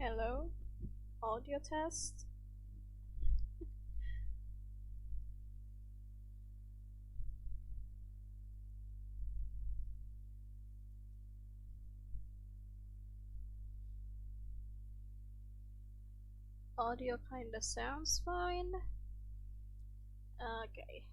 Hello, audio test. Audio kinda sounds fine. Okay.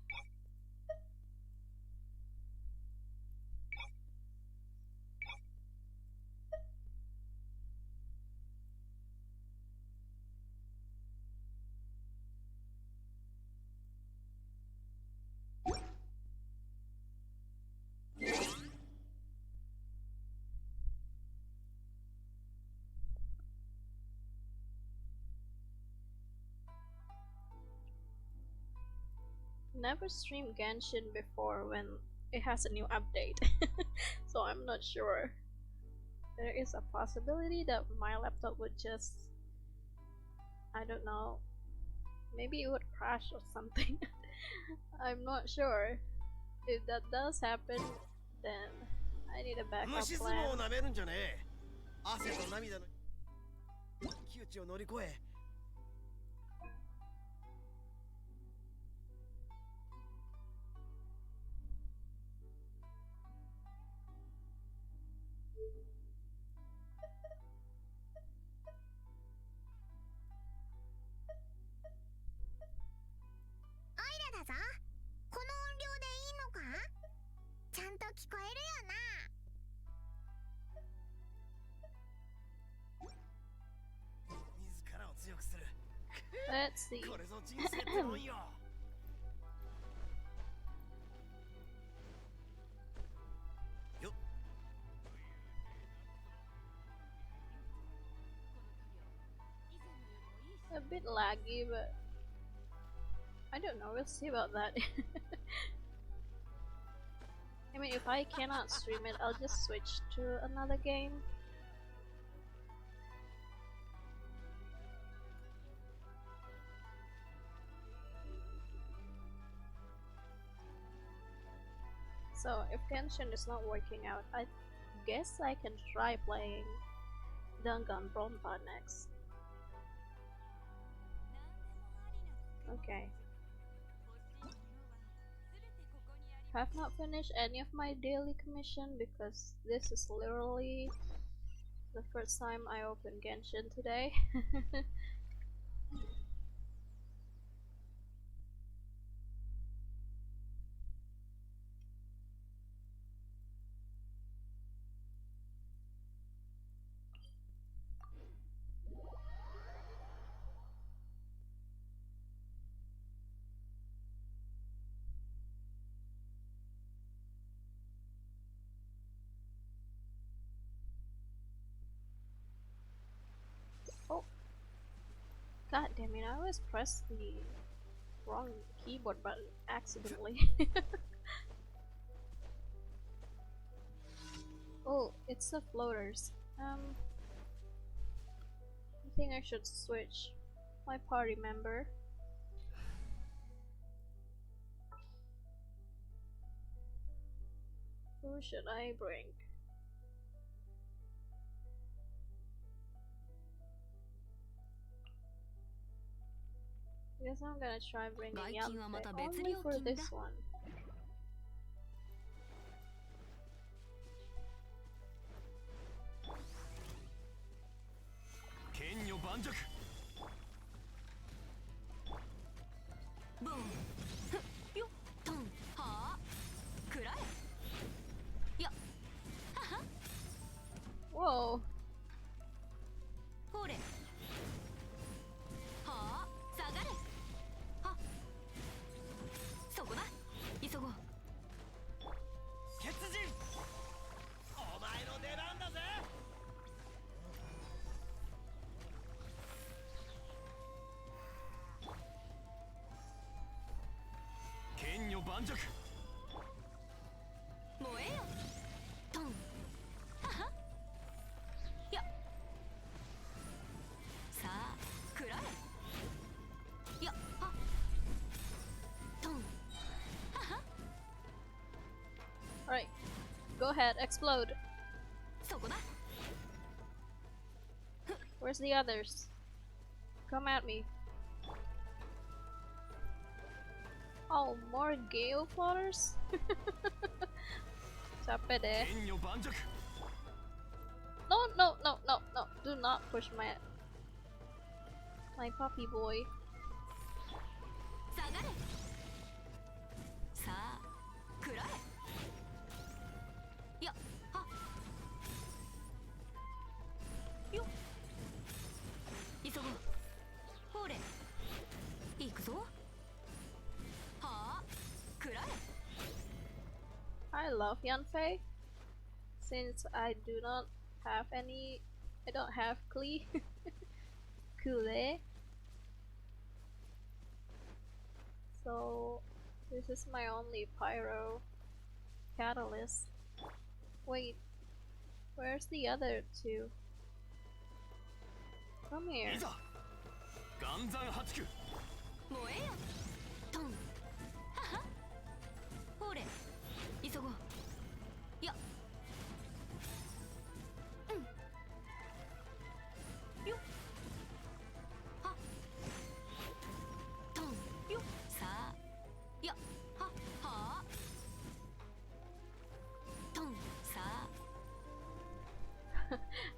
Never streamed Genshin before when it has a new update, so I'm not sure. There is a possibility that my laptop would just, I don't know, maybe it would crash or something. I'm not sure. If that does happen, then I need a backup 虫相撲 plan. をなめるんじゃねえ。汗と涙の窮地を乗り越え。オイラだぞ。この音量でいいのか？ちゃんと聞こえるよな。自らを強くする。 Let's see. これぞ人生ってもんよ。よっ。 A bit laggy, but I don't know, we'll see about that. I mean, if I cannot stream it, I'll just switch to another game. So, if Genshin is not working out, I guess I can try playing Danganronpa next. Okay. Have not finished any of my daily commission because this is literally the first time I opened Genshin today. Oh, god damn it, I always press the wrong keyboard button accidentally. Oh, it's the floaters. I think I should switch my party member. Who should I bring? I guess I'm gonna try bringing Yamte only for this one. Whoa. Alright, go ahead, explode. Where's the others? Come at me. Oh, more gale plotters? Capek deh. No, no, no, no, no. Do not push my puppy boy. I love Yanfei. Since I do not have any, I don't have Klee. Kule. So this is my only pyro catalyst. Wait, where's the other two? Come here.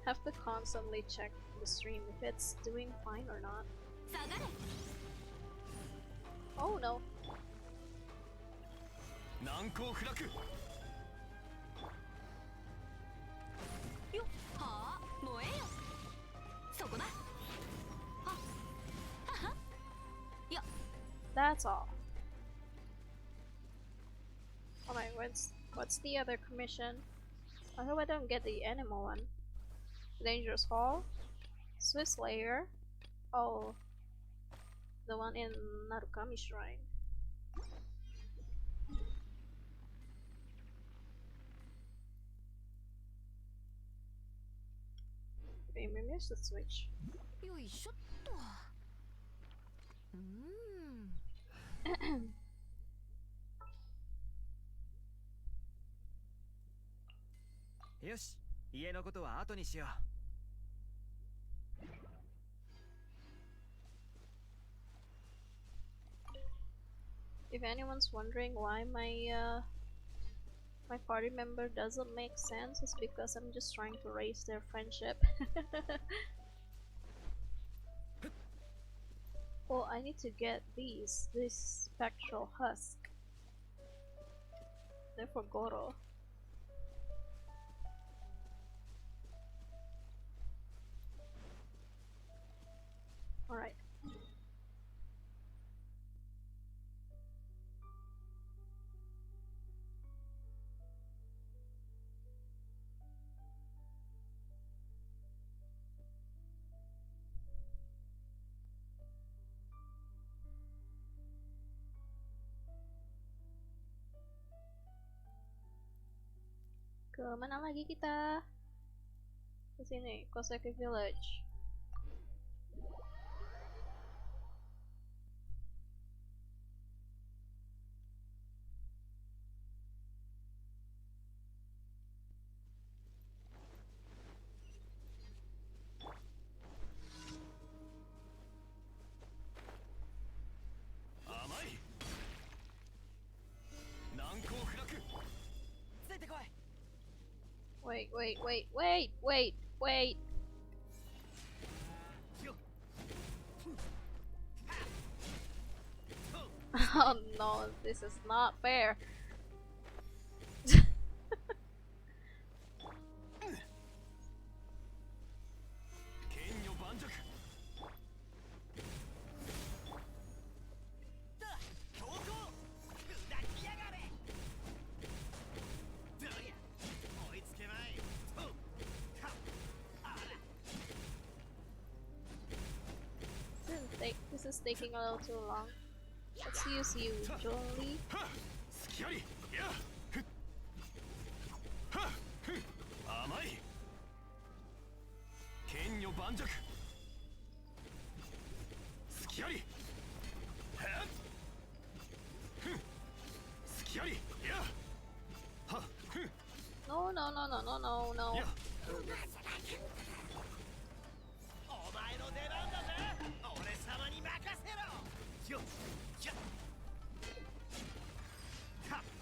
Have to constantly check the stream if it's doing fine or not. Oh no. That's all. Alright, what's the other commission? I hope I don't get the animal one. Dangerous Hall? Swiss Lair? Oh, the one in Narukami Shrine. Okay, maybe I should switch. よし、家のことは後にしよう。 If anyone's wondering why my party member doesn't make sense, it's because I'm just trying to raise their friendship. Well, I need to get this spectral husk. They're for Goro. Alright. Kemana lagi kita? Ke sini, Koseki Village. Wait. Oh no, this is not fair. This is taking a little too long. Let's use you, Jolie. No.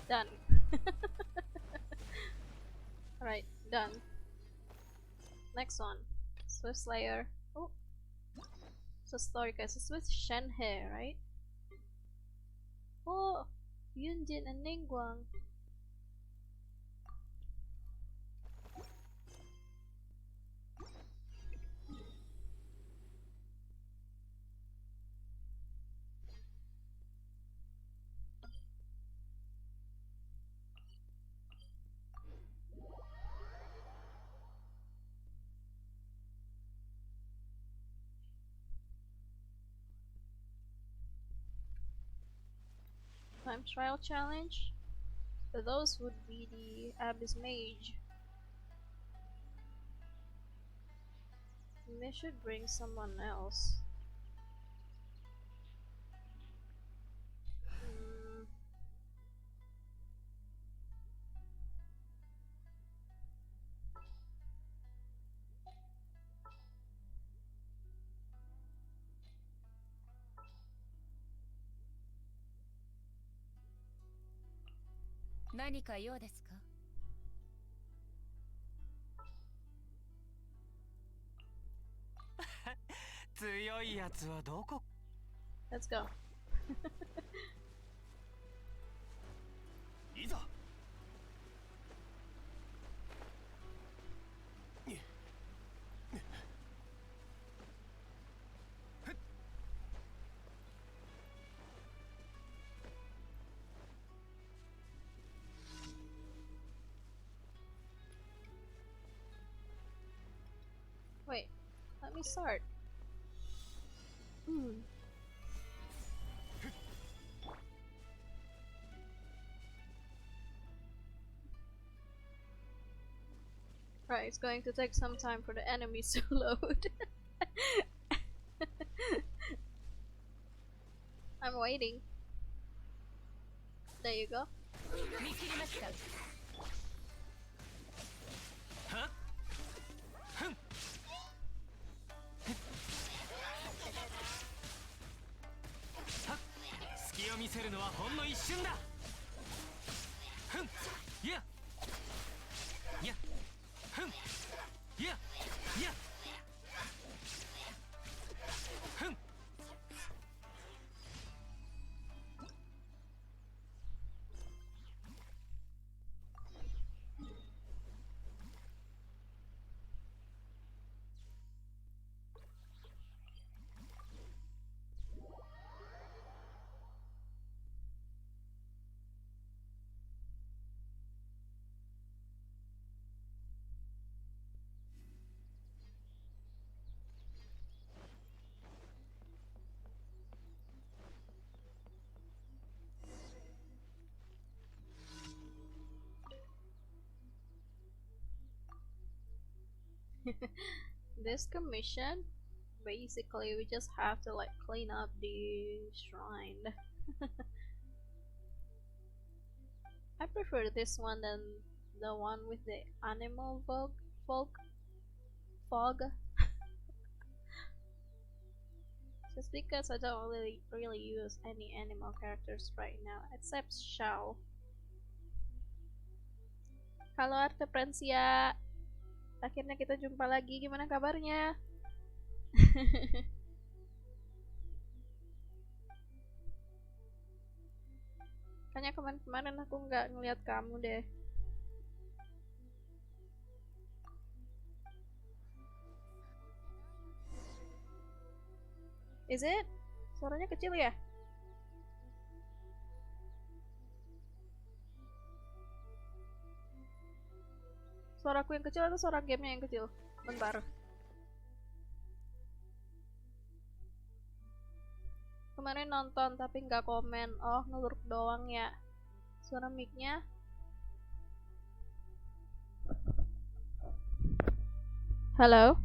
Done. Alright, done. Next one. Swift Slayer. Oh. So story guys, it's with Shenhe, right? Oh, Yunjin and Ningguang. Time trial challenge. So those would be the Abyss Mage. They should bring someone else. Hmm. Let's go. いざ Wait, let me start. Right, it's going to take some time for the enemies to load. I'm waiting. There you go. This commission, basically we just have to like clean up the shrine. I prefer this one than the one with the animal fog. Just because I don't really use any animal characters right now except Shao. Halo Arteprensia, akhirnya kita jumpa lagi. Gimana kabarnya? Kayaknya kemarin aku nggak ngeliat kamu deh. Is it? Suaranya kecil ya? Suaraku yang kecil atau suara gamenya yang kecil? Bentar. Kemarin nonton tapi nggak komen. Oh, ngelurk doang ya. Suara mic-nya. Halo?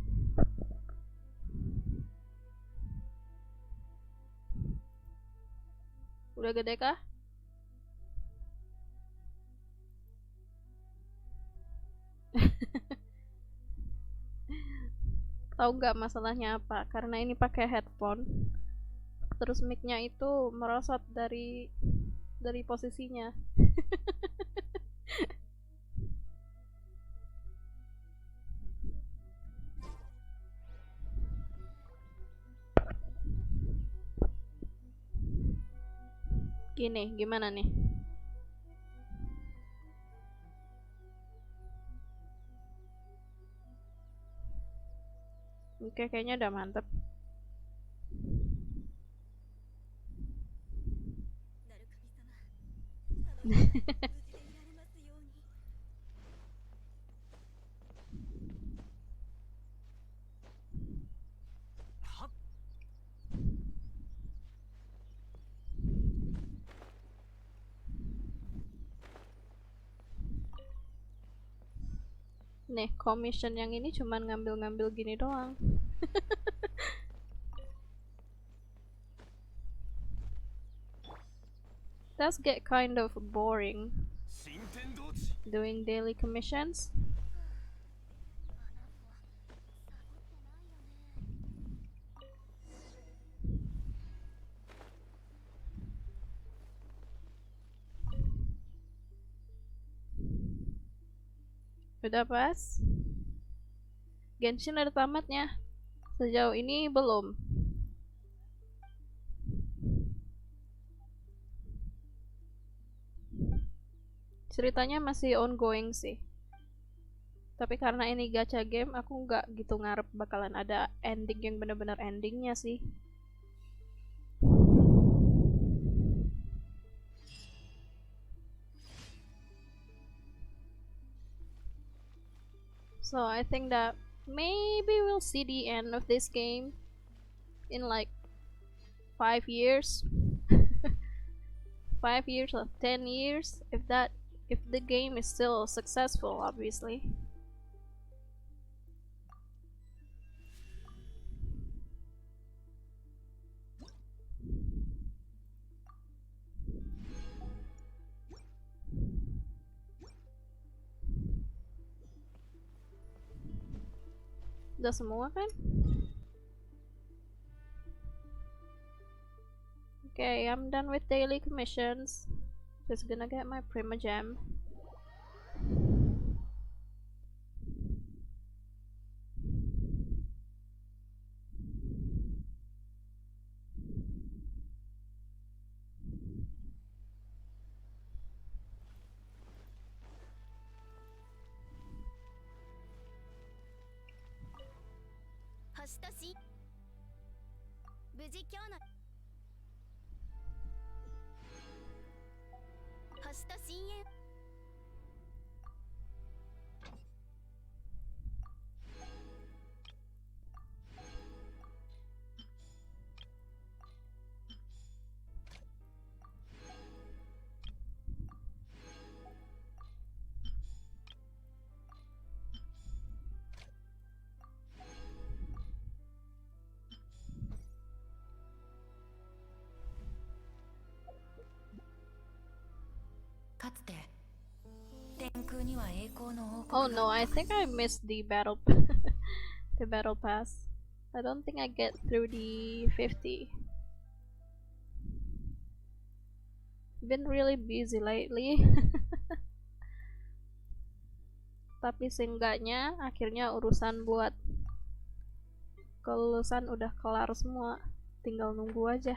Udah gede kah? Tahu nggak masalahnya apa? Karena ini pakai headphone. terus mic-nya itu merosot dari posisinya. Gini, gimana nih? Oke, kayaknya udah mantep. Nih, commission yang ini cuman ngambil-ngambil gini doang. Does get kind of boring doing daily commissions. Udah pas? Genshin ada tamatnya. Sejauh ini belum. Ceritanya masih ongoing sih. Tapi karena ini gacha game, aku nggak gitu ngarep bakalan ada ending yang bener-bener endingnya sih. So I think that maybe we'll see the end of this game in like 5 years. 5 years or 10 years, if the game is still successful, obviously. Udah semua kan? Okay, I'm done with daily commissions. Just gonna get my Prima Gem. Oh no, I think I missed the battle the battle pass. I don't think I get through the 50. Been really busy lately. Tapi seenggaknya akhirnya urusan buat kelulusan udah kelar semua. Tinggal nunggu aja.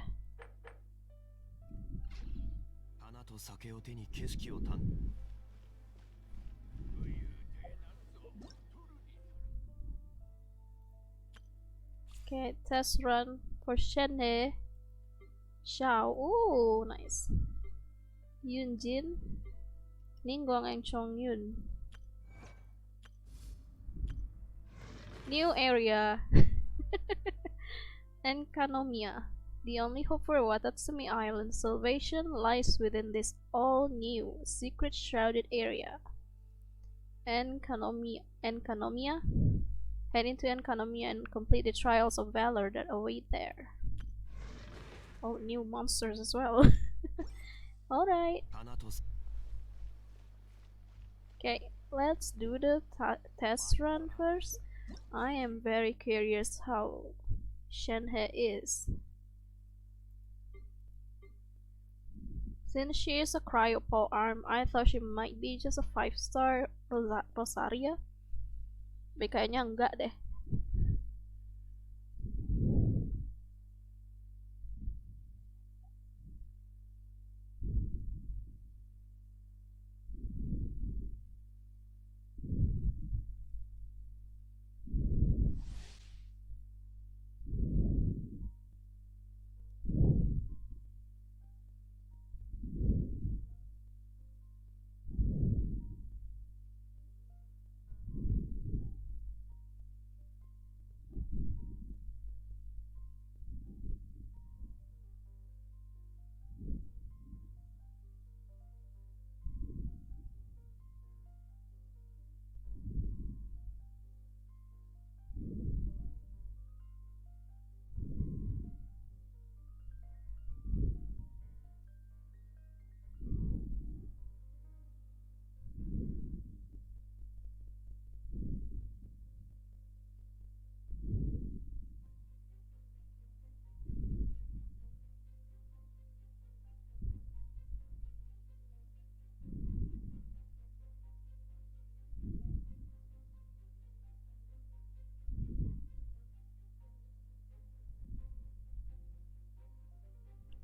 Okay, test run for Shenhe Xiao. Ooh, nice. Yunjin Ningguang and Chongyun. New area. Enkanomiya. The only hope for Watatsumi Island's salvation lies within this all-new, secret-shrouded area. Enkanomiya? Head into Enkanomiya and complete the trials of valor that await there. Oh, new monsters as well. Alright. Okay, let's do the test run first. I am very curious how Shenhe is. Since she is a cryopole arm, I thought she might be just a 5-star Rosaria. Tapi kayaknya enggak deh.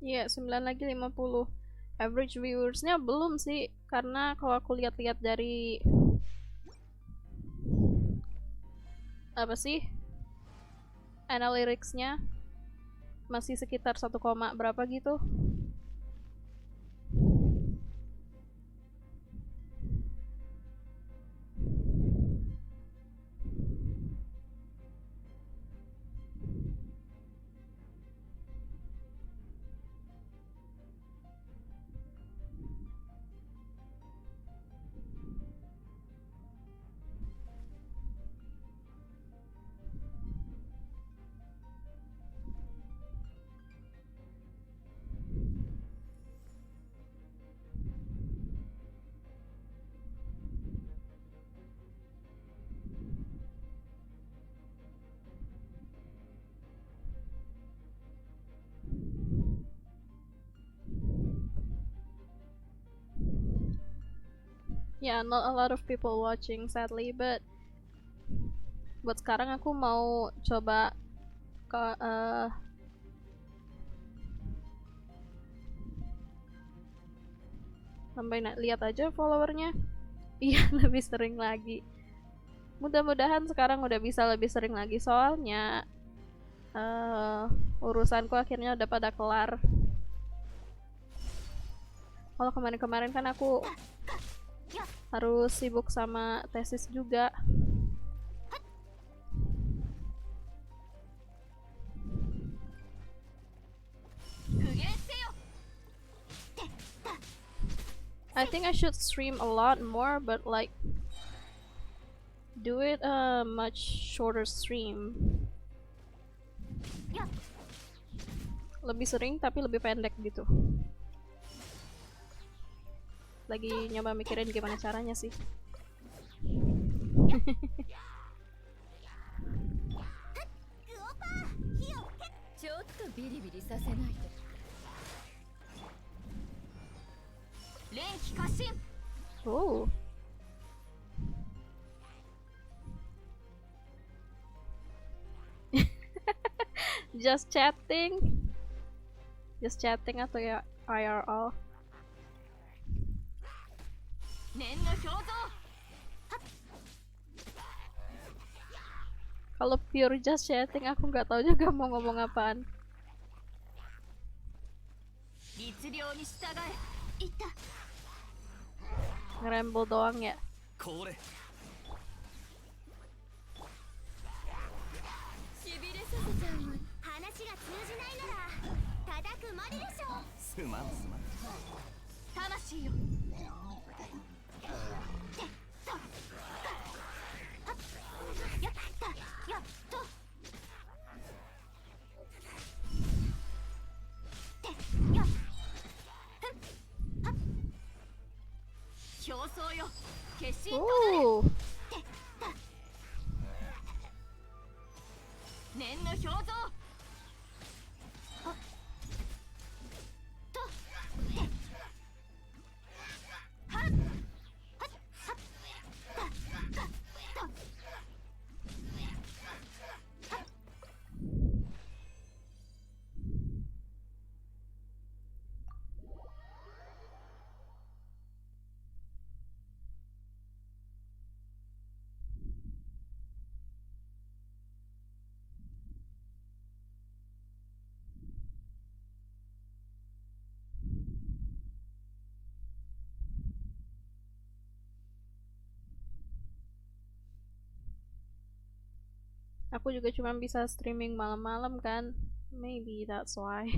Iya, 9 lagi 50. Average viewersnya belum sih, karena kalau aku lihat-lihat dari apa sih analyticsnya masih sekitar 1, berapa gitu. Yeah, not a lot of people watching sadly, but buat sekarang aku mau coba ke sampai lihat aja followernya. Iya, lebih sering lagi. Mudah-mudahan sekarang udah bisa lebih sering lagi, soalnya urusanku akhirnya udah pada kelar. Kalau kemarin-kemarin kan aku harus sibuk sama tesis juga. I think I should stream a lot more, but like do it a much shorter stream. Lebih sering tapi lebih pendek gitu. Lagi nyoba mikirin gimana caranya sih. Oh. Just chatting atau ya IRL? Kalau pure just chatting aku nggak tahu juga mau ngomong apaan. Ngerembel doang ya. Ooh. Aku juga cuma bisa streaming malam-malam kan. Maybe that's why.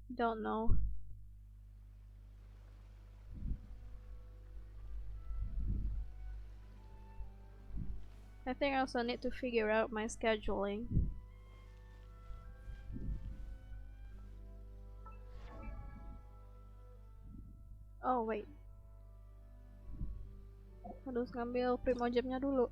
Don't know. I think I also need to figure out my scheduling. Oh wait, harus ngambil primojemnya dulu.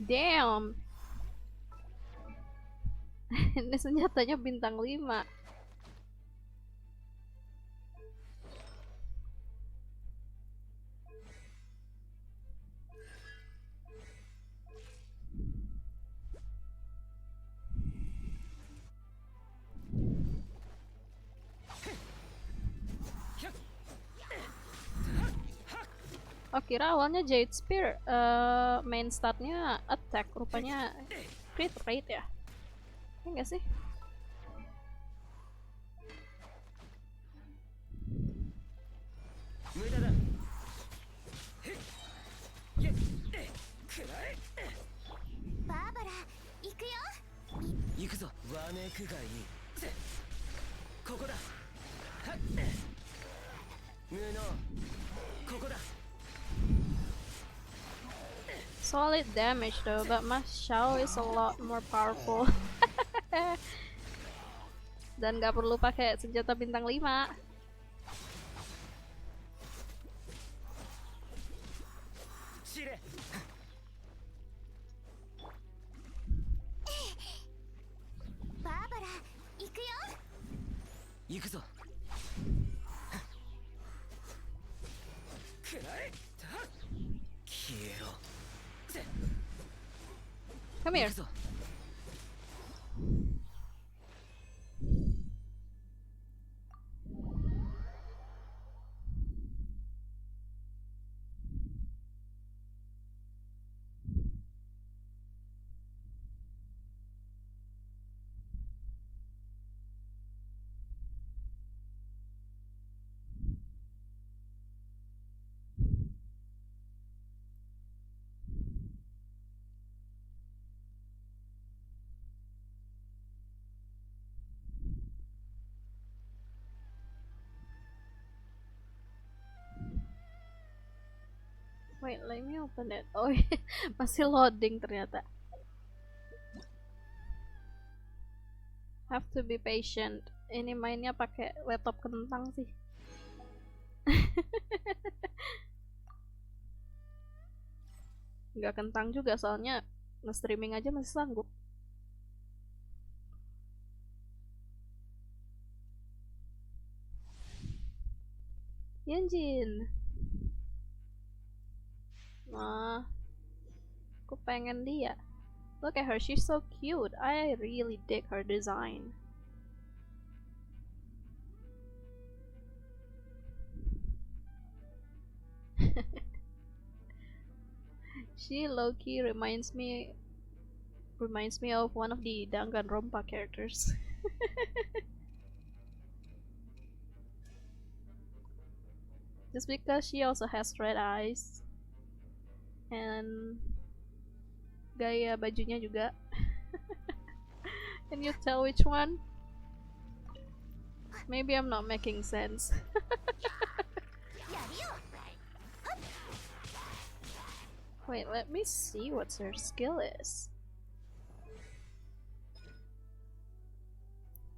Damn. Ini senjatanya bintang 5. Oh, kira awalnya Jade Spear main statnya attack, rupanya crit rate ya? Ini enggak sih? Solid damage though, but my Xiao is a lot more powerful. Dan gak perlu pakai senjata bintang 5. Come here. Wait, let me open it. Oh, masih loading ternyata. Have to be patient. Ini mainnya pakai laptop kentang sih. Nggak kentang juga soalnya nge-streaming aja masih sanggup. Genshin. Wah, aku pengen dia. Look at her, she's so cute. I really dig her design. She low-key reminds me of one of the Danganronpa characters. Just because she also has red eyes. And gaya bajunya juga. Can you tell which one? Maybe I'm not making sense. Wait, let me see what her skill is.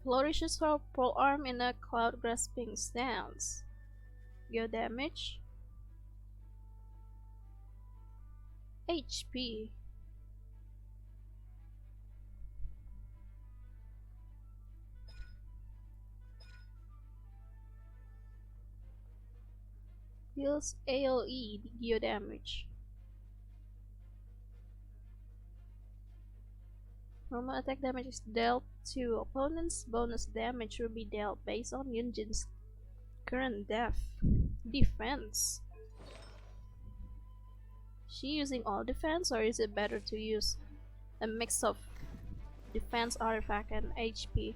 Flourishes her polearm in a cloud grasping stance. Your damage. HP. Deals AoE geo damage. Normal attack damage is dealt to opponents. Bonus damage will be dealt based on Yunjin's current defense. Is she using all defense, or is it better to use a mix of defense, artifact, and HP?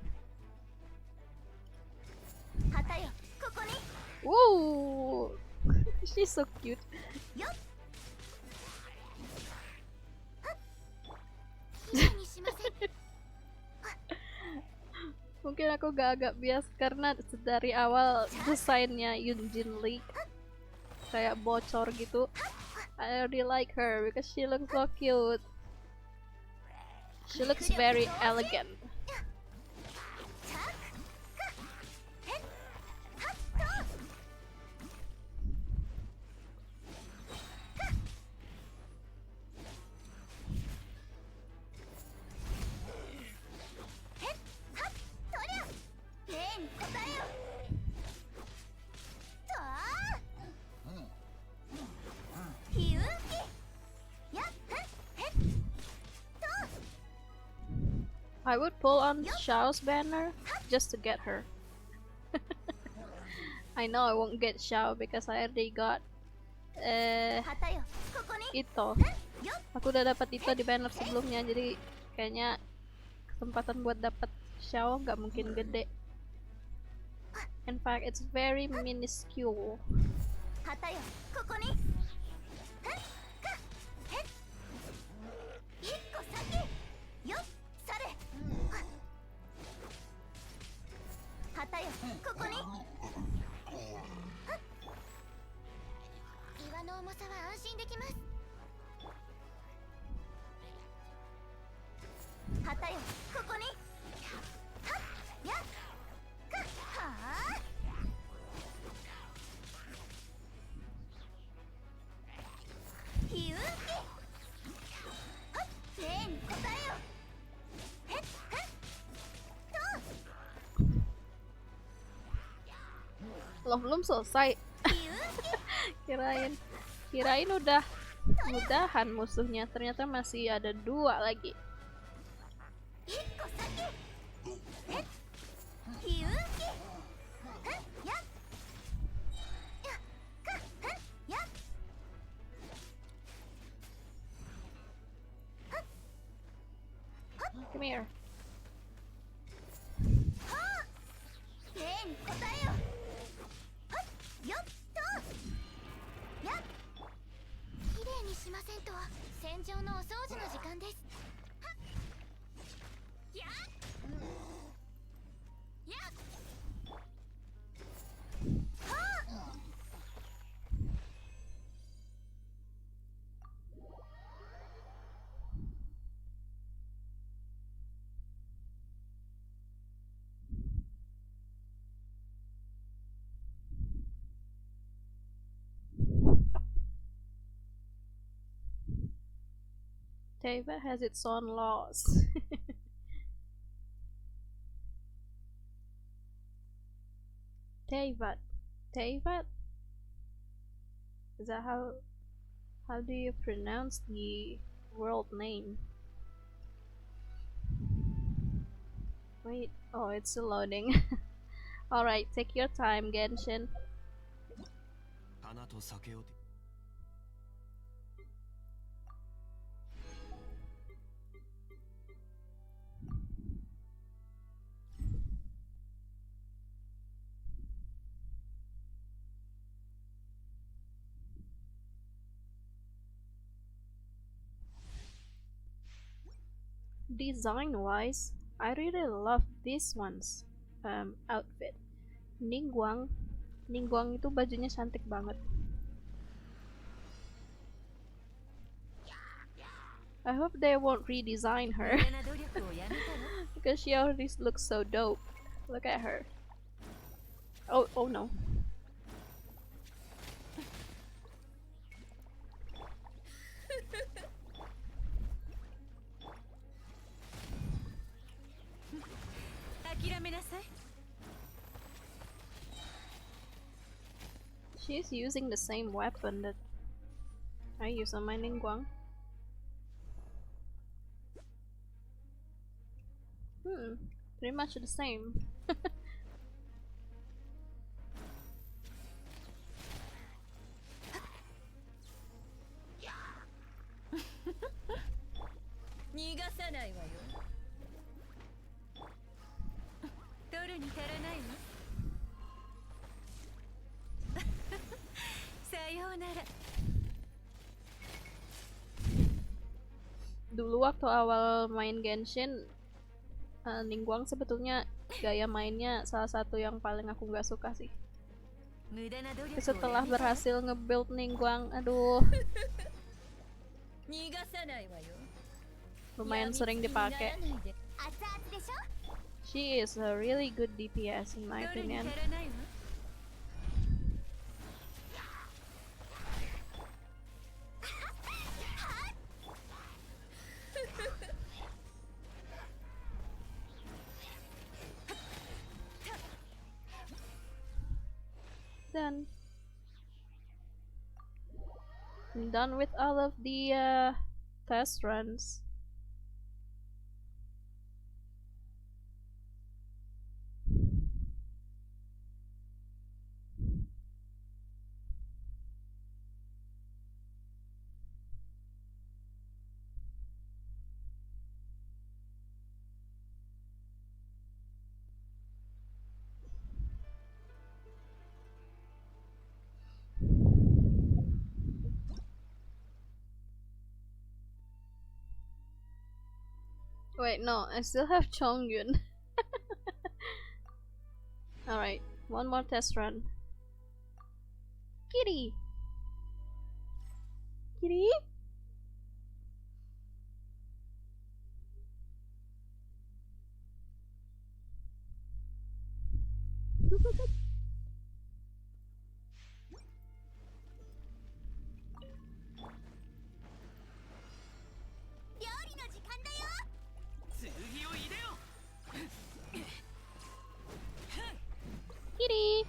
Whoa! She's so cute. Mungkin aku agak bias karena dari awal desainnya Yunjin leak kayak bocor gitu. I already like her because she looks so cute. She looks very elegant. I would pull on Xiao's banner just to get her. I know I won't get Xiao because I already got Ito. Aku udah dapat Ito di banner sebelumnya, jadi kayaknya kesempatan buat dapat Xiao nggak mungkin gede. In fact, it's very minuscule. Loh, belum selesai. kirain udah mudahan musuhnya, ternyata masih ada 2 lagi. Come here. Teyvat has its own laws. Teyvat. Is that how do you pronounce the world name? Wait, oh, it's still loading. Alright, take your time, Genshin. Design wise, I really love this one's outfit. Ningguang itu bajunya cantik banget. I hope they won't redesign her because she already looks so dope. Look at her. Oh no. She's using the same weapon that I use on my Ningguang. Pretty much the same. Dulu waktu awal main Genshin, Ningguang sebetulnya gaya mainnya salah satu yang paling aku nggak suka sih. Setelah berhasil nge-build Ningguang, aduh, lumayan sering dipakai. She is a really good DPS in my opinion. Done. I'm done with all of the test runs. Wait, no, I still have Chongyun. Alright, one more test run. Kitty! Kitty? Kitty!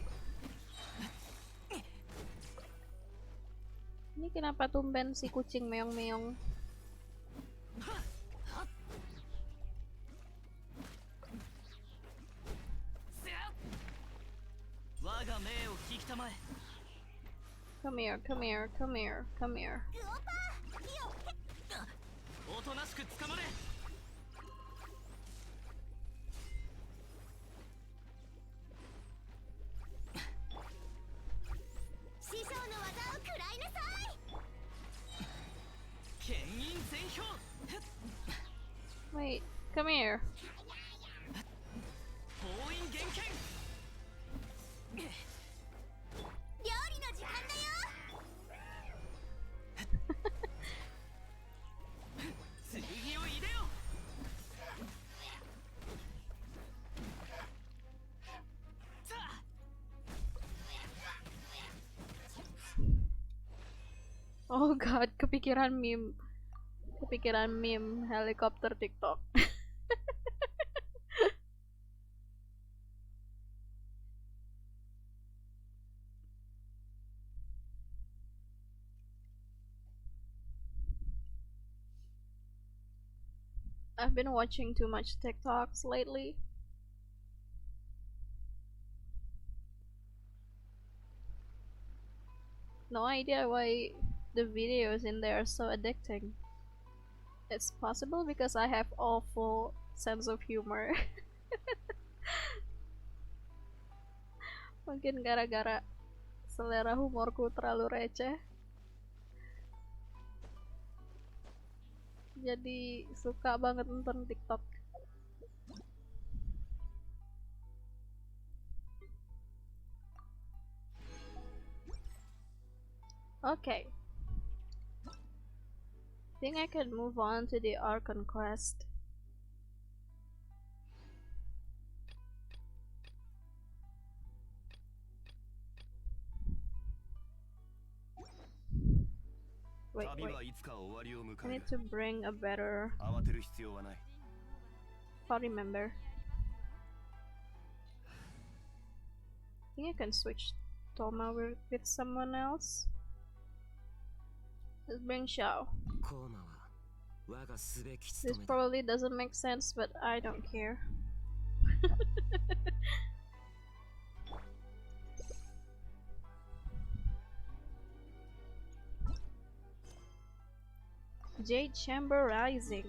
Ini kenapa tumben si kucing meong-meong? Come here, come here, come here, come here. Wait, come here. Oh god, kepikiran meme helikopter TikTok. I've been watching too much TikToks lately. No idea why the videos in there are so addicting. It's possible because I have awful sense of humor. Mungkin gara-gara selera humorku terlalu receh, jadi suka banget nonton TikTok. Okay. Think I can move on to the ARCHON quest. Wait. I need to bring a better party member. I think I can switch Toma with someone else. Let's bring Xiao. This probably doesn't make sense, but I don't care. Jade Chamber Rising.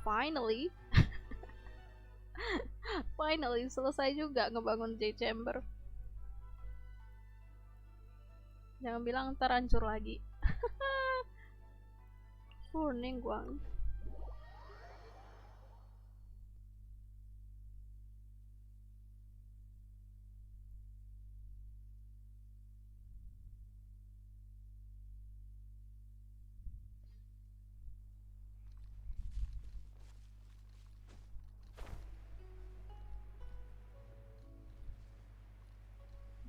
Finally. Finally, selesai juga ngebangun Jade Chamber. Jangan bilang ntar hancur lagi. Ningguang.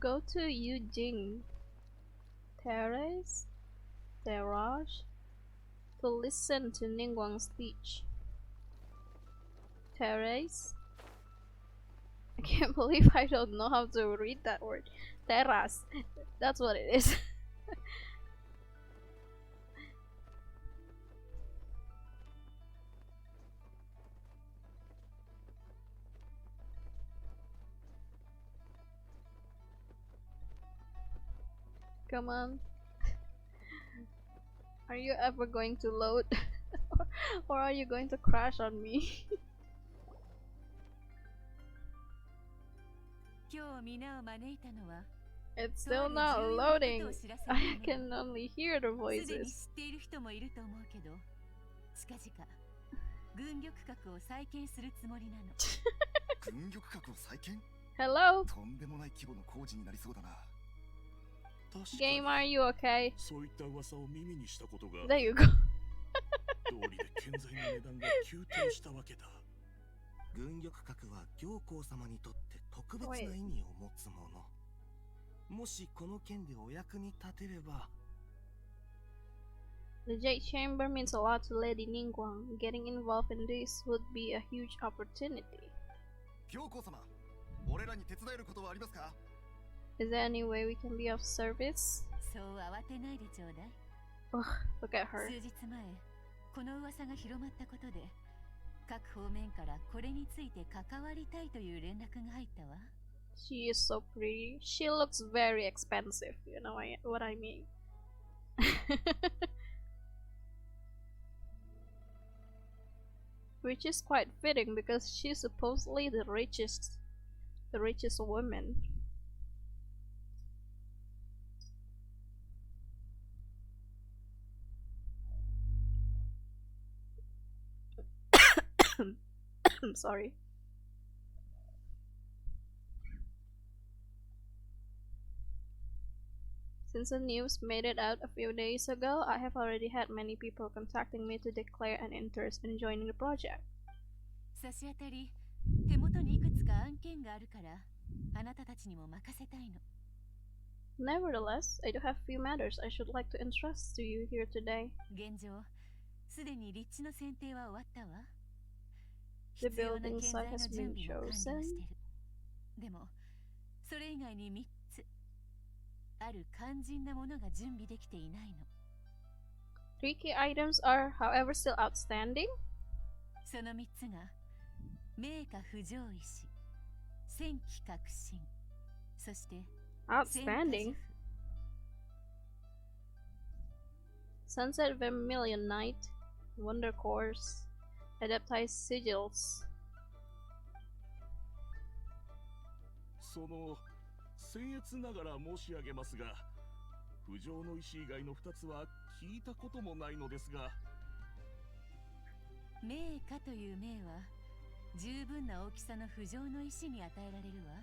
Go to Yujing Terrace to listen to Ningguang's speech. Terrace? I can't believe I don't know how to read that word. Terrace. That's what it is. Come on. Are you ever going to load? Or are you going to crash on me? It's still not loading. I can only hear the voices. Hello? Game, are you okay? There you go. 軍玉閣は行幸様にとって特別な意味を持つもの。もしこの件でお役に立てれば。The Jade Chamber means a lot to Lady Ningguang. Getting involved in this would be a huge opportunity. 行幸様、俺らに手伝えることはありますか? Is there any way we can be of service? そう慌てないでちょうだい。 Ugh, look at her. 数日前、この噂が広まったことで、各方面からこれについて関わりたいという連絡が入ったわ。She is so pretty. She looks very expensive. You know what I mean? Which is quite fitting because she's supposedly the richest woman. I'm sorry. Since the news made it out a few days ago, I have already had many people contacting me to declare an interest in joining the project. 差し当たり、手元にいくつか案件があるから、あなたたちにも任せたいの。Nevertheless, I do have few matters I should like to entrust to you here today. 現状、すでに立地の選定は終わったわ。 The building site has been chosen. でも、それ以外に3つ、ある肝心なものが準備できていないの。3 key items are, however, still outstanding. その3つが、名家不条石、戦機革新、そして、outstanding. Sunset Vermilion Knight, Wonder Course, Adaptized Sigils. その僭越ながら申し上げますが、不条の石以外の2つは聞いたこともないのですが。名家という名は十分な大きさの不条の石に与えられるわ。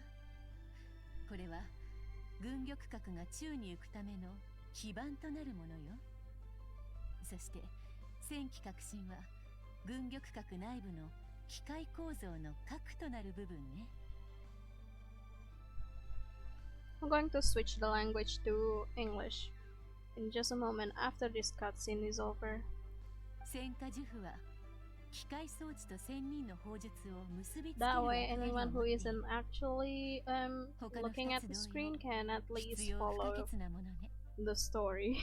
これは軍玉閣が宙に浮くための基盤となるものよ。そして戦機革新は軍玉閣内部の機械構造の核となる部分ね。I'm going to switch the language to English in just a moment after this cutscene is over. 戦火呪符は機械装置と仙人の砲術を結びつける That 役 way, 割を anyone 持っ who てい isn't る。 actually 他の looking 2 at つ the 同 screen 様 can at 必 least 要不可 follow 欠なものね。 the story.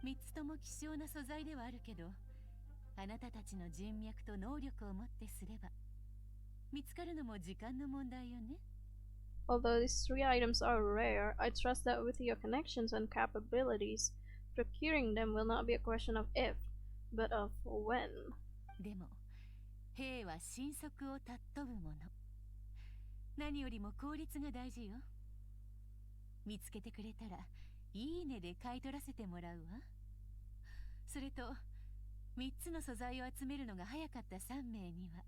3つとも希少な素材ではあるけど、あなたたちの人脈と能力をもってすれば見つかるのも時間の問題よね。 Although these three items are rare, I trust that with your connections and capabilities, procuring them will not be a question of if, but of when. でも兵は神速を尊ぶもの。何よりも効率が大事よ。見つけてくれたらいいねで買い取らせてもらうわ。それと3つの素材を集めるのが早かった3名には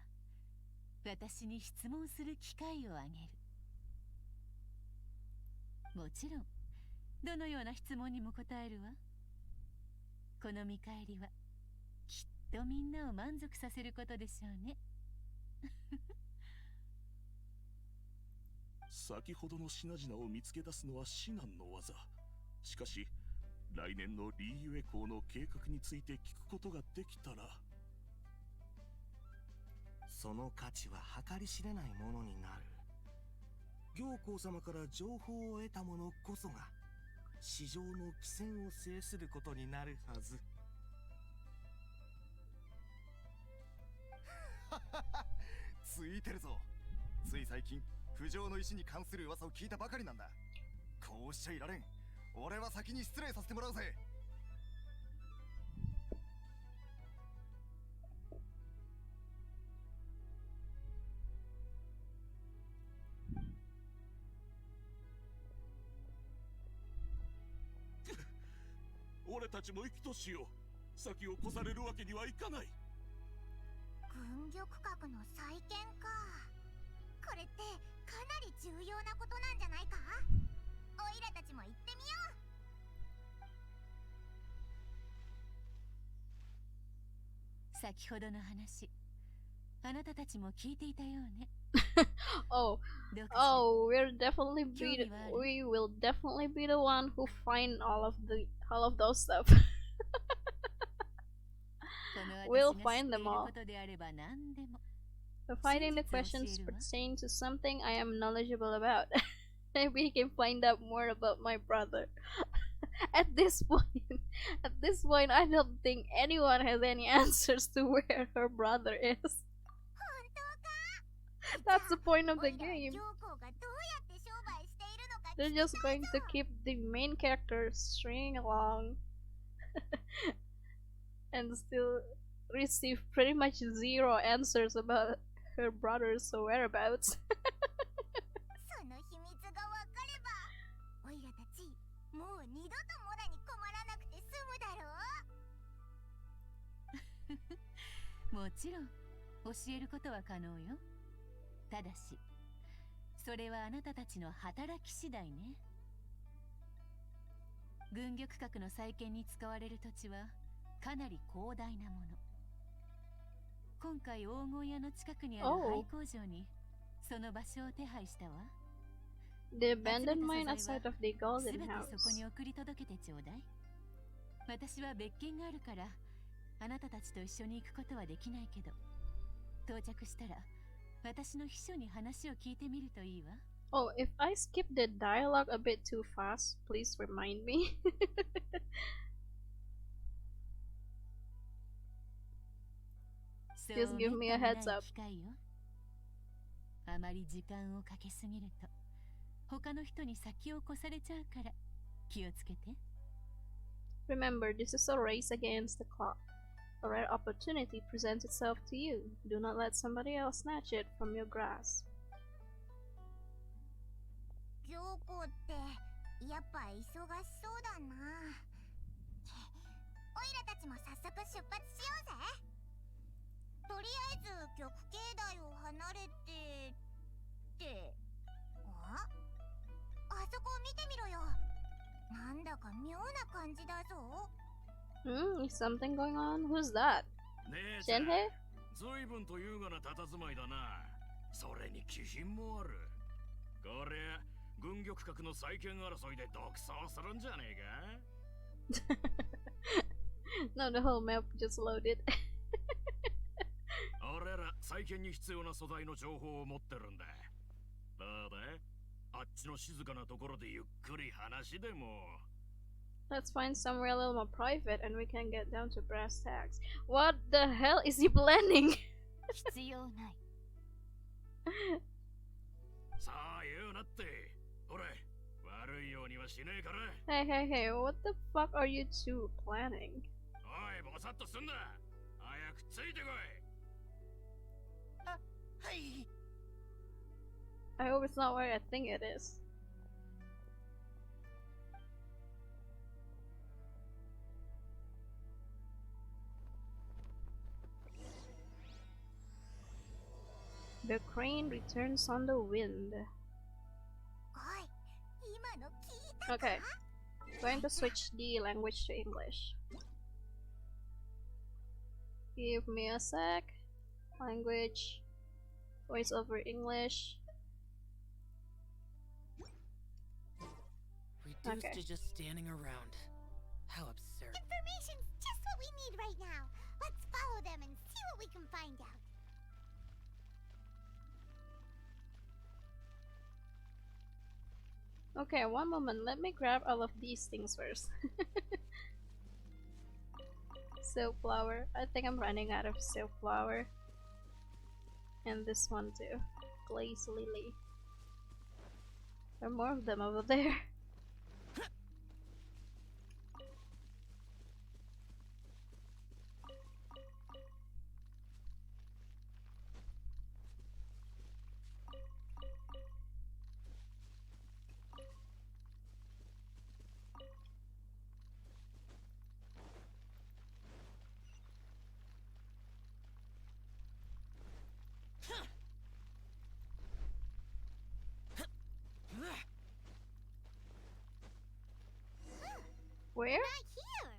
私に質問する機会をあげる。もちろんどのような質問にも答えるわ。この見返りはきっとみんなを満足させることでしょうね。先ほどの品々を見つけ出すのは至難の業。しかし来年のリーユエ港の計画について聞くことができたら、その価値は計り知れないものになる。行幸様から情報を得た者こそが市場の機先を制することになるはず。ついてるぞ。つい最近浮上の石に関する噂を聞いたばかりなんだ。こうしちゃいられん。俺は先に失礼させてもらうぜ。俺たちも生きとしよう。先を越されるわけにはいかない。軍玉閣の再建か。これってかなり重要なことなんじゃないか。オイラたちも行ってみよう。先ほどの話、あなたたちも聞いていたようね。Oh, どうかしら。 oh, we will definitely be the one who find all of those stuff. この We'll 私が知 find って them いる all. ことであれば何でも。 Providing the 真実を questions 教えるわ。 pertain to something I am knowledgeable about. Maybe he can find out more about my brother. At this point, I don't think anyone has any answers to where her brother is. 本当か。 That's the point of オ the イラは game. 行幸がどうやって商売しているのか They're 聞き just たい going ぞ。 to keep the main character stringing along and still receive pretty much zero answers about her brother's whereabouts. その秘密がわかれば、オイラたちもう二度とモラに困らなくて済むだろう。もちろん教えることは可能よ。ただしそれはあなたたちの働き次第ね。軍玉閣の再建に使われる土地はかなり広大なもの。今回黄金屋の近くにある Oh. 廃工場にその場所を手配したわ。 The abandoned mine outside of the すべ Golden てそ House. こに送り届けてちょうだい。私は別件があるからあなたたちと一緒に行くことはできないけど、到着したら私の秘書に話を聞いてみるといいわ。 Oh, if I skip the dialogue a bit too fast, please remind me. そう Just give me a めったに heads ない up. 機会よ。あまり時間をかけすぎると他の人に先を越されちゃうから気をつけて。 Remember, this is a race against the clock. A rare opportunity presents itself to you. Do not let somebody else snatch it from your grasp. 行幸ってやっぱ忙しそうだな。オイラたちも早速出発しようぜ。とりあえず玉境内を離れてってあそこを見てみろよ。なんだか妙な感じだぞ。Is something going on? Who's that? 姉ちゃん、 Shenhei? 随分と優雅な佇まいだな。それに気品もある。こりゃ軍玉閣の再建争いで独走するんじゃねえか。No, the whole map just loaded. 俺ら再建に必要な素材の情報を持ってるんだ。どうだ？あっちの静かなところでゆっくり話でも。 Let's find somewhere a little more private and we can get down to brass tacks. What the hell is he planning? 必要ない。さあ言うなって。俺、悪いようにはしねえから。Hey, hey, hey, what the fuck are you two planning? おい、ぼさっとすんな。早くついてこい。はい。 I hope it's not where I think it is. The crane returns on the wind. おい、今の聞いたか？ Okay, going to switch the language to English. Give me a sec. Language. Voice over English. Reduced Okay. to just standing around. How absurd. Information's just what we need right now. Let's follow them and see what we can find out. Okay, one moment. Let me grab all of these things first. Silk flower. I think I'm running out of silk flower. And this one too. Glaze lily. There are more of them over there. Where? Not here.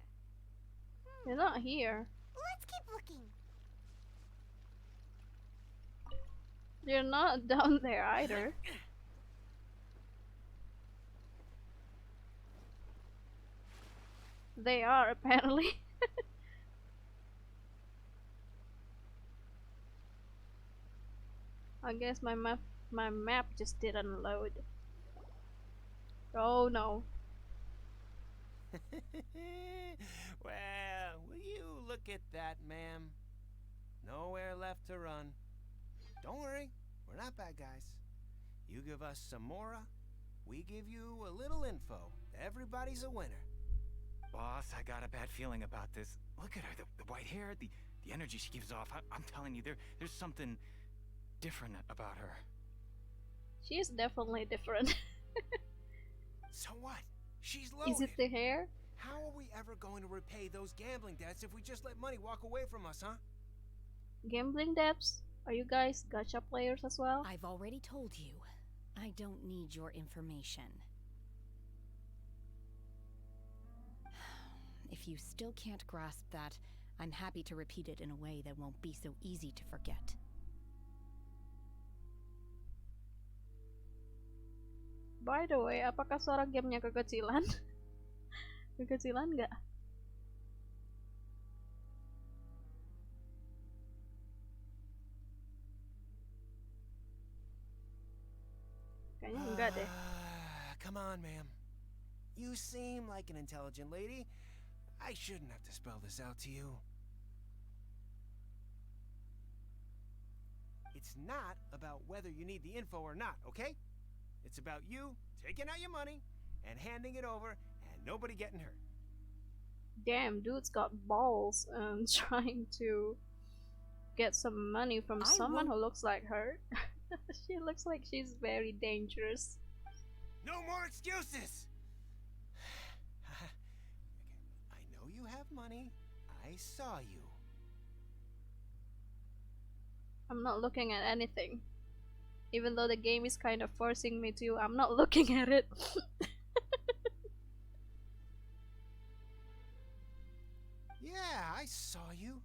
They're not here. Let's keep looking. They're not down there either. They are apparently. I guess my map just didn't load. Oh no. Well, will you look at that, ma'am? Nowhere left to run. Don't worry, we're not bad guys. You give us some mora, we give you a little info. Everybody's a winner. Boss, I got a bad feeling about this. Look at her, the white hair, the energy she gives off. I'm telling you, there's something different about her. She is definitely different. So what? She's loaded. Is it the hair? How are we ever going to repay those gambling debts if we just let money walk away from us, huh? Gambling debts? Are you guys gacha players as well? I've already told you. I don't need your information. If you still can't grasp that, I'm happy to repeat it in a way that won't be so easy to forget. By the way, apakah suara gamenya kekecilan? Kekecilan nggak? Kayaknya enggak deh. Come on, ma'am. You seem like an intelligent lady. I shouldn't have to spell this out to you. It's not about whether you need the info or not, okay? It's about you taking out your money and handing it over and nobody getting hurt. Damn, dude's got balls and trying to get some money from someone who looks like her. She looks like she's very dangerous. No more excuses! I know you have money. I saw you. I'm not looking at anything. Even though the game is kind of forcing me to, I'm not looking at it. Yeah, I saw you.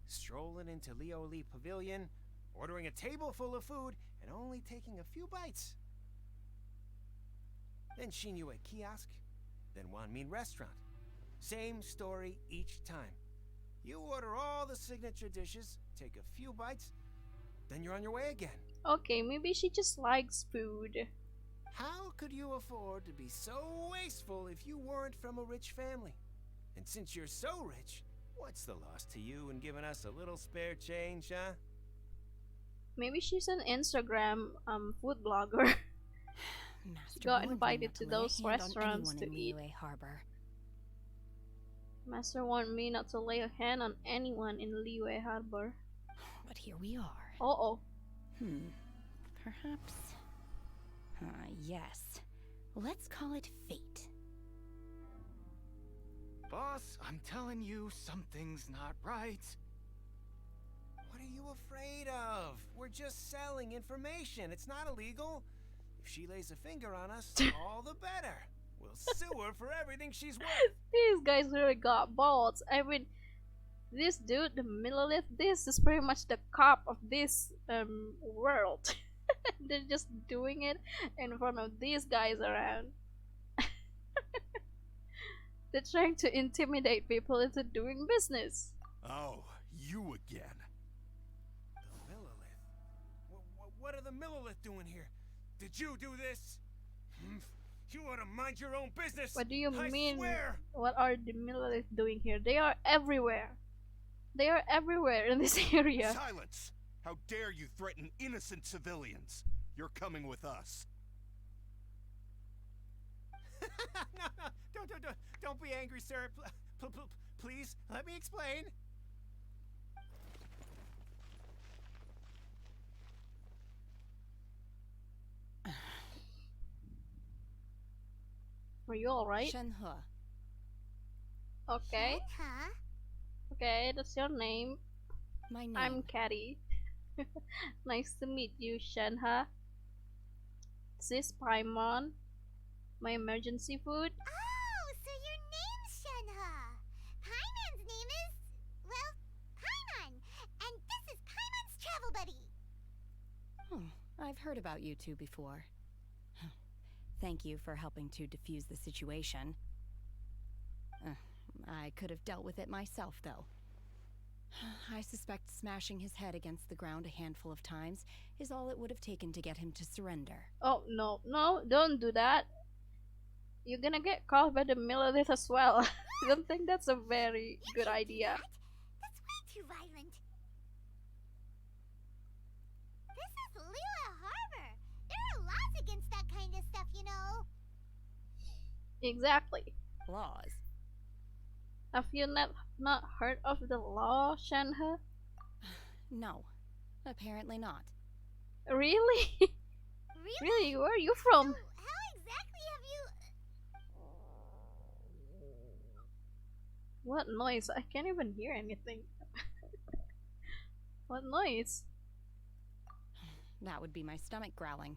Strolling into Leo Lee Pavilion, ordering a table full of food, and only taking a few bites. Then Shinyu at kiosk, then Wanmin restaurant. Same story each time. You order all the signature dishes, take a few bites, then you're on your way again. Okay, maybe she just likes food. How could you afford to be so wasteful if you weren't from a rich family? And since you're so rich, what's the loss to you in giving us a little spare change, huh? Maybe she's an Instagram food blogger. Master Got warned me invited not to lay a those hand on restaurants anyone to in eat. Liyue Harbor. Master warned me not to lay a hand on anyone in Liyue Harbor. But here we are. Uh-oh. Perhaps. Yes. Let's call it fate. Boss, I'm telling you, something's not right. What are you afraid of? We're just selling information. It's not illegal. If she lays a finger on us, all the better. We'll sue her for everything she's worth. These guys really got balls. I mean, this dude, the Millilith, this is pretty much the cop of this world. They're just doing it in front of these guys around. They're trying to intimidate people into doing business. Oh, you again. The Millilith? What are the Millilith doing here? Did you do this? You ought to mind your own business. What do you mean? Swear. What are the Millilith doing here? They are everywhere. They are everywhere in this area. Silence! How dare you threaten innocent civilians? You're coming with us. No, don't be angry, sir. Please, let me explain. Are you alright? Shenhe. Okay. Huh? Okay, that's your name. My name. I'm Catty. Nice to meet you, Shenhe. This is Paimon. My emergency food. Oh, so your name's Shenhe. Paimon's name is, well, Paimon. And this is Paimon's travel buddy. Oh, I've heard about you two before. Thank you for helping to defuse the situation. I could have dealt with it myself, though. I suspect smashing his head against the ground a handful of times is all it would have taken to get him to surrender. Oh, no, don't do that. You're gonna get caught by the Millilith as well. I don't think that's a very good idea. That's way too violent. This is Liyue Harbor. There are laws against that kind of stuff, you know. Exactly. Laws? Have you not heard of the law, Shenhe? No, apparently not. Really? Really? Really? Where are you from? So how exactly have you... What noise? I can't even hear anything. What noise? That would be my stomach growling.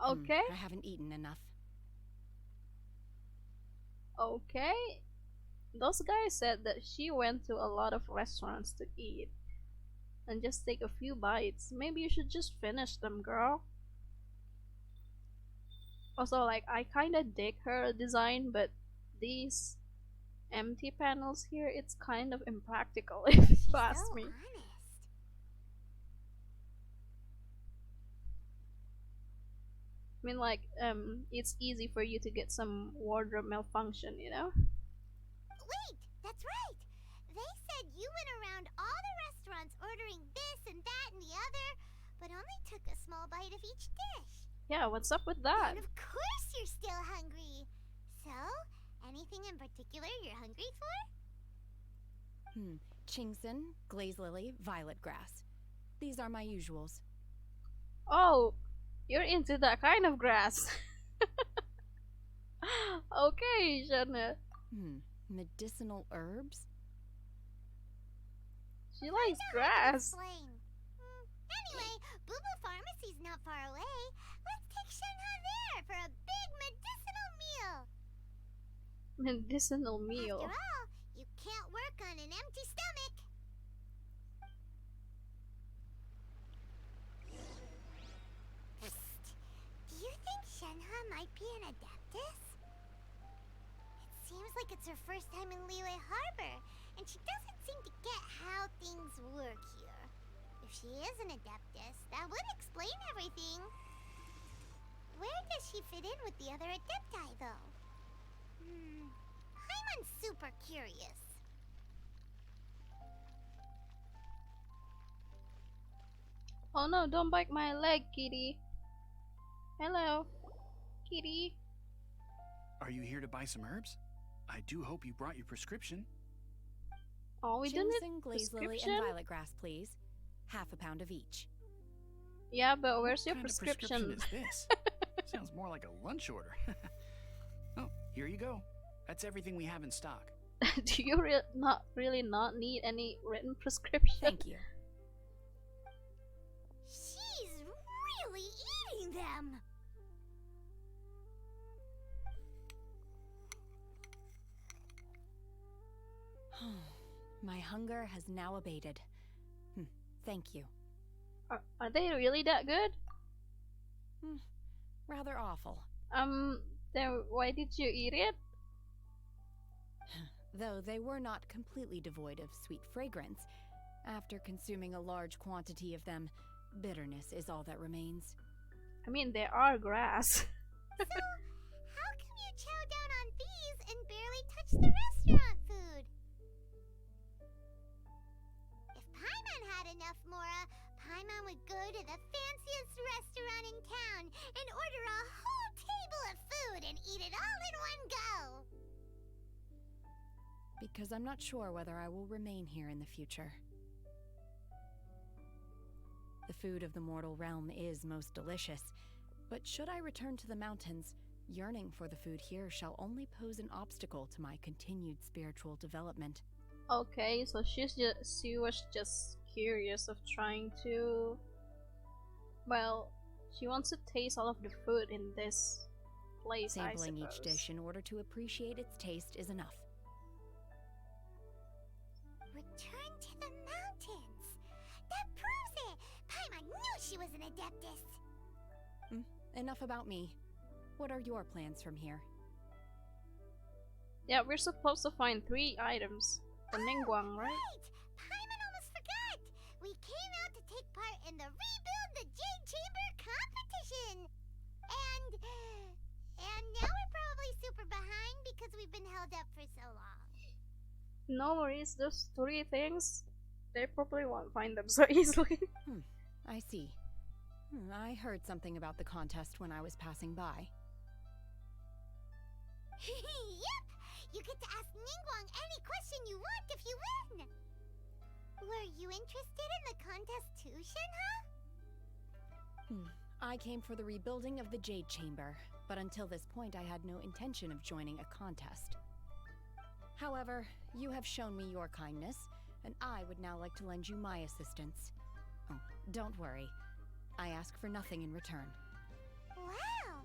Okay. I haven't eaten enough. Okay. Those guys said that she went to a lot of restaurants to eat and just take a few bites. Maybe you should just finish them, girl. Also, like, I kinda dig her design, but these empty panels here, it's kind of impractical if you She's ask so me. honest. I mean, like, it's easy for you to get some wardrobe malfunction, you know? Wait, that's right. They said you went around all the restaurants ordering this and that and the other, but only took a small bite of each dish. Yeah, what's up with that? And of course you're still hungry. So, anything in particular you're hungry for? Chingson, glaze lily, violet grass. These are my usuals. Oh, you're into that kind of grass. Okay, Shenhe. Medicinal herbs? She likes I don't know how to grass. explain. Anyway, Boo Boo Pharmacy's not far away. Let's take Shenhe there for a big medicinal meal. Medicinal meal. After all, you can't work on an empty stomach. Psst. Do you think Shenhe might be an Adeptus? It seems like it's her first time in Liyue Harbor, and she doesn't seem to get If she is an Adeptus, that would explain everything. Where does she fit in with the other Adepti, though? I'm super curious. Oh no, don't bite my leg, kitty. Hello, kitty. Are you here to buy some herbs? I do hope you brought your prescription. Oh, we didn't Ginseng, glaze lily, prescription? and violet grass, please. Half a pound of each. Yeah, but where's your What kind of prescription? prescription is this? Sounds more like a lunch order. Oh, here you go. That's everything we have in stock. Do you not need any written prescription? Thank you. She's really eating them. My hunger has now abated. Thank you. Are they really that good? Rather awful. Then why did you eat it? Though they were not completely devoid of sweet fragrance, after consuming a large quantity of them, bitterness is all that remains. I mean, they are grass. So, how come you chow down on these and barely touch the restaurant food? If Paimon had enough Mora, Paimon would go to the fanciest restaurant in town and order a whole table of food and eat it all in one go. Because I'm not sure whether I will remain here in the future. The food of the mortal realm is most delicious, but should I return to the mountains, yearning for the food here shall only pose an obstacle to my continued spiritual development. Okay, so she was just curious of trying to. Well, she wants to taste all of the food in this place. Sampling I each suppose. dish in order to appreciate its taste is enough. Return to the mountains. That proves it. Paimon knew she was an Adeptus. Enough about me. What are your plans from here? Yeah, we're supposed to find 3 items. The Ningguang, right? Right! Paimon almost forgot! We came out to take part in the Rebuild the Jade Chamber competition! And now we're probably super behind because we've been held up for so long. No worries, those 3 things, they probably won't find them so easily. I see. I heard something about the contest when I was passing by. Yep! You get to ask Ningguang any question you want if you win! Were you interested in the contest too, Shenhe? I came for the rebuilding of the Jade Chamber, but until this point I had no intention of joining a contest. However, you have shown me your kindness, and I would now like to lend you my assistance. Oh, don't worry. I ask for nothing in return. Wow!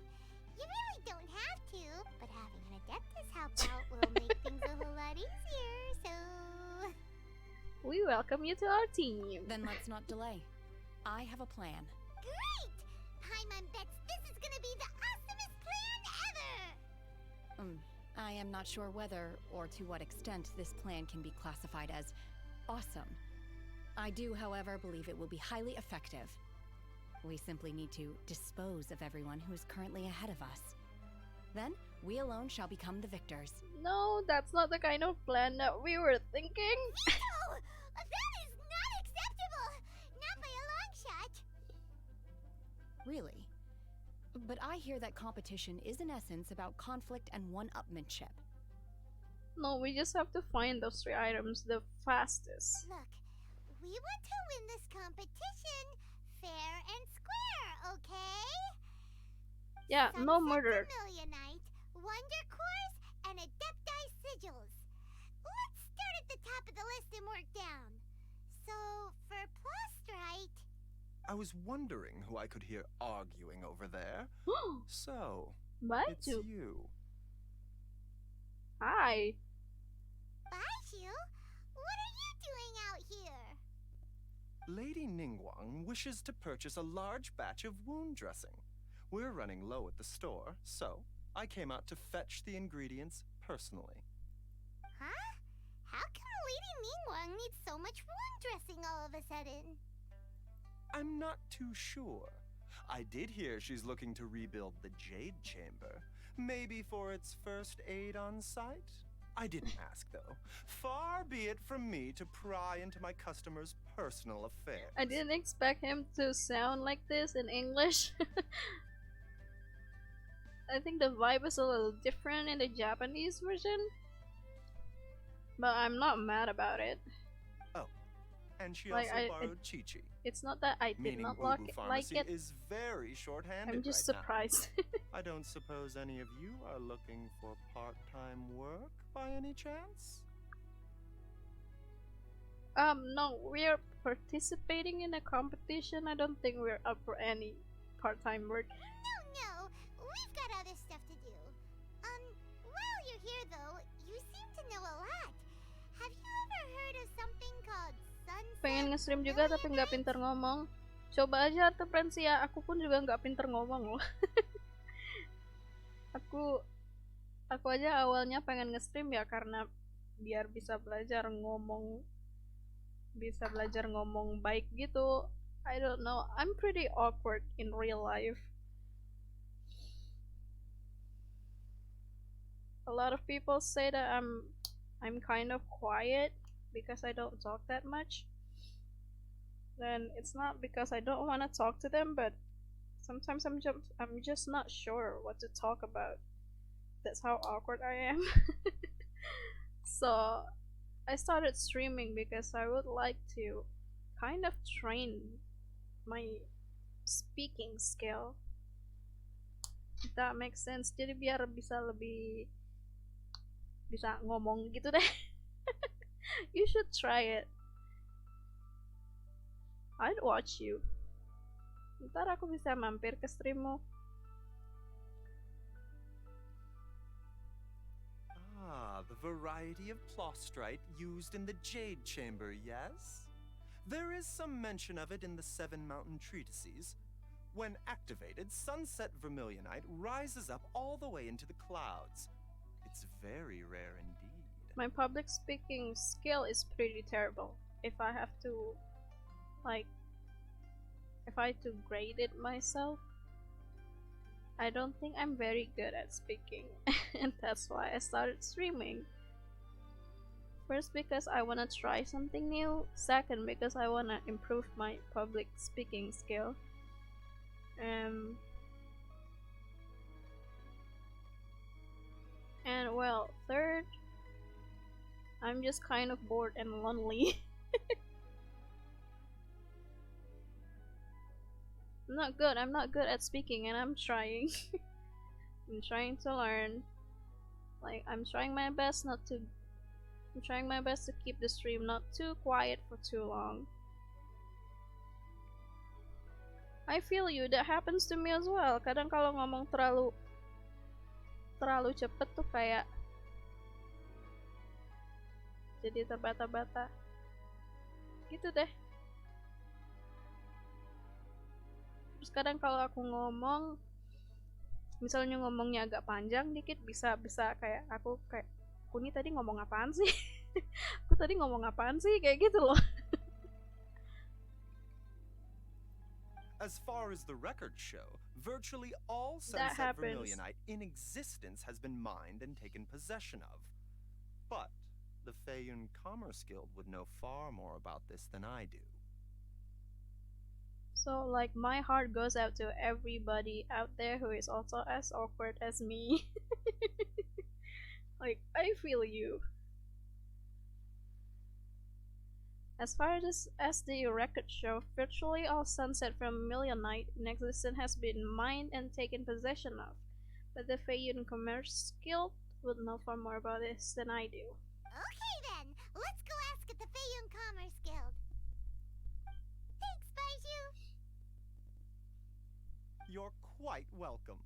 You really don't have to, but having an Adeptus help out will make things a whole lot easier, so... We welcome you to our team. Then let's not delay. I have a plan. Great! Paimon bets this is gonna be the awesomest plan ever! I am not sure whether or to what extent this plan can be classified as awesome. I do, however, believe it will be highly effective. We simply need to dispose of everyone who is currently ahead of us. Then, we alone shall become the victors. No, that's not the kind of plan that we were thinking. No! That is not acceptable! Not by a long shot! Really? But I hear that competition is in essence about conflict and one-upmanship. No, we just have to find those 3 items the fastest. Look, we want to win this competition fair and square, okay? Yeah, no Sunset murder. Vermilionite, Wonder Cores, and Adepti Sigils. Let's start at the top of the list and work down. So, for Plustrite... I was wondering who I could hear arguing over there. So, it's Baijiu. you. Hi. Baijiu, what are you doing out here? Lady Ningguang wishes to purchase a large batch of wound dressing. We're running low at the store, so I came out to fetch the ingredients personally. Huh? How come Lady Ningguang needs so much wound dressing all of a sudden? I'm not too sure. I did hear she's looking to rebuild the Jade Chamber. Maybe for its first aid on site? I didn't ask, though. Far be it from me to pry into my customers' personal affairs. I didn't expect him to sound like this in English. I think the vibe is a little different in the Japanese version. But I'm not mad about it. Oh, and she Like, also borrowed Chi-Chi. It's not that I did Meaning not Boo Boo like Pharmacy it. is very short-handed I'm just right surprised. now. I don't suppose any of you are looking for part-time work by any chance? No, we're participating in a competition. I don't think we're up for any part-time work. No, we've got other stuff to do. While you're here though, you seem to know a lot. Have you ever heard of something called sunset? Pengen nge-stream juga tapi nggak pinter ngomong. Coba aja tuh Prensia, aku pun juga nggak pinter ngomong loh. aku aja awalnya pengen nge-stream ya karena biar bisa belajar ngomong baik gitu. I don't know, I'm pretty awkward in real life. A lot of people say that I'm kind of quiet because I don't talk that much. Then it's not because I don't want to talk to them, but sometimes I'm just not sure what to talk about. That's how awkward I am. So I started streaming because I would like to kind of train my speaking skill. If that makes sense. Jadi biar bisa lebih bisa ngomong gitu deh. You should try it. I'd watch you. Ntar aku bisa mampir ke streammu. Ah, the variety of plostrite used in the Jade Chamber, yes? There is some mention of it in the Seven Mountain Treatises. When activated, sunset vermilionite rises up all the way into the clouds. It's very rare indeed. My public speaking skill is pretty terrible. If I have to grade it myself, I don't think I'm very good at speaking. And that's why I started streaming. First because I wanna try something new. Second because I wanna improve my public speaking skill. And well, third, I'm just kind of bored and lonely. I'm not good at speaking, and I'm trying. I'm trying to learn. Like, I'm trying my best to keep the stream not too quiet for too long. I feel you, that happens to me as well. Kadang kalau ngomong terlalu cepet tuh kayak jadi terbata-bata. Gitu deh. Terus kadang kalau aku ngomong, misalnya ngomongnya agak panjang dikit, bisa kayak aku ini tadi ngomong apaan sih? Aku tadi ngomong apaan sih? Kayak gitu loh. As far as the records show, virtually all sunset vermilionite in existence has been mined and taken possession of. But the Feiyun Commerce Guild would know far more about this than I do. So, like, my heart goes out to everybody out there who is also as awkward as me. Like, I feel you. As far as the records show, virtually all sunset vermilionite in existence has been mined and taken possession of. But the Feiyun Commerce Guild would know far more about this than I do. Okay then, let's go ask at the Feiyun Commerce Guild. Thanks, Baiju. You're quite welcome.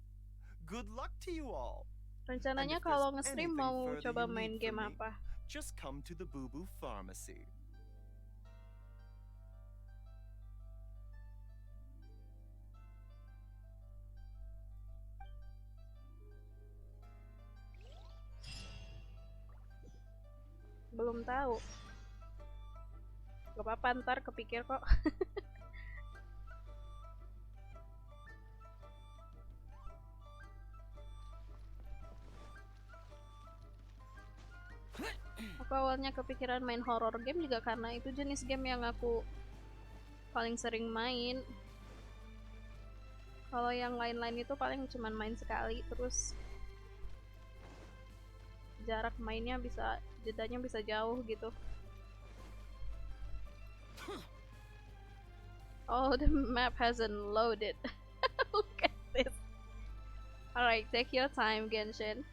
Good luck to you all. Rencananya kalau nge-stream mau coba main game apa? Just come to the Boo Boo Pharmacy. Belum tahu. Gak apa-apa, ntar kepikir kok. Aku awalnya kepikiran main horror game juga karena itu jenis game yang aku paling sering main. Kalau yang lain-lain itu paling cuman main sekali, terus jarak mainnya bisa, jedanya bisa jauh gitu. Oh, the map hasn't loaded. Look at this. Alright, take your time, Genshin.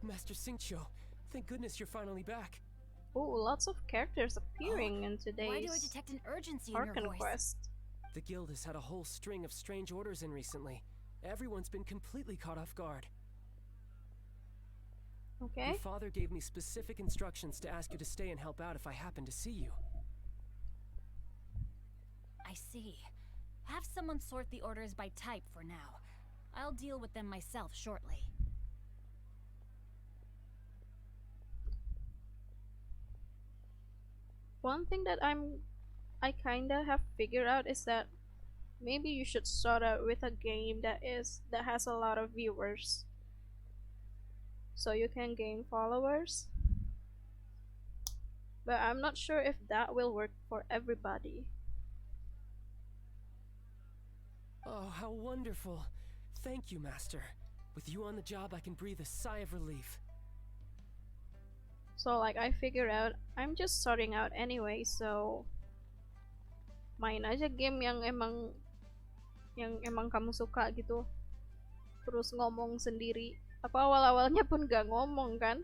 Master Xingqiu, thank goodness you're finally back. Oh, lots of characters appearing in today's Why do I detect an urgency in your ARCHON voice? quest. The guild has had a whole string of strange orders in recently. Everyone's been completely caught off guard. Okay. Your father gave me specific instructions to ask you to stay and help out if I happen to see you. I see. Have someone sort the orders by type for now. I'll deal with them myself shortly. One thing that I kinda have figured out is that maybe you should start out with a game that has a lot of viewers, so you can gain followers. But I'm not sure if that will work for everybody. Oh, how wonderful. Thank you, Master. With you on the job, I can breathe a sigh of relief. So like I figured out I'm just starting out anyway, so main aja game yang emang kamu suka gitu. Terus ngomong sendiri. Aku awal-awalnya pun gak ngomong kan.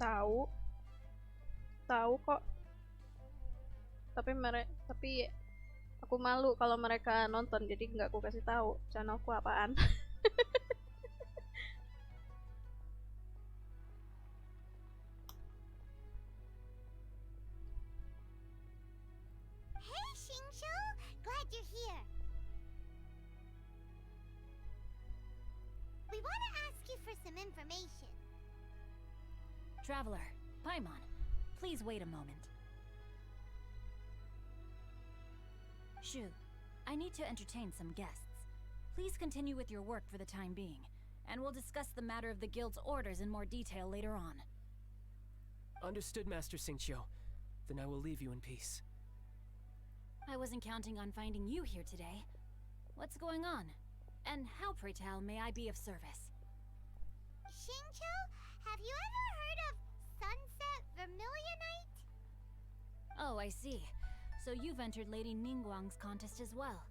Tahu kok. Tapi aku malu kalau mereka nonton, jadi nggak aku kasih tahu channelku apaan. Hey, Xingqiu! Glad you're here. We want to ask you for some information. Traveler, Paimon, please wait a moment. Shu, I need to entertain some guests. Please continue with your work for the time being, and we'll discuss the matter of the guild's orders in more detail later on. Understood, Master Xingqiu. Then I will leave you in peace. I wasn't counting on finding you here today. What's going on? And how, pray tell, may I be of service? Xingqiu, have you ever heard of Sunset Vermilionite? Oh, I see. So you've entered Lady Ningguang's contest as well.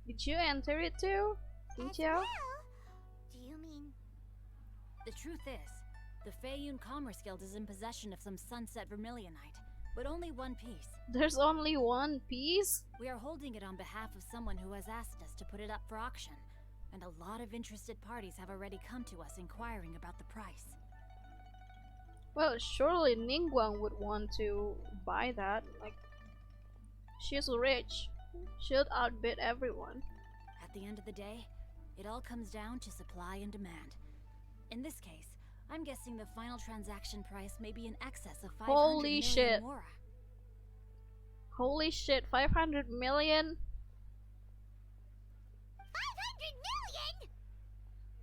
Did you enter it too, Xingqiu? Do you mean... The truth is, the Feiyun Commerce Guild is in possession of some Sunset Vermilionite, but only one piece. There's only one piece? We are holding it on behalf of someone who has asked us to put it up for auction, and a lot of interested parties have already come to us inquiring about the price. Well, surely Ningguang would want to buy that. Like, she's rich. She'll outbid everyone. At the end of the day, it all comes down to supply and demand. In this case, I'm guessing the final transaction price may be in excess of 500 Holy million shit. Mora. Holy shit, 500 million? 500 million?!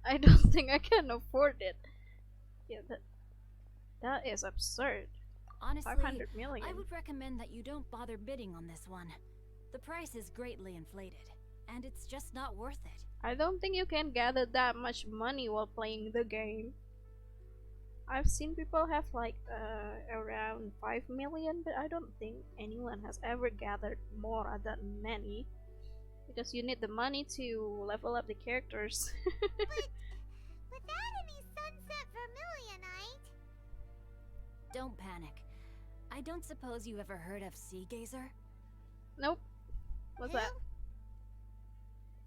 I don't think I can afford it. Yeah, that is absurd. Honestly, 500 million. I would recommend that you don't bother bidding on this one. The price is greatly inflated, and it's just not worth it. I don't think you can gather that much money while playing the game. I've seen people have like around 5 million, but I don't think anyone has ever gathered more than many. Because you need the money to level up the characters. But without any Sunset Vermilionite... Don't panic. I don't suppose you ever heard of Sea Gazer? Nope. What's that?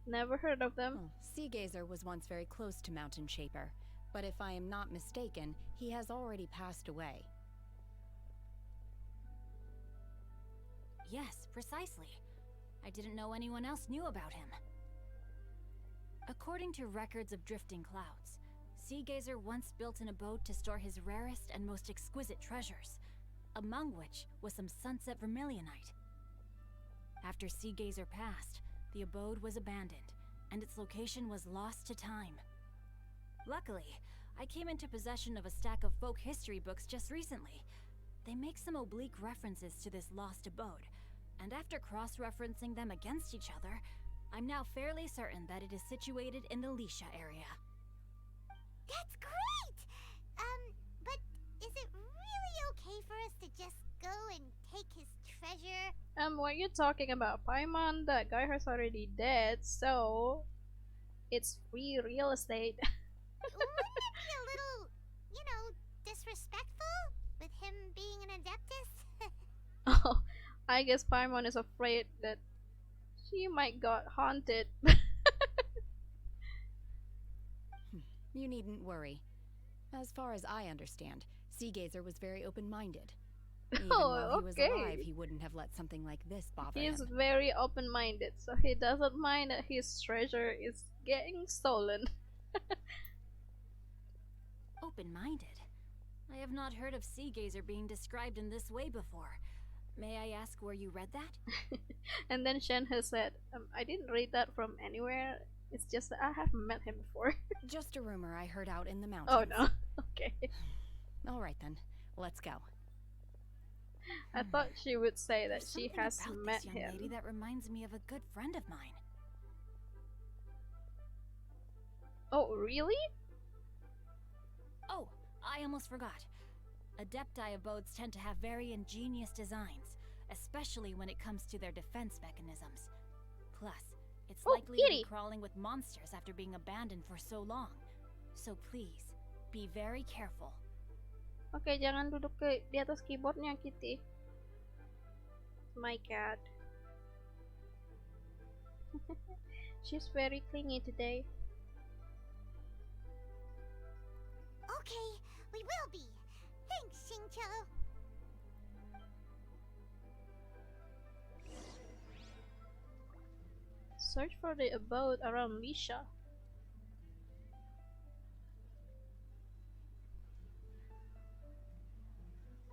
Never heard of them. Sea Gazer was once very close to Mountain Shaper, but if I am not mistaken, he has already passed away. Yes, precisely. I didn't know anyone else knew about him. According to records of drifting clouds, Seagazer once built an abode to store his rarest and most exquisite treasures, among which was some sunset vermilionite. After Seagazer passed, the abode was abandoned, and its location was lost to time. Luckily, I came into possession of a stack of folk history books just recently. They make some oblique references to this lost abode, and after cross-referencing them against each other, I'm now fairly certain that it is situated in the Lisha area. That's great! But is it really okay for us to just go and take his treasure? What you talking about? Paimon, that guy has already dead, so it's free real estate. Wouldn't it be a little, disrespectful with him being an Adeptus? Oh, I guess Paimon is afraid that she might got haunted. You needn't worry. As far as I understand, Seagazer was very open-minded. Even while he was alive, he wouldn't have let something like this bother him. He's very open-minded, so he doesn't mind that his treasure is getting stolen. Open-minded? I have not heard of Seagazer being described in this way before. May I ask where you read that? And then Shen has said, I didn't read that from anywhere. It's just that I haven't met him before. Just a rumor I heard out in the mountains. Oh no, okay. Alright then, let's go. I thought she would say that she Something has about met this young him. lady that reminds me of a good friend of mine. Oh, really? Oh, I almost forgot. Adepti abodes tend to have very ingenious designs, especially when it comes to their defense mechanisms. Plus, it's likely to be crawling with monsters after being abandoned for so long. So please, be very careful. Oke, jangan duduk di atas keyboardnya, Kitty. My cat. She's very clingy today. Okay, we will be. Thanks, Xingqiu. Search for the abode around Lisha.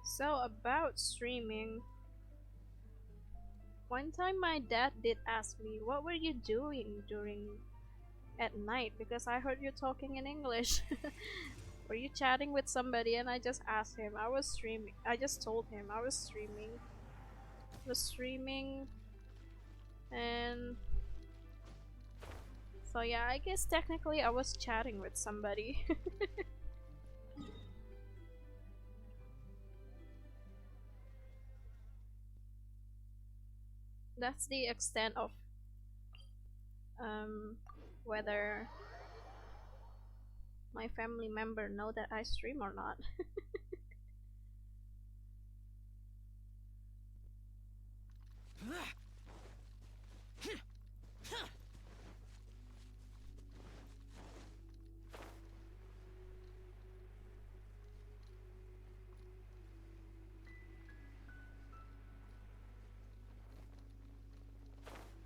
So about streaming. One time my dad did ask me, what were you doing at night? Because I heard you talking in English. Were you chatting with somebody? And I just asked him. I was streaming. I just told him I was streaming. And so yeah, I guess technically I was chatting with somebody. That's the extent of whether my family member know that I stream or not.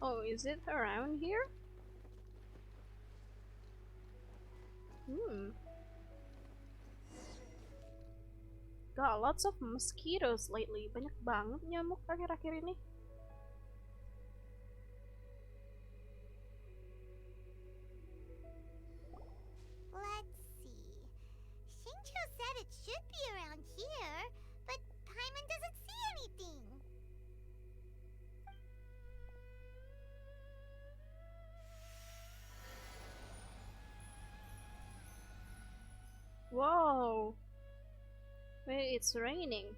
Oh, is it around here? Got lots of mosquitoes lately. Banyak banget nyamuk akhir-akhir ini. Let's see. Xingqiu said it should be around here, but Paimon doesn't see anything. Whoa! Wait, it's raining.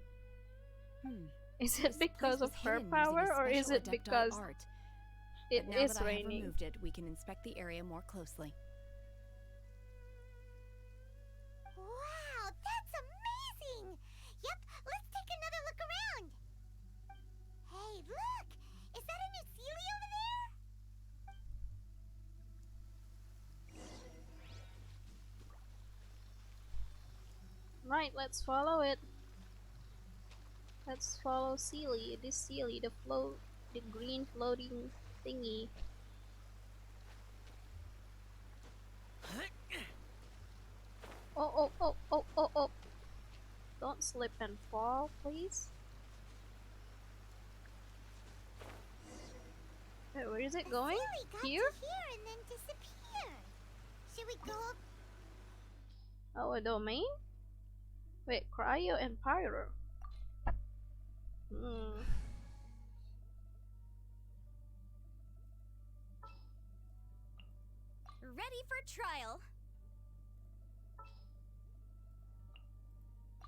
Is it because of her power, or is it because it is raining? Now that I have removed it, we can inspect the area more closely. Wow, that's amazing! Yep, let's take another look around. Hey, look! Is that a new Sealy over there? Right, let's follow it. Let's follow Sealy. This Sealy, the the green floating thingy. Oh, oh, oh, oh, oh, oh. Don't slip and fall, please. Wait, where is it going? Here? Here and then disappear. Should we go? Oh, a domain? Wait, cryo and pyro. Hmm. Ready for trial.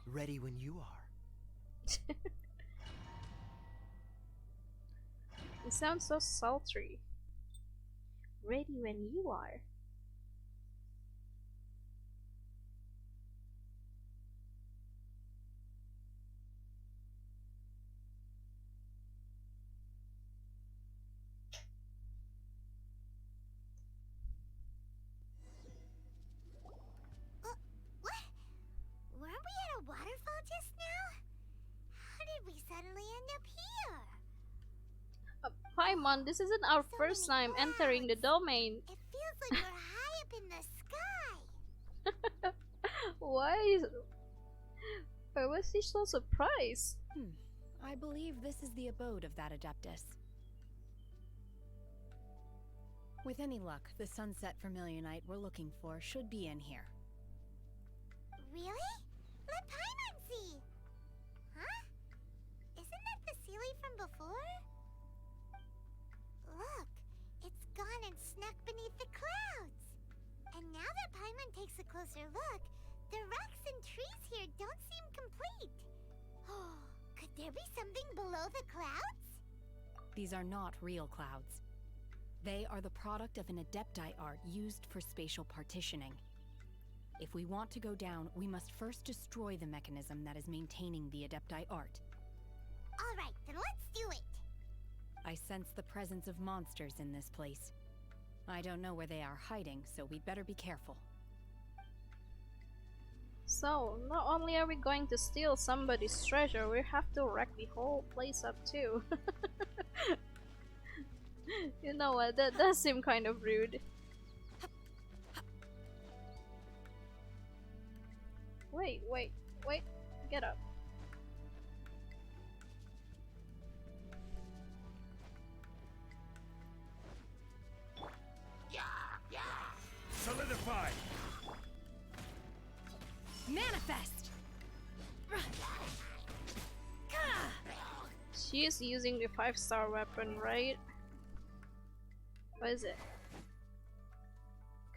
Ready when you are. It sounds so sultry. Ready when you are. What? Weren't we at a waterfall just now? How did we suddenly end up here? Paimon, this isn't our first time entering the domain. It feels like we're high up in the sky. Why was he so surprised? I believe this is the abode of that Adeptus. With any luck, the sunset vermilionite we're looking for should be in here. Really? Let Paimon see. Huh? Isn't that the Sealy from before? Look, it's gone and snuck beneath the clouds. And now that Paimon takes a closer look, the rocks and trees here don't seem complete. Oh, could there be something below the clouds? These are not real clouds. They are the product of an Adepti art used for spatial partitioning. If we want to go down, we must first destroy the mechanism that is maintaining the Adepti art. All right, then let's do it. I sense the presence of monsters in this place. I don't know where they are hiding, so we'd better be careful. So, not only are we going to steal somebody's treasure, we have to wreck the whole place up too. You know what, that does seem kind of rude. Wait, get up. Solidify! Manifest! She is using the 5-star weapon, right? What is it?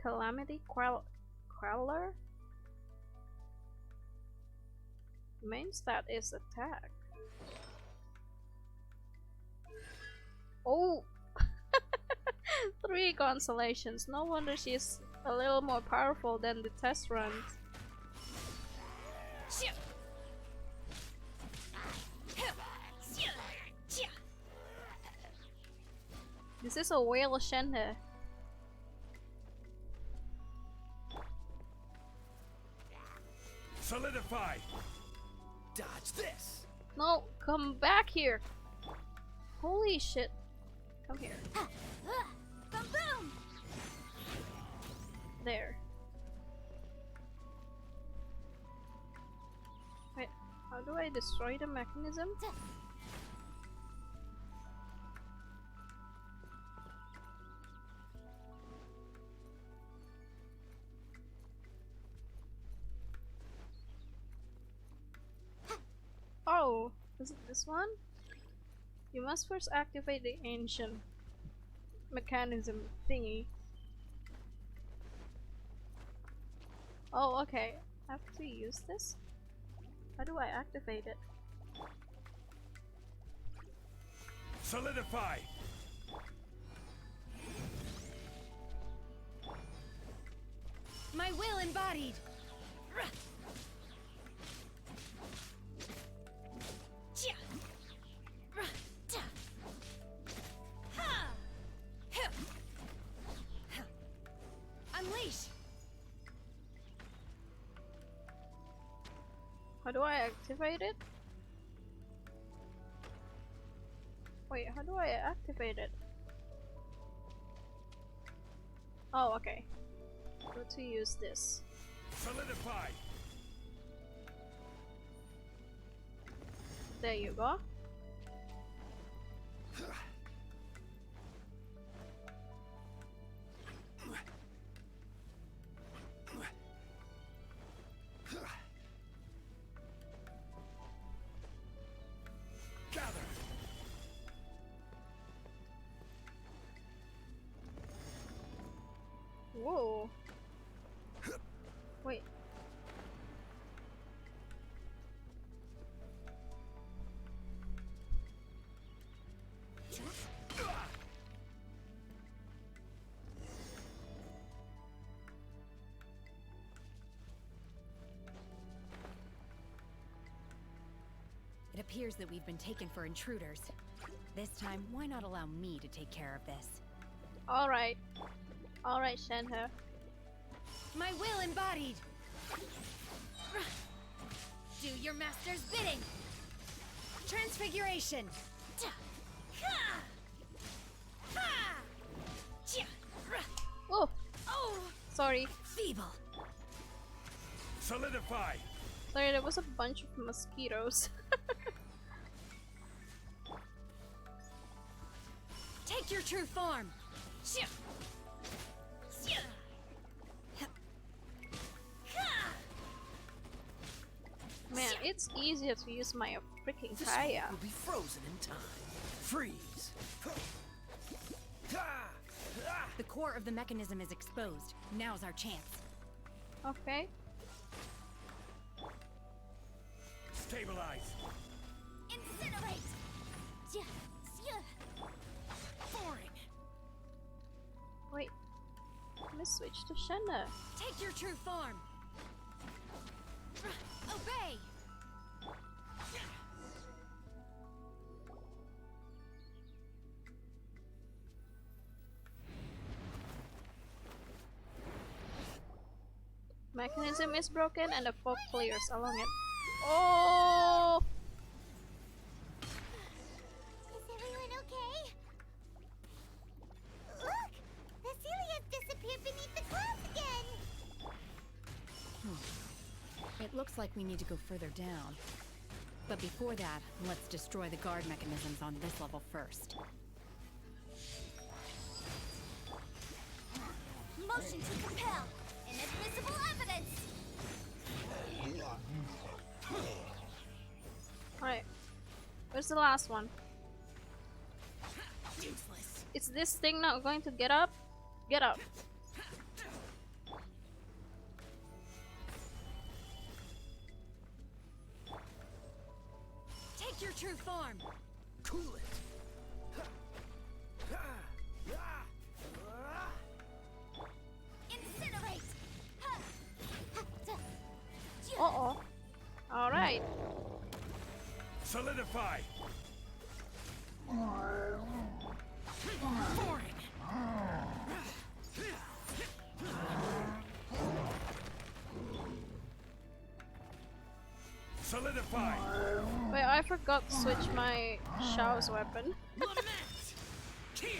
Calamity Queller? Main stat is attack. Oh! 3 constellations. No wonder she's a little more powerful than the test runs. This is a whale shender. Solidify! Dodge this! No, come back here! Holy shit. Come here. Boom boom! There. Wait, how do I destroy the mechanism? Oh, is it this one? You must first activate the ancient mechanism thingy. Oh, okay. I have to use this? How do I activate it? Solidify! My will embodied! Unleash! How do I activate it? Wait, how do I activate it? Oh, okay. Go to use this. Solidify. There you go. Whoa. Wait. It appears that we've been taken for intruders. This time, why not allow me to take care of this? Alright. Alright, Shenhe. My will embodied! Do your master's bidding! Transfiguration! Oh! Oh! Sorry. Feeble! Solidify! Sorry, there was a bunch of mosquitoes. Take your true form! Man, it's easier to use my freaking This Kaya. will be frozen in time. Freeze. The core of the mechanism is exposed. Now's our chance. Okay. Stabilize. Incinerate! Boring. Wait. Let me switch to Shenhe. Take your true form! Obey! Mechanism is broken and the fog clears along it. Oh! Is everyone okay? Look! The Celia's disappeared beneath the clouds again! It looks like we need to go further down. But before that, let's destroy the guard mechanisms on this level first. Motion to compel! Inadmissible evidence! Alright. Where's the last one? Useless. Is this thing not going to get up? Get up. Take your true form! Cool it. Incinerate! Uh-oh. Alright. Solidify. Boring. Solidify. Wait, I forgot to switch my Shao's weapon. Lament. Here.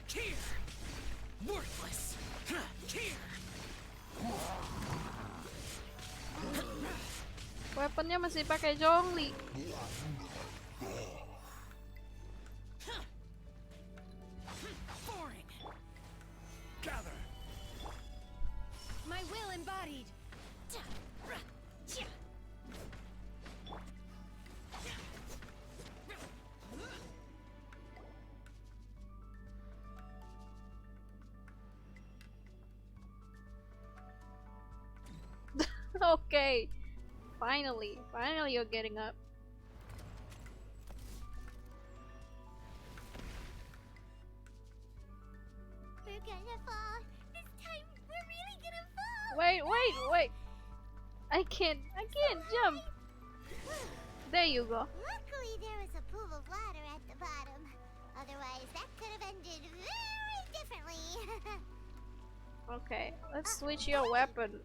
Here. Worthless. Here. Weaponnya masih pakai Zhongli. Boring. Gather. My will embodied! Okay. Finally. Finally you're getting up. We're gonna fall. This time, we're really gonna fall! Wait. I can't jump. There you go. Luckily, there was a pool of water at the bottom. Otherwise, that could have ended very differently. Okay, let's switch your weapon.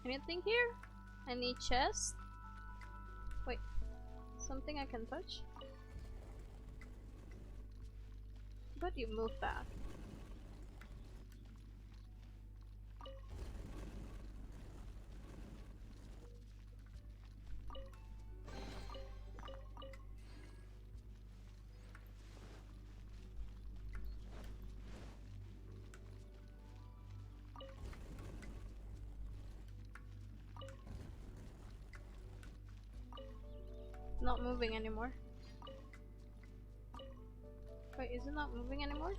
Anything here? Any chest? Wait, something I can touch? But you move back. Not moving anymore. Wait, is it not moving anymore?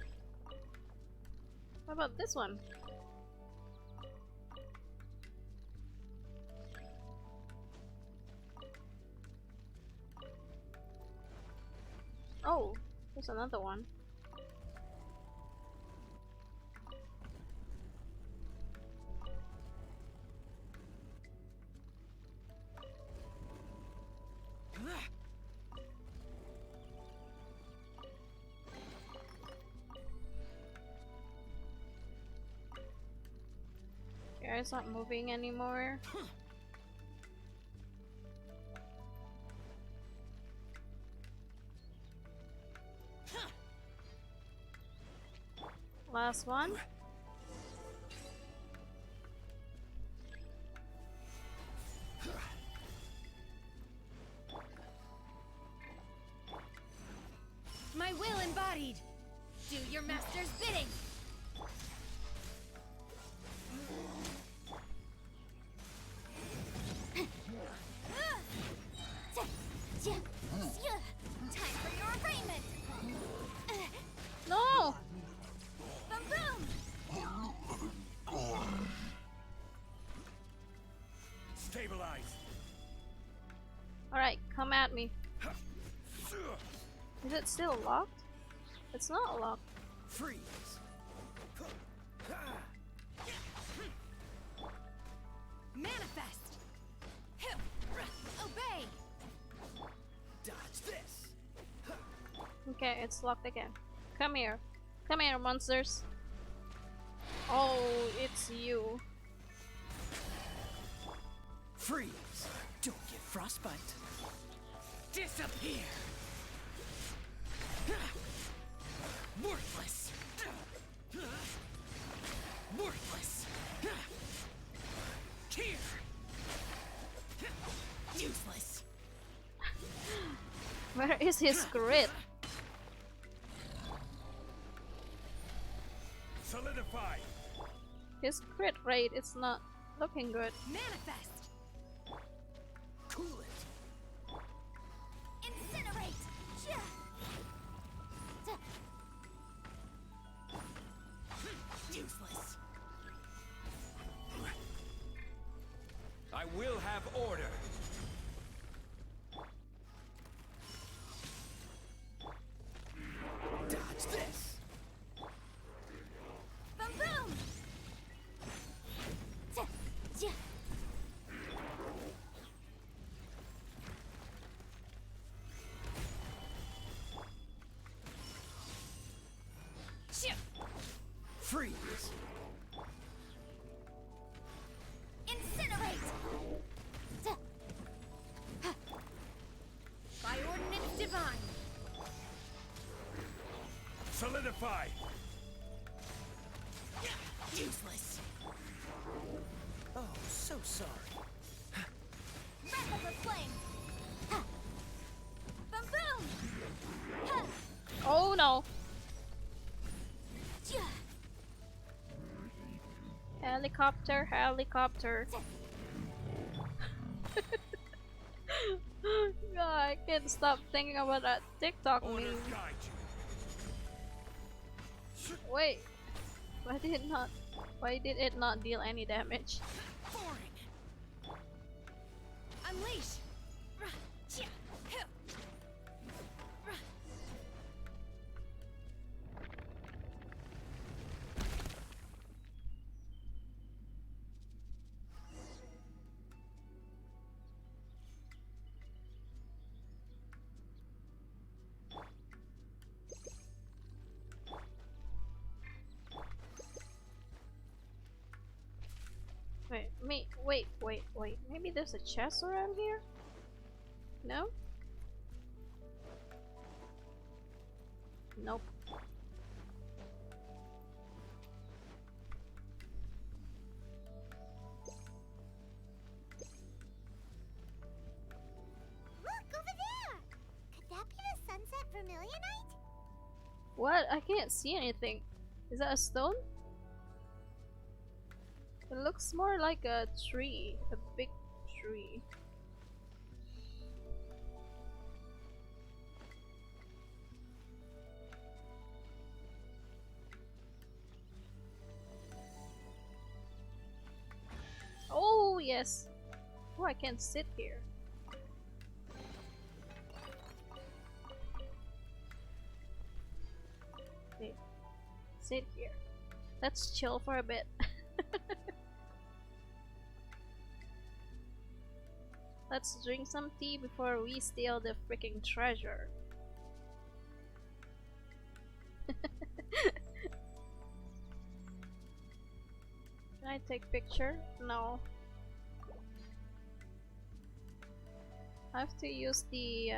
What about this one? Oh, there's another one. Yeah, it's not moving anymore. Last one. My will embodied. Do your master's bidding. Time for your arraignment. No! Boom boom. Stabilize. Alright, come at me. Is it still locked? It's not locked. Freeze. Manifest. Obey. Dodge this. Okay, it's locked again. Come here. Come here, monsters. Oh, it's you. Freeze. Don't get frostbite. Disappear. Worthless. Worthless. Here. Useless. Where is his grit? Solidify. His crit rate is not looking good. Manifest. Cool it. Incinerate. Useless. I will have order. Dodge this. Boom boom. Freeze. Incinerate. By ordinance divine. Solidify. Useless. Oh, so sorry. Wrap up a flame. Boom boom. Oh no! Helicopter, helicopter. God, I can't stop thinking about that TikTok meme. Wait, why did it not deal any damage? Unleash. Wait, there's a chest around here? No? Nope. Look over there! Could that be the sunset vermilionite? What? I can't see anything. Is that a stone? It looks more like a tree. A big tree. Oh, yes. Oh, I can sit here. Okay. Sit here. Let's chill for a bit. Let's drink some tea before we steal the freaking treasure. Can I take picture? No. I have to use the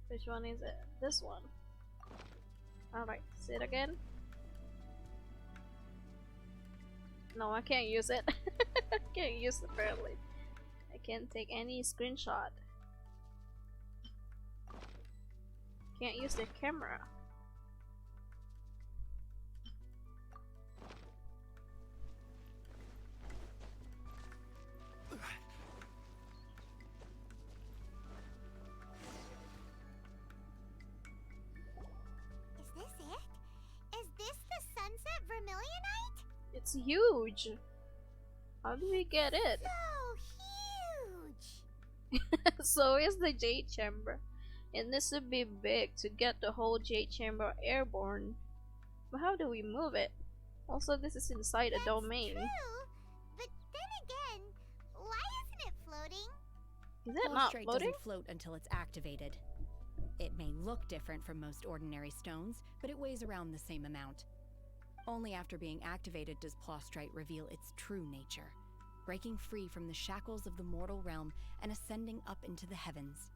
which one is it? This one. Alright, sit again. No, I can't use it. I can't use it apparently. I can't take any screenshot. Can't use the camera. Is this it? Is this the sunset vermilionite? It's huge. How do we get it? So huge! So is the jade chamber. It needs to be big to get the whole jade chamber airborne. But how do we move it? Also, this is inside a domain. True, but then again, why isn't it floating? Is it not Prostrate floating? doesn't float until it's activated. It may look different from most ordinary stones, but it weighs around the same amount. Only after being activated does Prostrate reveal its true nature, breaking free from the shackles of the mortal realm and ascending up into the heavens.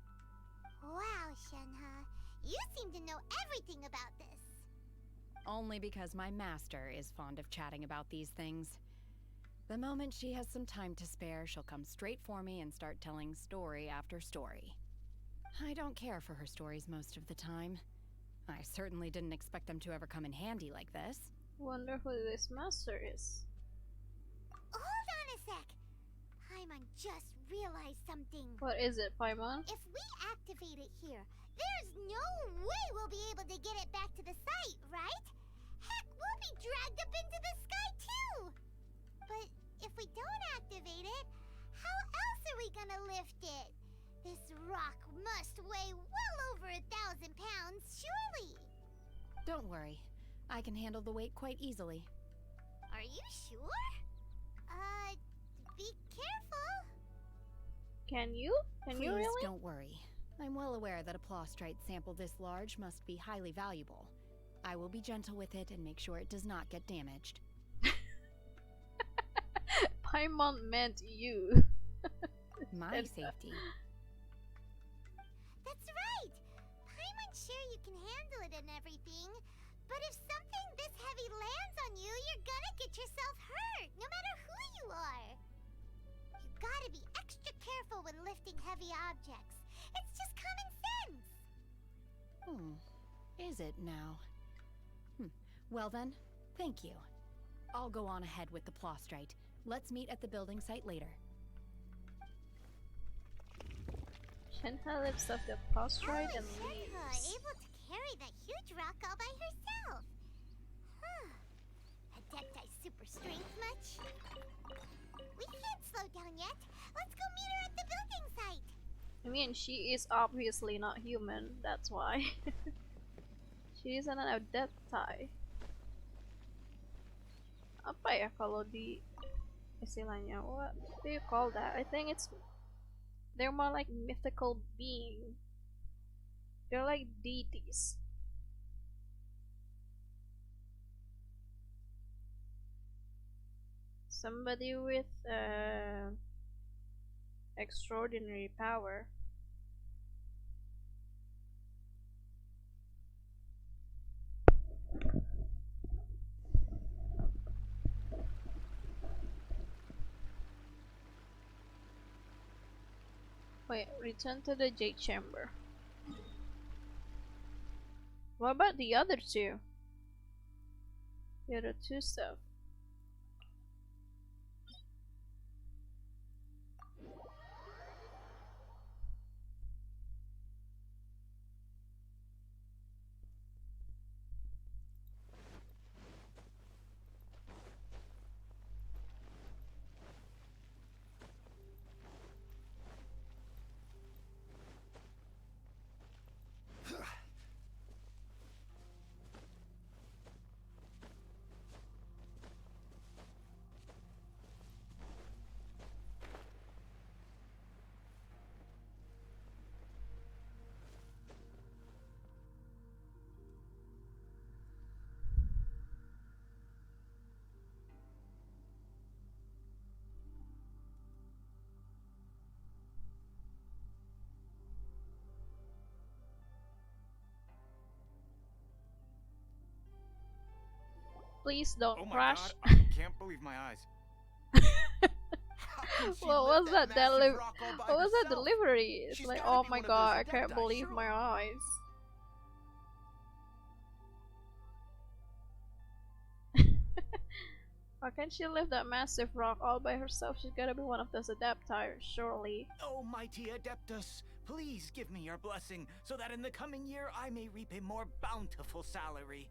Wow, Shenhe, you seem to know everything about this. Only because my master is fond of chatting about these things. The moment she has some time to spare, she'll come straight for me and start telling story after story. I don't care for her stories most of the time. I certainly didn't expect them to ever come in handy like this. Wonder who this master is. Hold on a sec. Paimon just realized something. What is it, Paimon? If we activate it here, there's no way we'll be able to get it back to the site, right? Heck, we'll be dragged up into the sky too! But if we don't activate it, how else are we gonna lift it? This rock must weigh well over 1,000 pounds, surely! Don't worry. I can handle the weight quite easily. Are you sure? Be careful! Can you? Can Please you really? don't worry. I'm well aware that a Prostrate sample this large must be highly valuable. I will be gentle with it and make sure it does not get damaged. Paimon meant you. My safety. That's right! Paimon's sure you can handle it and everything, but if something this heavy lands on you, you're gonna get yourself hurt, no matter who you are. You gotta be extra careful when lifting heavy objects. It's just common sense. Is it now? Well then, thank you. I'll go on ahead with the Prostrate. Let's meet at the building site later. Shenhe lifts up the prostrate and Shenhe, leaves. able to carry that huge rock all by herself. Adepti super strength much? We can't slow down yet. Let's go meet her at the building site. I mean, she is obviously not human, that's why. She is an adepti. Apa ya kalau di istilahnya? What do you call that? I think it's they're more like mythical being. They're like deities. Somebody with extraordinary power. Wait, return to the Jade Chamber. What about the other two? The other two stuff. Please don't Oh my crash. god, I can't believe my eyes. What was that? What was that delivery? It's She's like, gotta oh be my one of god, those I can't adepti, believe surely. my eyes. Why can't she lift that massive rock all by herself? She's gotta be one of those adepti, surely. Oh, mighty Adeptus, please give me your blessing so that in the coming year I may reap a more bountiful salary.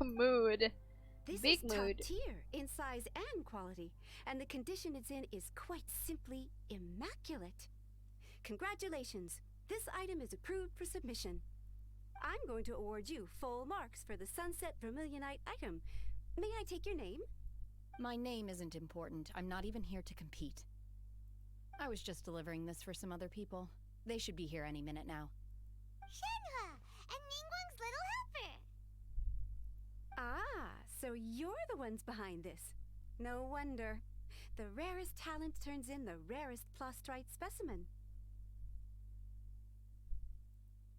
Mood. This Big is top mood. tier in size and quality, and the condition it's in is quite simply immaculate. Congratulations, this item is approved for submission. I'm going to award you full marks for the Sunset Vermilionite item. May I take your name? My name isn't important. I'm not even here to compete. I was just delivering this for some other people. They should be here any minute now. Shenhe and Ningguang's little helper. Ah, so you're the ones behind this. No wonder. The rarest talent turns in the rarest Plostrite specimen.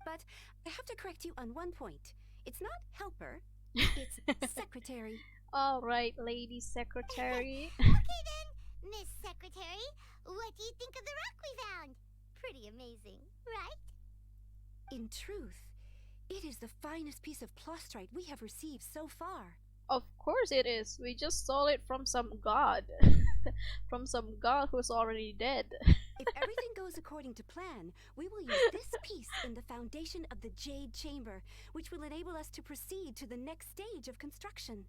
But I have to correct you on one point. It's not helper, it's secretary. Alright, lady secretary. Okay then, Miss Secretary, what do you think of the rock we found? Pretty amazing, right? In truth, it is the finest piece of Plostrite we have received so far. Of course it is. We just stole it from some god. From some god who's already dead. If everything goes according to plan, we will use this piece in the foundation of the Jade Chamber, which will enable us to proceed to the next stage of construction.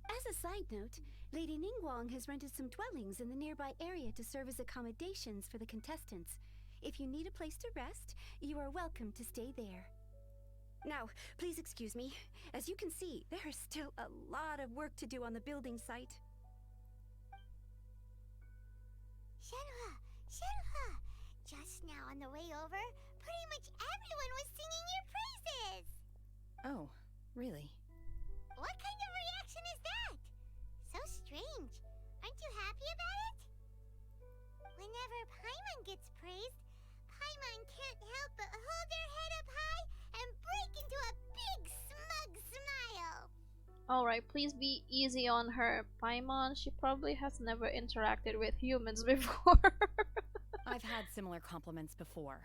As a side note, Lady Ningguang has rented some dwellings in the nearby area to serve as accommodations for the contestants. If you need a place to rest, you are welcome to stay there. Now, please excuse me. As you can see, there is still a lot of work to do on the building site. Shenhe, just now on the way over, pretty much everyone was singing your praises. Oh, really? What kind of reaction is that? So strange. Aren't you happy about it? Whenever Paimon gets praised, Paimon can't help but hold their head up high and break into a big smug smile. Alright, please be easy on her. Paimon, she probably has never interacted with humans before. I've had similar compliments before.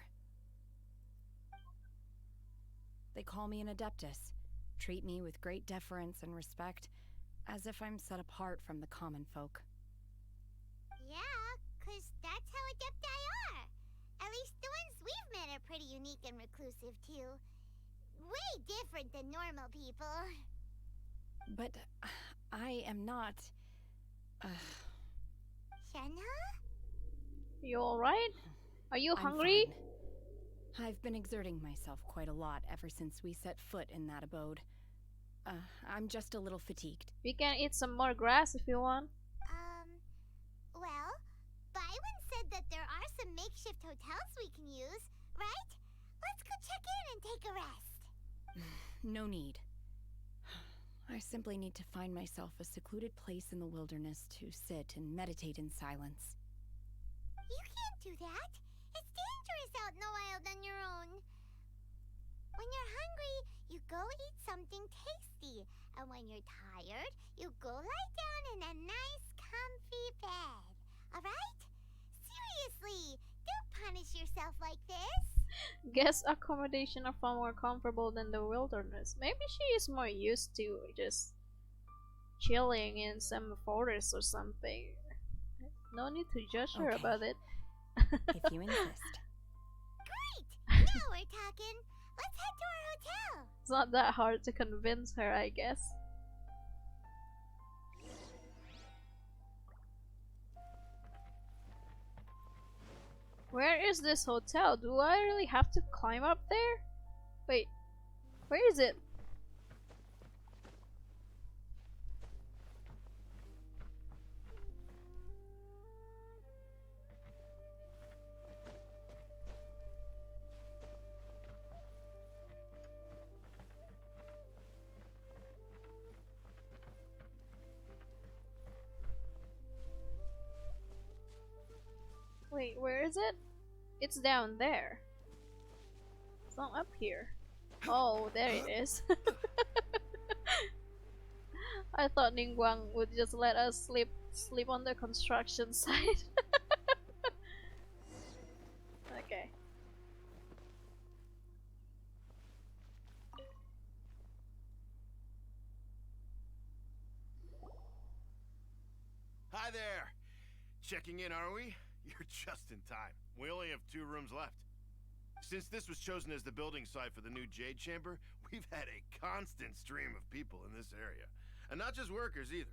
They call me an adeptus, treat me with great deference and respect, as if I'm set apart from the common folk. Yeah, 'cause that's how adepti are. At least the ones we've met are pretty unique and reclusive too. Way different than normal people. But I am not... Shenhe? You alright? Are you I'm hungry? fine. I've been exerting myself quite a lot ever since we set foot in that abode. I'm just a little fatigued. We can eat some more grass if you want. Well, Byron said that there are some makeshift hotels we can use, right? Let's go check in and take a rest. No need. I I simply need to find myself a secluded place in the wilderness to sit and meditate in silence. You can't do that. It's dangerous out in the wild on your own. When you're hungry, you go eat something tasty. And when you're tired, you go lie down in a nice, comfy bed. Alright? Seriously, don't punish yourself like this. Guest accommodation are far more comfortable than the wilderness. Maybe she is more used to just chilling in some forest or something. No need to judge her about it. If you insist. Great! Now we're talking. Let's head to our hotel. It's not that hard to convince her, I guess. Where is this hotel? Do I really have to climb up there? Wait, where is it? Wait, where is it? It's down there. It's not up here. Oh, there it is. I thought Ningguang would just let us sleep on the construction site. Okay. Hi there! Checking in, are we? You're just in time. We only have 2 rooms left. Since this was chosen as the building site for the new Jade Chamber, we've had a constant stream of people in this area. And not just workers either.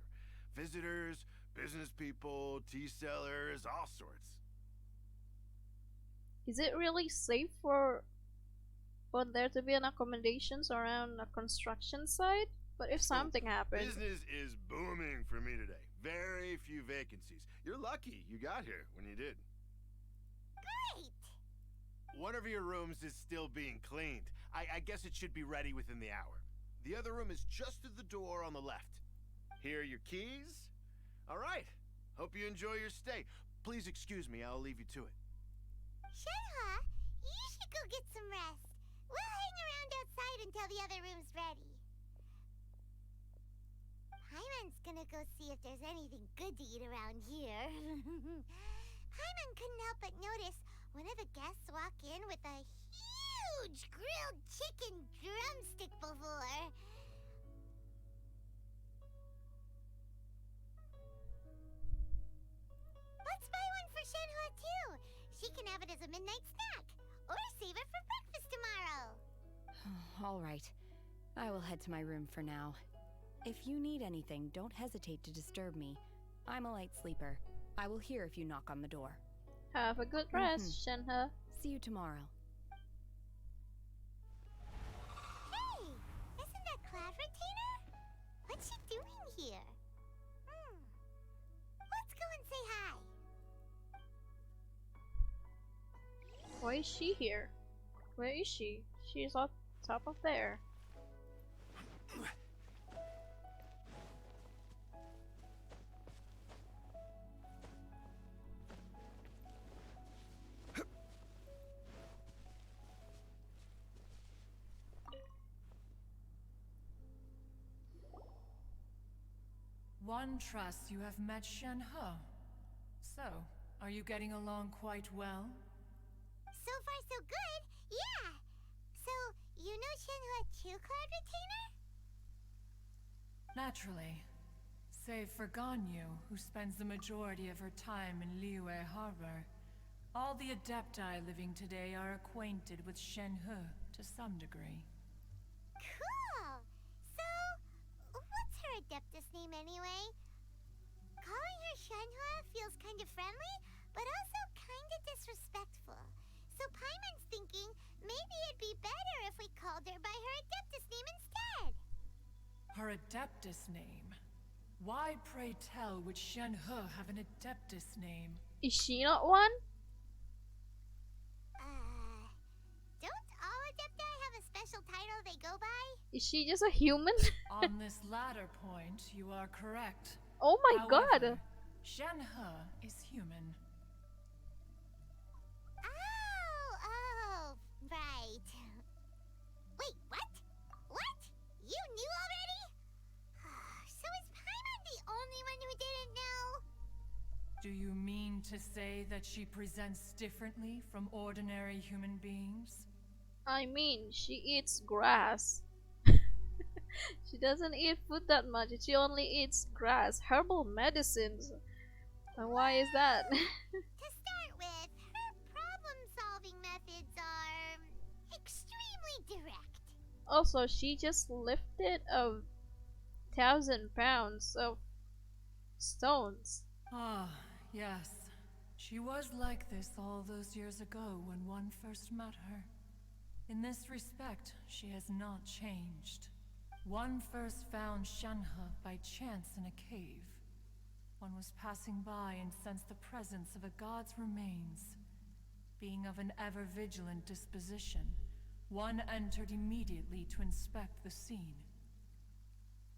Visitors, business people, tea sellers, all sorts. Is it really safe for there to be an accommodations around a construction site? But if something happens... Business is booming for me today. Very few vacancies. You're lucky you got here when you did. Great! One of your rooms is still being cleaned. I guess it should be ready within the hour. The other room is just through the door on the left. Here are your keys. All right. Hope you enjoy your stay. Please excuse me, I'll leave you to it. Shenhe, you should go get some rest. We'll hang around outside until the other room's ready. Paimon's gonna go see if there's anything good to eat around here. Paimon couldn't help but notice one of the guests walk in with a huge grilled chicken drumstick before. Let's buy one for Shenhe too. She can have it as a midnight snack, or save it for breakfast tomorrow. All right. I will head to my room for now. If you need anything, don't hesitate to disturb me. I'm a light sleeper. I will hear if you knock on the door. Have a good rest, Shenhe. See you tomorrow. Hey! Isn't that Cloud Retainer? What's she doing here? Let's go and say hi. Why is she here? Where is she? She's up top of there. One trusts you have met Shenhe. So, are you getting along quite well? So far so good, yeah. So, you know Shenhe too, Cloud Retainer? Naturally. Save for Ganyu, who spends the majority of her time in Liyue Harbor. All the Adepti living today are acquainted with Shenhe to some degree. Cool! So, what's her Adeptus name anyway? Calling her Shenhe feels kind of friendly, but also kind of disrespectful. So Paimon's thinking maybe it'd be better if we called her by her Adeptus name instead. Her Adeptus name? Why, pray tell, would Shenhe have an Adeptus name? Is she not one? Don't all Adepti have a special title they go by? Is she just a human? On this latter point, you are correct. Oh my However, god! Shenhe is human. Oh, right. Wait, what? What? You knew already? So is Paimon the only one who didn't know? Do you mean to say that she presents differently from ordinary human beings? I mean, she eats grass. She doesn't eat food that much. She only eats grass, herbal medicines. And why is that? To start with, her problem-solving methods are extremely direct. Also, she just lifted 1,000 pounds of stones. Ah, yes. She was like this all those years ago when one first met her. In this respect, she has not changed. One first found Shenhe by chance in a cave. One was passing by and sensed the presence of a god's remains. Being of an ever-vigilant disposition, one entered immediately to inspect the scene.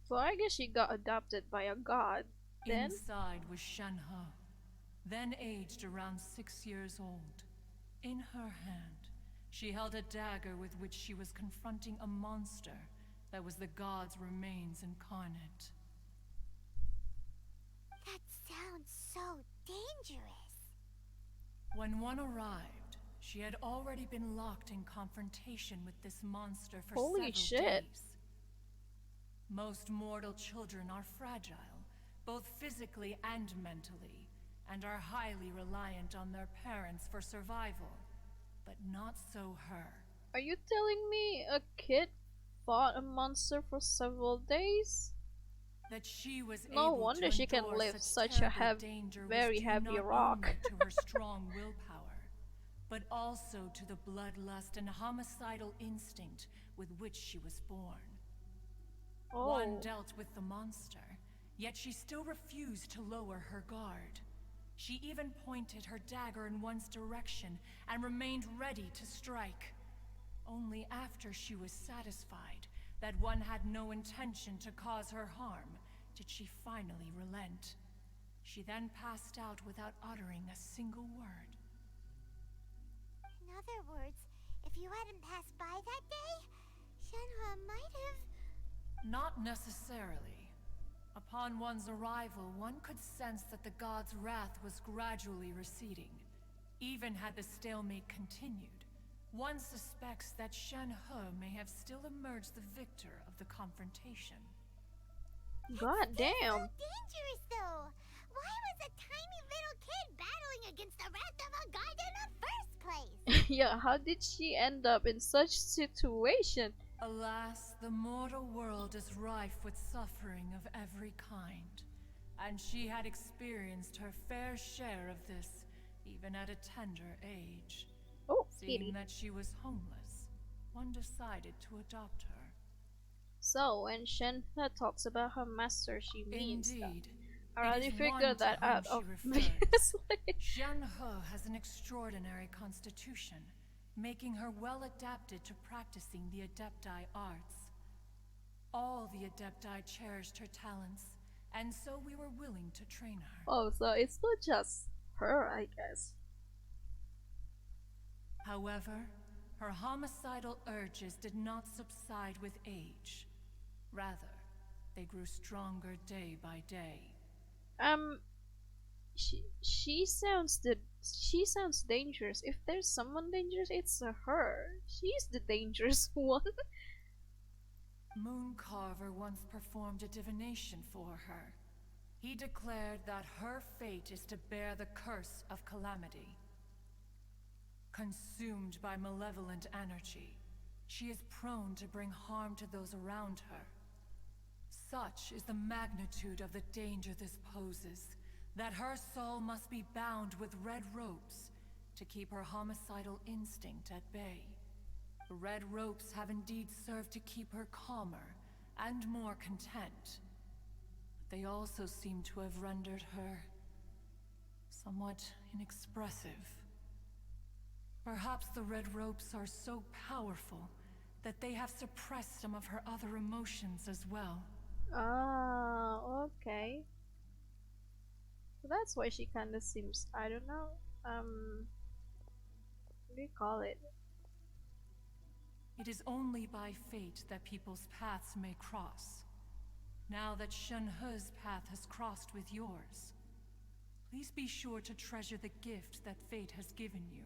So I guess she got adopted by a god. Then? Inside was Shenhe, then aged around 6 years old. In her hand, she held a dagger with which she was confronting a monster that was the god's remains incarnate. That sounds so dangerous. When one arrived, she had already been locked in confrontation with this monster for Holy several shit. days. Most mortal children are fragile, both physically and mentally, and are highly reliant on their parents for survival. But not so her. Are you telling me a kid fought a monster for several days? That she was No able wonder to she can endure lift such such a terrible danger was very due heavy not rock. only to her strong willpower, but also to the bloodlust and homicidal instinct with which she was born. One dealt with the monster, yet she still refused to lower her guard. She even pointed her dagger in one's direction and remained ready to strike. Only after she was satisfied that one had no intention to cause her harm did she finally relent. She then passed out without uttering a single word. In other words, if you hadn't passed by that day, Shenhe might have... Not necessarily. Upon one's arrival, one could sense that the god's wrath was gradually receding. Even had the stalemate continued, one suspects that Shenhe may have still emerged the victor of the confrontation. God damn. So dangerous, though. Why was a tiny little kid battling against the wrath of a god in the first place? Yeah, how did she end up in such situation? Alas, the mortal world is rife with suffering of every kind, and she had experienced her fair share of this, even at a tender age. Seeing kitty. that she was homeless, one decided to adopt her. So when Shenhe talks about her master, she means Indeed. that. I already It is one figured to that whom out, she obviously. Shenhe has an extraordinary constitution, making her well adapted to practicing the Adepti arts. All the Adepti cherished her talents, and so we were willing to train her. Oh, so it's not just her, I guess. However, her homicidal urges did not subside with age. Rather, they grew stronger day by day. She sounds dangerous. If there's someone dangerous, it's her. She's the dangerous one. Mooncarver once performed a divination for her. He declared that her fate is to bear the curse of calamity. Consumed by malevolent energy, she is prone to bring harm to those around her. Such is the magnitude of the danger this poses, that her soul must be bound with red ropes to keep her homicidal instinct at bay. The red ropes have indeed served to keep her calmer and more content. But they also seem to have rendered her somewhat inexpressive. Perhaps the red ropes are so powerful that they have suppressed some of her other emotions as well. Ah, okay. So that's why she kind of seems, I don't know, what do you call it? It is only by fate that people's paths may cross. Now that Shenhe's path has crossed with yours, please be sure to treasure the gift that fate has given you,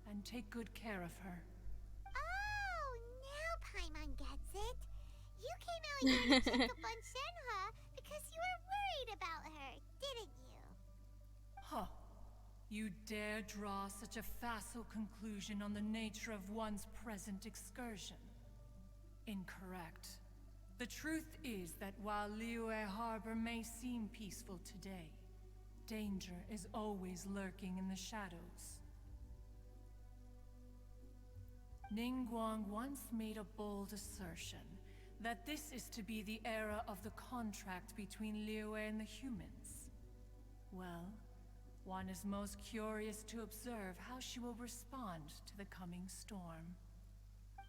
and take good care of her. Oh, now Paimon gets it. You came out here to check up on Shenhe because you were worried about her, didn't you? Huh. You dare draw such a facile conclusion on the nature of one's present excursion? Incorrect. The truth is that while Liyue Harbor may seem peaceful today, danger is always lurking in the shadows. Ningguang once made a bold assertion that this is to be the era of the contract between Liyue and the humans. Well, one is most curious to observe how she will respond to the coming storm.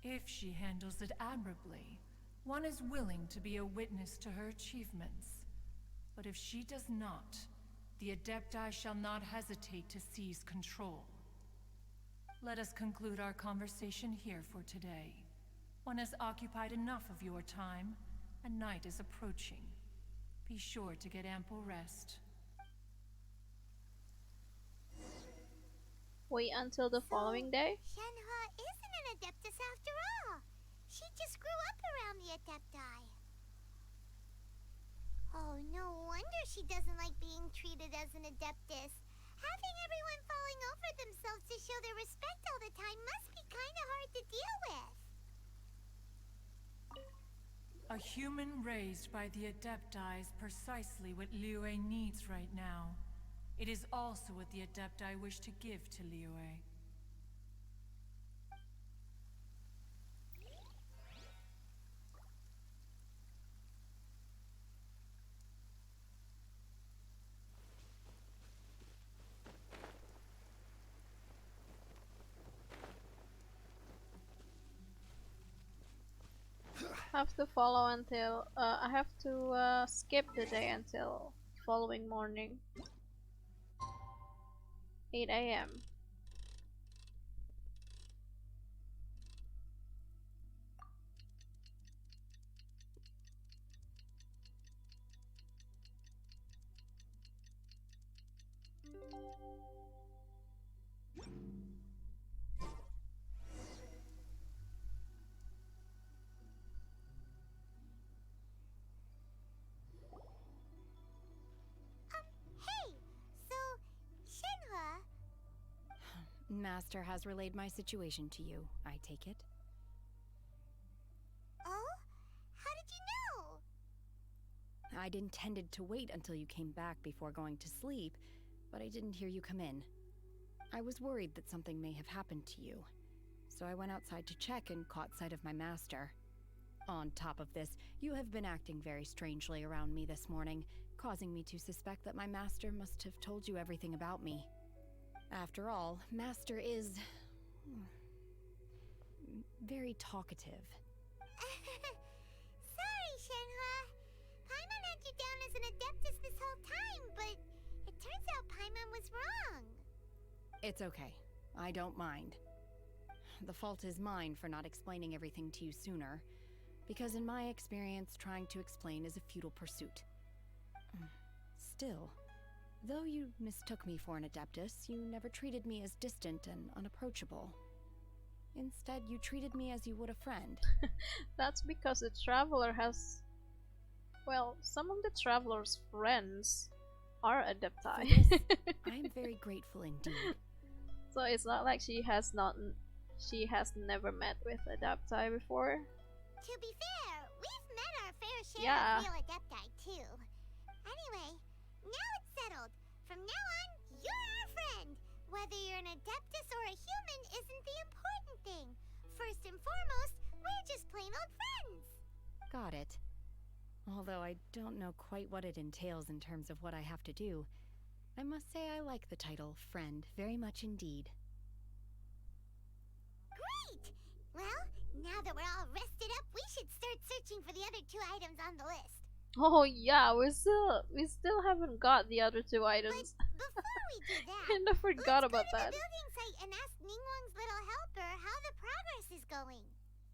If she handles it admirably, one is willing to be a witness to her achievements. But if she does not, the Adepti shall not hesitate to seize control. Let us conclude our conversation here for today. One has occupied enough of your time, and night is approaching. Be sure to get ample rest. Wait until the following day? Shenhe isn't an Adeptus after all. She just grew up around the Adepti. Oh, no wonder she doesn't like being treated as an Adeptus. Having everyone falling over themselves to show their respect all the time must be kinda hard to deal with. A human raised by the Adepti is precisely what Liyue needs right now. It is also what the Adepti wish to give to Liyue. Have to follow until I have to skip the day until following morning, 8 a.m. Hey, so Shenhe. Master has relayed my situation to you, I take it. Oh? How did you know? I'd intended to wait until you came back before going to sleep, but I didn't hear you come in. I was worried that something may have happened to you, so I went outside to check and caught sight of my master. On top of this, you have been acting very strangely around me this morning, causing me to suspect that my master must have told you everything about me. After all, Master is very talkative. Sorry, Shenhe. Paimon had you down as an Adeptus this whole time, but it turns out Paimon was wrong. It's okay. I don't mind. The fault is mine for not explaining everything to you sooner, because in my experience, trying to explain is a futile pursuit. Still, though you mistook me for an Adeptus, you never treated me as distant and unapproachable. Instead, you treated me as you would a friend. That's because the traveler has... Well, some of the traveler's friends are Adepti. I am very grateful indeed. So it's not like she has never met with Adepti before. To be fair, we've met our fair share Yeah. of real Adepti too. Anyway, now it's settled. From now on, you're our friend. Whether you're an Adeptus or a human isn't the important thing. First and foremost, we're just plain old friends. Got it. Although I don't know quite what it entails in terms of what I have to do, I must say I like the title friend very much indeed. Great! Well, Now that we're all rested up, we should start searching for the other 2 items on the list. Oh yeah, we still haven't got the other 2 items. Before we do that, kind of forgot about let's go to that. the building site and ask Ningguang's little helper how the progress is going.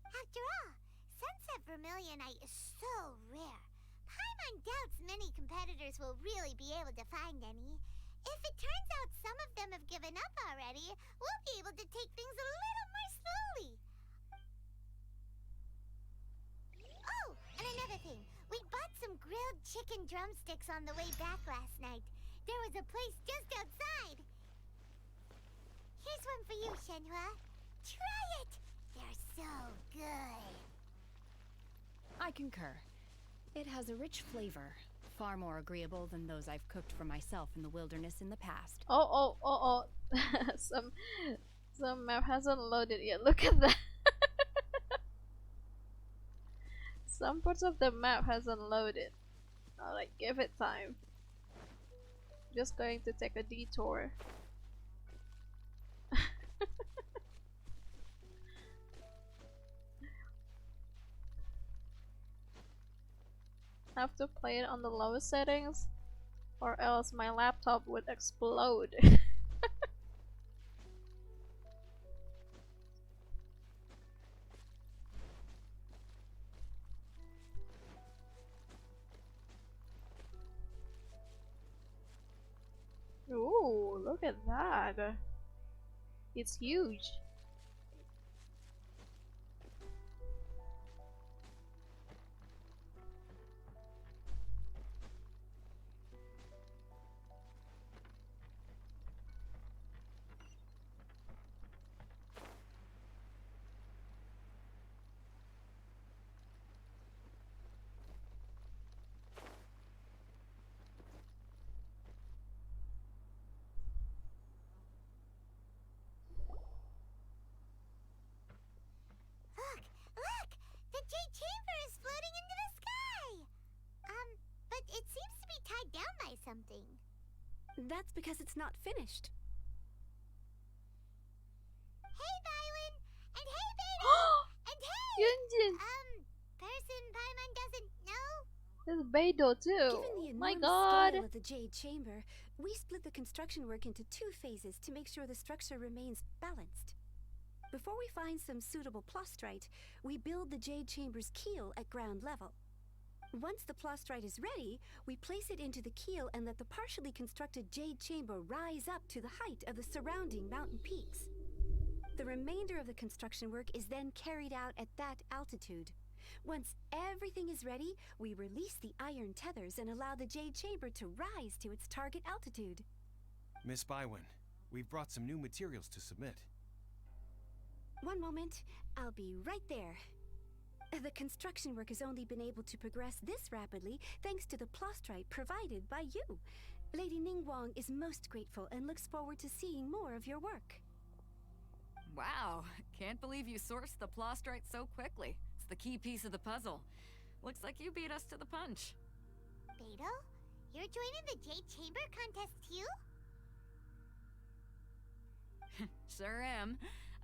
After all, Sunset Vermilionite is so rare. Paimon doubts many competitors will really be able to find any. If it turns out some of them have given up already, we'll be able to take things a little more slowly. Oh, and another thing. We bought some grilled chicken drumsticks on the way back last night. There was a place just outside. Here's one for you, Shenhua. Try it. They're so good. I concur. It has a rich flavor, far more agreeable than those I've cooked for myself in the wilderness in the past. Oh. Some map hasn't loaded yet. Look at that. Some parts of the map hasn't loaded. I'll like give it time. Just going to take a detour. Have to play it on the lowest settings, or else my laptop would explode. Ooh, look at that. It's huge. Look! The Jade Chamber is floating into the sky! But it seems to be tied down by something. That's because it's not finished. Hey, Bylin! And hey, Beidou! And hey! Yunjin! Person Paimon doesn't know? There's Beidou too. Given the My enormous god. scale of the Jade Chamber, we split the construction work into 2 phases to make sure the structure remains balanced. Before we find some suitable plastrite, we build the Jade Chamber's keel at ground level. Once the plastrite is ready, we place it into the keel and let the partially constructed Jade Chamber rise up to the height of the surrounding mountain peaks. The remainder of the construction work is then carried out at that altitude. Once everything is ready, we release the iron tethers and allow the Jade Chamber to rise to its target altitude. Miss Bywin, we've brought some new materials to submit. One moment, I'll be right there. The construction work has only been able to progress this rapidly thanks to the plastrite provided by you. Lady Ningguang is most grateful and looks forward to seeing more of your work. Wow, can't believe you sourced the plastrite so quickly. It's the key piece of the puzzle. Looks like you beat us to the punch. Beidou, you're joining the Jade Chamber contest too? Sure am.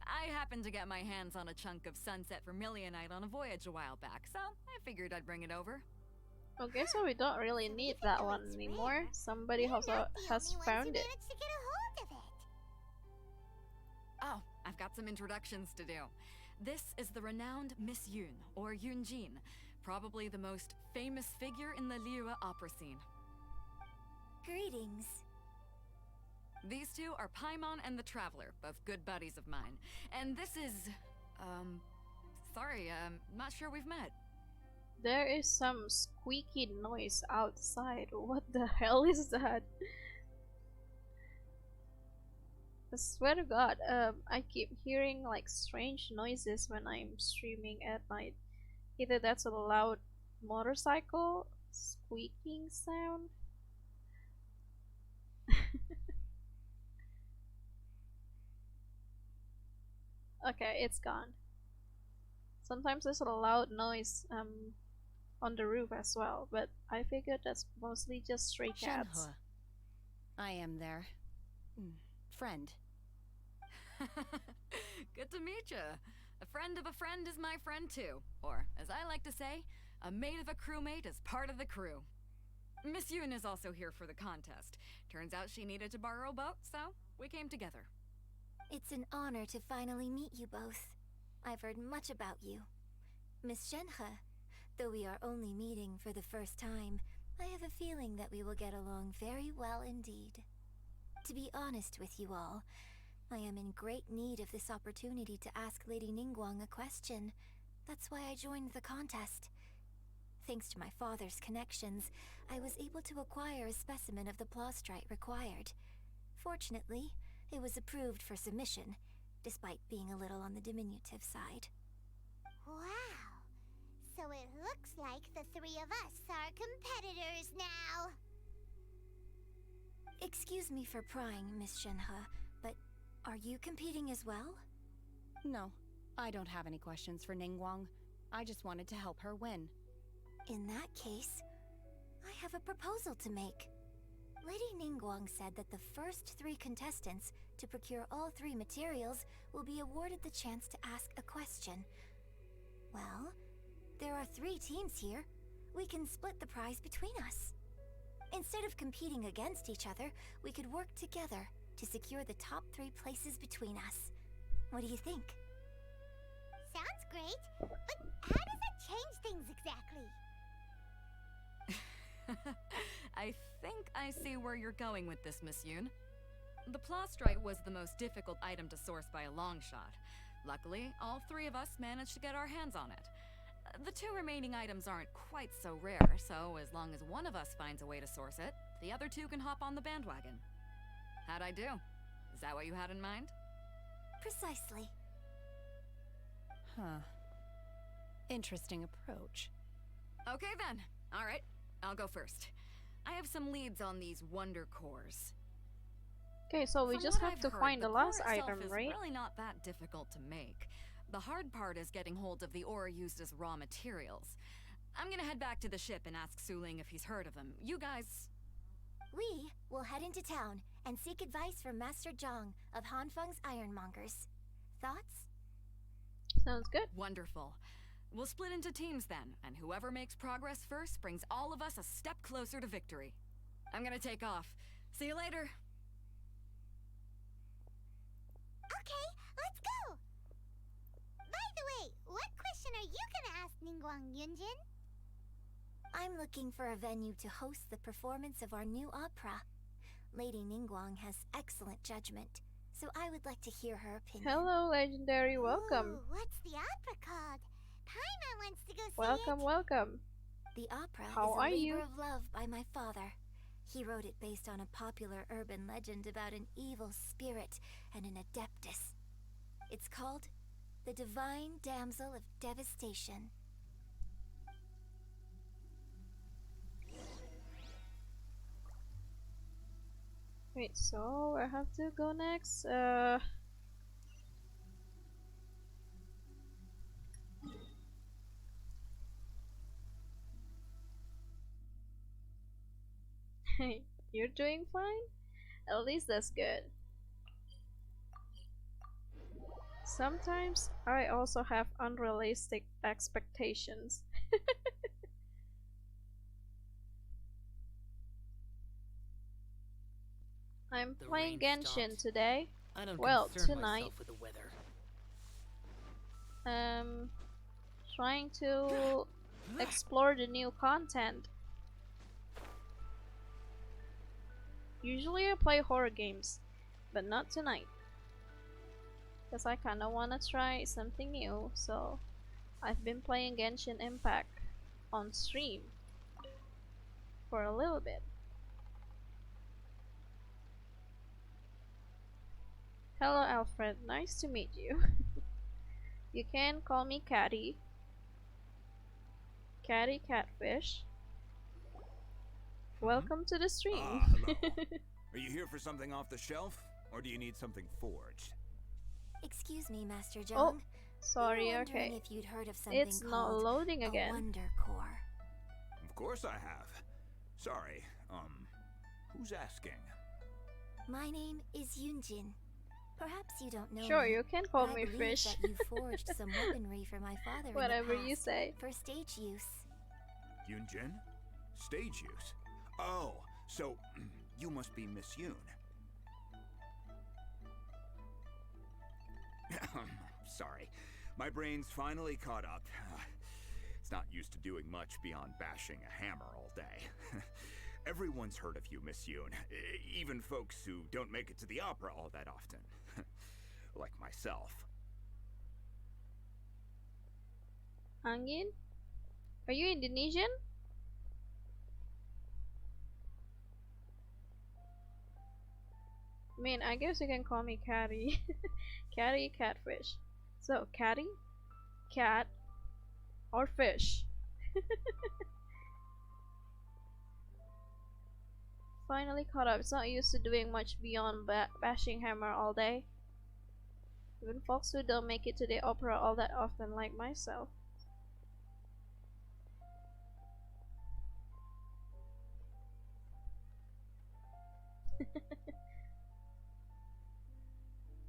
I happened to get my hands on a chunk of Sunset Vermilionite on a voyage a while back, so I figured I'd bring it over. Okay, so we don't really need that one anymore. Somebody also has found it. Managed to get a hold of it. Oh, I've got some introductions to do. This is the renowned Miss Yun, or Yunjin, probably the most famous figure in the Liyue opera scene. Greetings. These 2 are Paimon and the Traveler, both good buddies of mine. And this is... sorry, not sure we've met. There is some squeaky noise outside. What the hell is that? I swear to god, I keep hearing like strange noises when I'm streaming at night. Either that's a loud motorcycle squeaking sound. Okay, it's gone. Sometimes there's a loud noise on the roof as well, but I figured that's mostly just stray cats. Shenhua. I am there. Friend. Good to meet you. A friend of a friend is my friend too. Or, as I like to say, a mate of a crewmate is part of the crew. Miss Yoon is also here for the contest. Turns out she needed to borrow a boat, so we came together. It's an honor to finally meet you both. I've heard much about you. Miss Shenhe, though we are only meeting for the first time, I have a feeling that we will get along very well indeed. To be honest with you all, I am in great need of this opportunity to ask Lady Ningguang a question. That's why I joined the contest. Thanks to my father's connections, I was able to acquire a specimen of the plaustrite required. Fortunately, it was approved for submission, despite being a little on the diminutive side. Wow! So it looks like the three of us are competitors now! Excuse me for prying, Miss Shenhe, but are you competing as well? No, I don't have any questions for Ningguang. I just wanted to help her win. In that case, I have a proposal to make. Lady Ningguang said that the first 3 contestants to procure all 3 materials will be awarded the chance to ask a question. Well, there are 3 teams here. We can split the prize between us. Instead of competing against each other, we could work together to secure the top 3 places between us. What do you think? Sounds great, but how does that change things exactly? I think I see where you're going with this, Miss Yoon. The plaustrite was the most difficult item to source by a long shot. Luckily, all 3 of us managed to get our hands on it. The 2 remaining items aren't quite so rare, so as long as one of us finds a way to source it, the other 2 can hop on the bandwagon. How'd I do? Is that what you had in mind? Precisely. Huh. Interesting approach. Okay then. All right, I'll go first. I have some leads on these wonder cores. Okay, so we From just what have I've to heard, find the last core itself item, is right? really not that difficult to make. The hard part is getting hold of the ore used as raw materials. I'm gonna head back to the ship and ask Suling if he's heard of them. You guys... We will head into town and seek advice from Master Zhang of Hanfeng's Ironmongers. Thoughts? Sounds good. Wonderful. We'll split into teams then, and whoever makes progress first brings all of us a step closer to victory. I'm gonna take off. See you later. Okay, let's go! By the way, what question are you gonna ask Ningguang Yunjin? I'm looking for a venue to host the performance of our new opera. Lady Ningguang has excellent judgment, so I would like to hear her opinion. Hello, Legendary. Welcome. Ooh, what's the opera called? Paimon wants to go see Welcome, it. welcome. The opera How is a are labor you? of love by my father. He wrote it based on a popular urban legend about an evil spirit and an adeptus. It's called The Divine Damsel of Devastation. Wait, so I have to go next? Hey, you're doing fine? At least that's good. Sometimes I also have unrealistic expectations. I'm The playing rain Genshin stopped. today. I don't Well, concern tonight. myself with the weather. Trying to explore the new content. Usually I play horror games, but not tonight. Because I kinda wanna try something new, so I've been playing Genshin Impact on stream for a little bit. Hello Alfred, nice to meet you. You can call me Catty. Catty Catfish. Welcome to the stream. Hello. Are you here for something off the shelf, or do you need something forged? Excuse me, Master Zhang. Oh, sorry, We were wondering okay. if you'd heard of something It's not called loading a again. Wonder Core. Of course I have. Sorry, who's asking? My name is Yunjin. Perhaps you don't know Sure, me, you can call but me I believe Fish. that you forged some weaponry for my father Whatever in the you past say. for stage use. Yunjin? Stage use? Oh, so you must be Miss Yoon. Sorry, my brain's finally caught up. It's not used to doing much beyond bashing a hammer all day. Everyone's heard of you, Miss Yoon. Even folks who don't make it to the opera all that often. Like myself. Angin? Are you Indonesian? I mean, I guess you can call me Catty. Catty Catfish. So, Catty, cat, or fish? Finally caught up. It's not used to doing much beyond bashing hammer all day. Even folks who don't make it to the opera all that often, like myself.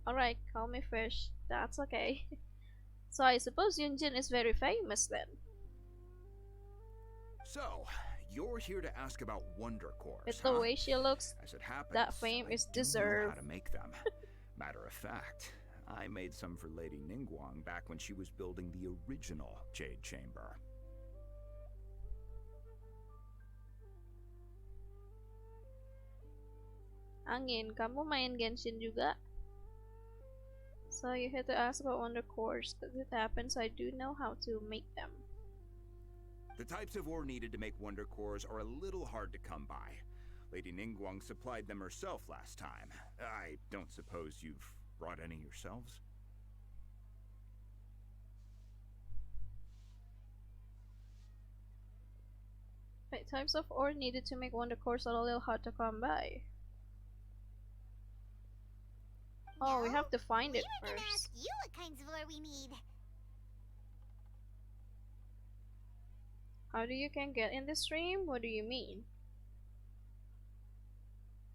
Alright, call me Fish. That's okay. So I suppose Yunjin is very famous then. So, you're here to ask about Wonder Cores, With the way she looks, As it happens, that fame is I do know deserved. how to make them. Matter of fact, I made some for Lady Ningguang back when she was building the original Jade Chamber. Angin, kamu main Genshin juga? So you had to ask about Wonder Cores. As it happens, I do know how to make them. The types of ore needed to make Wonder Cores are a little hard to come by. Lady Ningguang supplied them herself last time. I don't suppose you've brought any yourselves? Wait, types of ore needed to make Wonder Cores are a little hard to come by. Oh, we have to find it We were gonna first. ask you what kinds of ore we need. How do you can get in the stream? What do you mean?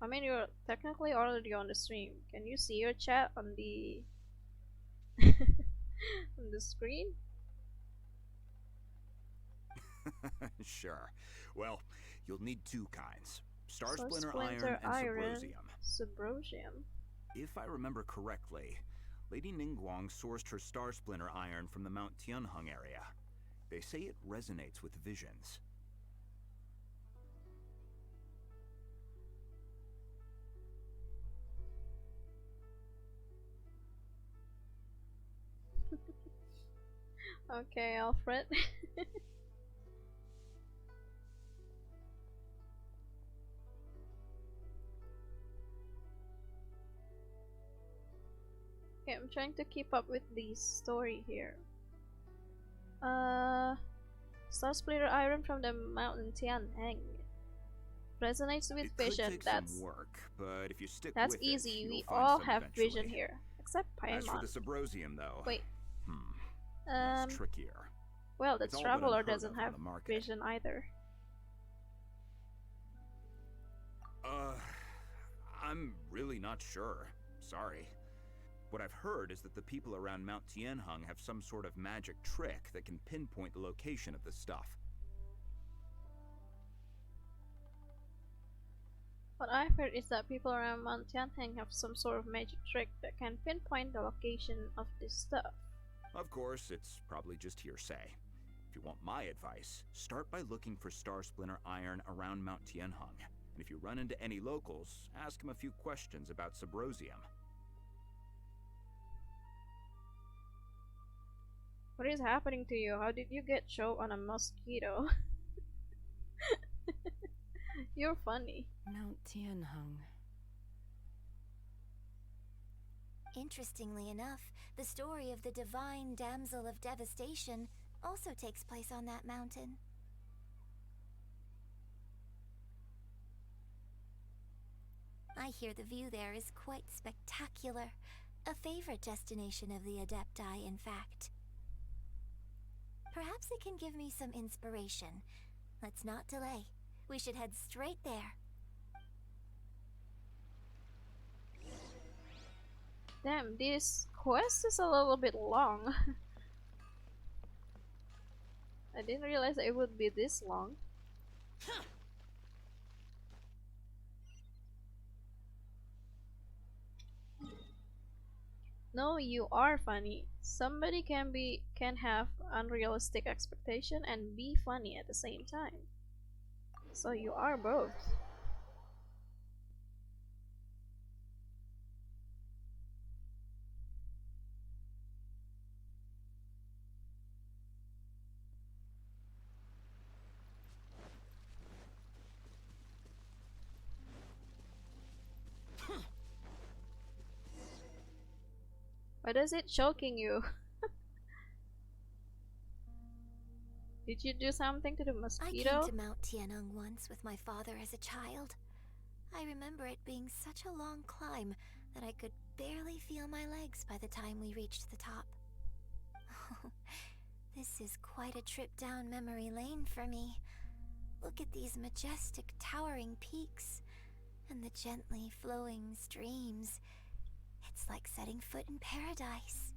I mean, you're technically already on the stream. Can you see your chat on the on the screen? Sure. Well, you'll need two kinds. Star So Splinter Splinter Iron and Subrosium. Subrosium. If I remember correctly, Lady Ningguang sourced her Star Splinter Iron from the Mount Tianheng area. They say it resonates with visions. Okay, Alfred. Okay, I'm trying to keep up with the story here. Star Splitter Iron from the mountain Tianheng. Resonates with It could vision. take That's some work, but if you stick that's with easy. it, We you'll find all some have vision eventually. here, except As for Paimon. the Subrosium, though, Wait. that's trickier. Well, the It's all but Traveler unheard doesn't of on have the market. vision either. I'm really not sure. Sorry. What I've heard is that the people around Mount Tianheng have some sort of magic trick that can pinpoint the location of the stuff. What I've heard is that people around Mount Tianheng have some sort of magic trick that can pinpoint the location of this stuff. Of course, it's probably just hearsay. If you want my advice, start by looking for Star Splinter Iron around Mount Tianheng. And if you run into any locals, ask them a few questions about Subrosium. What is happening to you? How did you get choked on a mosquito? You're funny. Mount Tianheng. Interestingly enough, the story of the divine damsel of devastation also takes place on that mountain. I hear the view there is quite spectacular. A favorite destination of the Adepti, in fact. Perhaps it can give me some inspiration. Let's not delay. We should head straight there. Damn, this quest is a little bit long. I didn't realize it would be this long. No, you are funny. Somebody can have unrealistic expectation and be funny at the same time. So you are both. Why is it choking you? Did you do something to the mosquito? I came to Mount Tianeng once with my father as a child. I remember it being such a long climb that I could barely feel my legs by the time we reached the top. This is quite a trip down memory lane for me. Look at these majestic, towering peaks and the gently flowing streams. It's like setting foot in paradise.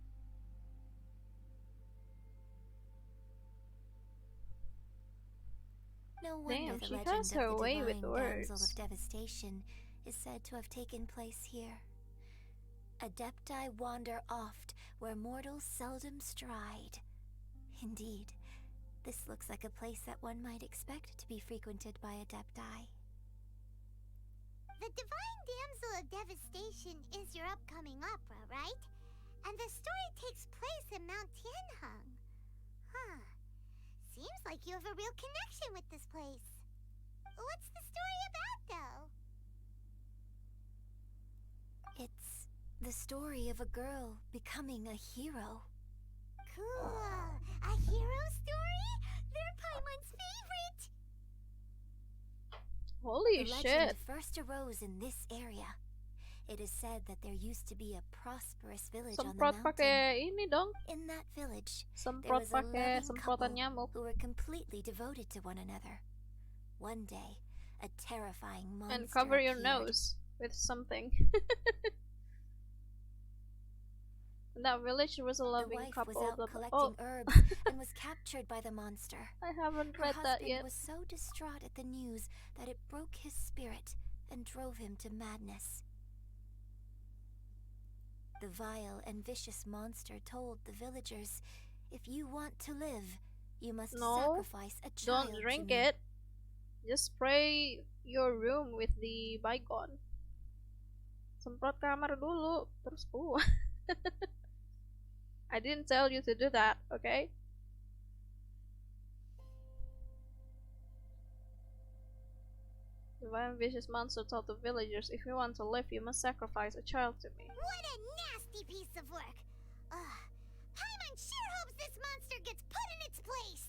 No wonder Damn, the she legend has of her the way with divine damsel words. of devastation is said to have taken place here. Adepti wander oft where mortals seldom stride. Indeed, this looks like a place that one might expect to be frequented by Adepti. The Divine Damsel of Devastation is your upcoming opera, right? And the story takes place in Mount Tianheng. Huh. Seems like you have a real connection with this place. What's the story about, though? It's the story of a girl becoming a hero. Cool. A hero story? They're Paimon's favorite. Holy the shit. legend first arose in this area. It is said that there used to be a prosperous village on the Semprot mountain. pakai ini dong. In that village, there Semprot was a pakai loving semprotan couple nyamuk. who were completely devoted to one another. One day, a terrifying monster And cover your appeared. nose with something. In that village there was a The loving wife couple. was out blah, blah. collecting Oh. herbs and was captured by the monster. I haven't Her read that husband yet. was so distraught at the news that it broke his spirit and drove him to madness. The vile and vicious monster told the villagers, "If you want to live, you must sacrifice a child Don't drink to me." it. Just spray your room with the bygone. Semprot kamar dulu, terus keluar. I didn't tell you to do that, okay? The violent vicious monster told the villagers, "If you want to live, you must sacrifice a child to me." What a nasty piece of work. Paimon sure hopes this monster gets put in its place.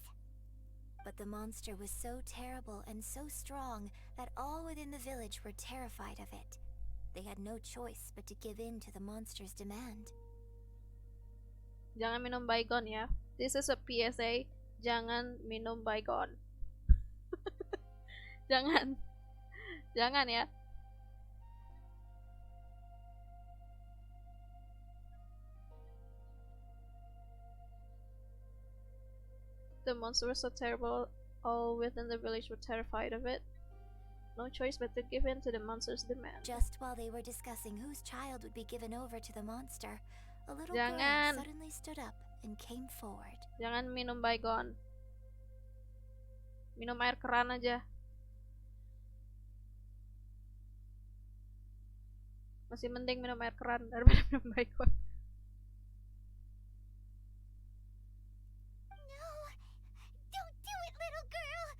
But the monster was so terrible and so strong that all within the village were terrified of it. They had no choice but to give in to the monster's demand. Jangan minum baygon ya. This is a PSA. Jangan minum baygon. Jangan. Jangan ya. The monster was so terrible, all within the village were terrified of it. No choice but to give in to the monster's demand. Just while they were discussing whose child would be given over to the monster, a little Jangan. girl suddenly stood up and came forward. Jangan minum baygon. Minum air keran aja. Masih mending minum air keran daripada minum baygon. No, don't do it, little girl.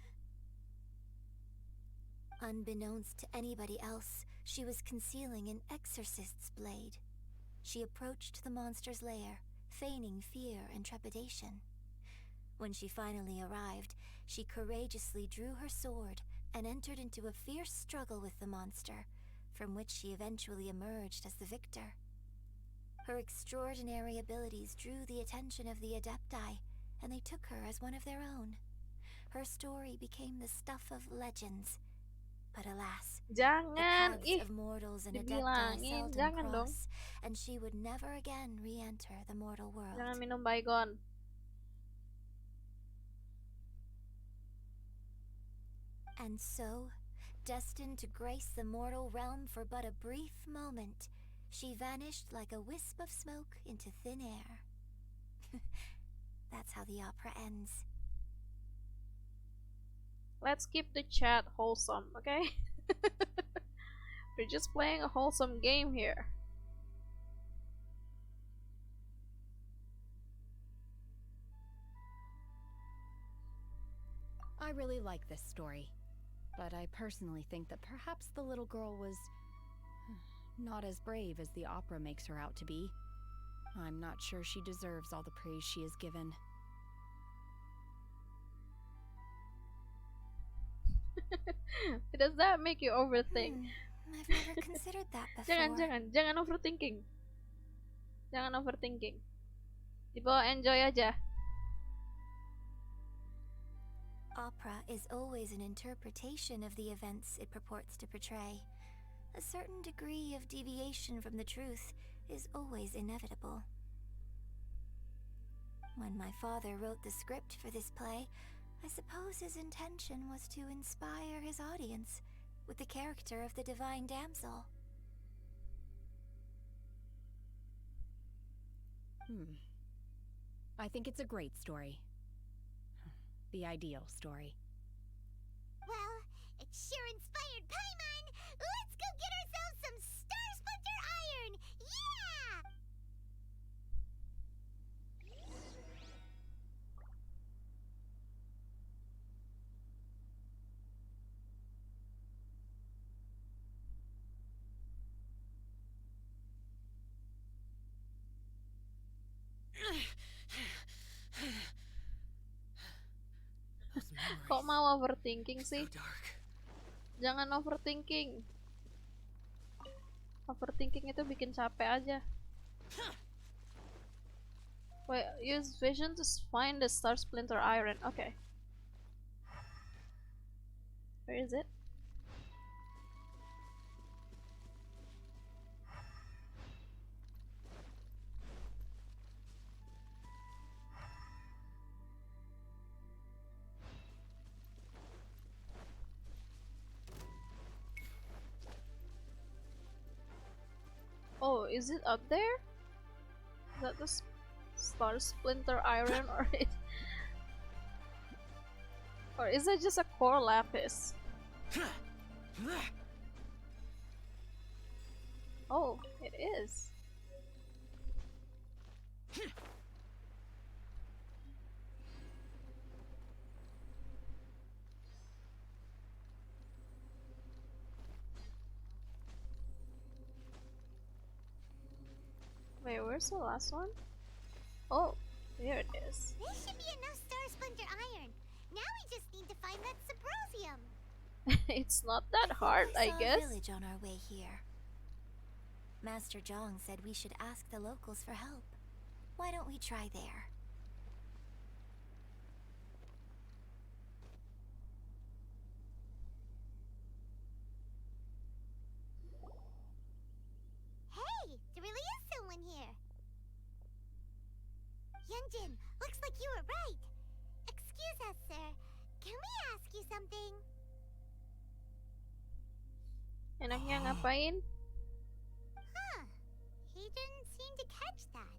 Unbeknownst to anybody else, she was concealing an exorcist's blade. She approached the monster's lair, feigning fear and trepidation. When she finally arrived, she courageously drew her sword and entered into a fierce struggle with the monster, from which she eventually emerged as the victor. Her extraordinary abilities drew the attention of the Adepti, and they took her as one of their own. Her story became the stuff of legends, But alas, Jangan, the paths ih, of mortals and adepti dibilangin, seldom jangan dong. cross, and she would never again re-enter the mortal world. Jangan minum baygon. And so, destined to grace the mortal realm for but a brief moment, she vanished like a wisp of smoke into thin air. That's how the opera ends. Let's keep the chat wholesome, okay? We're just playing a wholesome game here. I really like this story, but I personally think that perhaps the little girl was not as brave as the opera makes her out to be. I'm not sure she deserves all the praise she is given. Does that make you overthink? I've never considered that before. Jangan overthinking. Jangan overthinking. Dibawa enjoy aja. Opera is always an interpretation of the events it purports to portray. A certain degree of deviation from the truth is always inevitable. When my father wrote the script for this play, I suppose his intention was to inspire his audience with the character of the divine damsel. I think it's a great story. The ideal story. Well, it sure inspired Paimon! Let's go get ourselves some Star Splinter Iron! Yeah! Kok mau overthinking sih? Jangan overthinking. Overthinking itu bikin capek aja. Wait, use vision to find the Star Splinter Iron. Okay. Where is it? Oh, is it up there? Is that the Star Splinter Iron or is it just a core lapis? Oh, it is. Wait, where's the last one? Oh, there it is. There should be enough Star Splinter Iron. Now we just need to find that Subrosium. It's not that hard, I saw guess. a village on our way here. Master Zhang said we should ask the locals for help. Why don't we try there? Hey, there really is someone here. Yunjin, looks like you were right. Excuse us, sir. Can we ask you something? Enaknya ngapain? Huh. He didn't seem to catch that.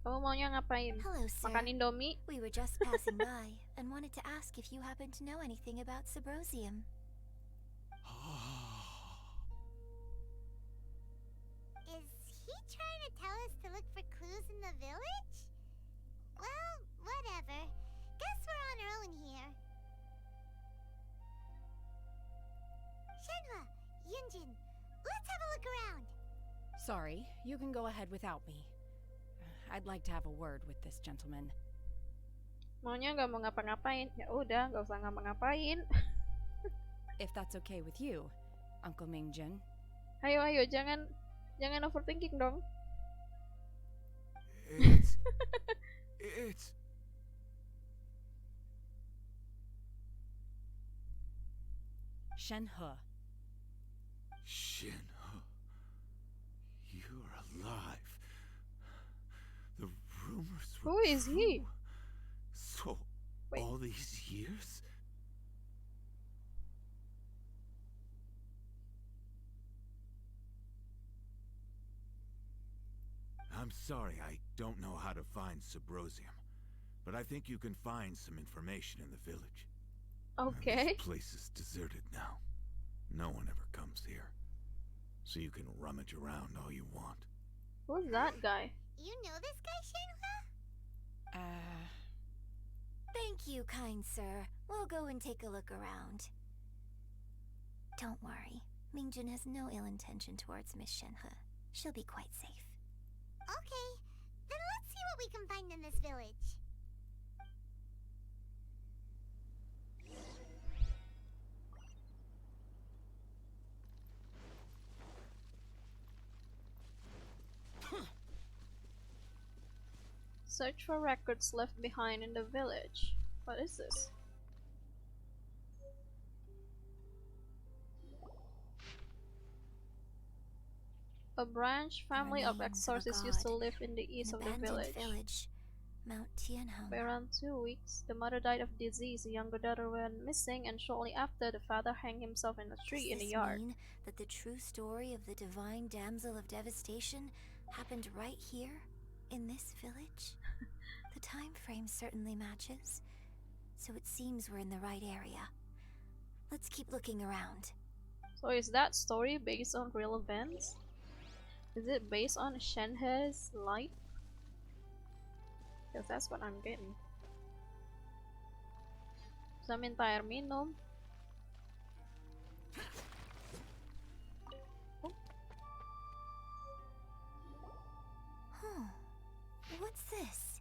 Kamu maunya ngapain? Hello, sir. Makan Indomie? We were just passing by and wanted to ask if you happen to know anything about Subrosium. Is he trying to tell us to look for clues in the village? Well, whatever. Guess we're on our own here. Shenhua, Yunjin, let's have a look around. Sorry, you can go ahead without me. I'd like to have a word with this gentleman. Maunya nggak mau ngapa-ngapain? Ya udah, nggak usah ngapa-ngapain. If that's okay with you, Uncle Mingjin. Ayo, jangan overthinking dong. It's Shenhe. Shenhe, you're alive. The rumors were Who is he? true. So, Wait. all these years? I'm sorry, I don't know how to find Subrosium, but I think you can find some information in the village. Okay. This place is deserted now. No one ever comes here. So you can rummage around all you want. Who's that guy? You know this guy, Shenhua? Thank you, kind sir. We'll go and take a look around. Don't worry. Mingjun has no ill intention towards Miss Shenhe. She'll be quite safe. Okay, then let's see what we can find in this village. Search for records left behind in the village. What is this? A branch family of exorcists used to live in the east of the village. Mount Tianheng. By around 2 weeks, the mother died of disease, the younger daughter went missing, and shortly after, the father hanged himself in a tree in the yard. Does this mean that the true story of the divine damsel of devastation happened right here, in this village? The time frame certainly matches, so it seems we're in the right area. Let's keep looking around. So is that story based on real events? Is it based on Shenhe's life? Because that's what I'm getting. Bisa minta air minum. Oh. Huh. What's this?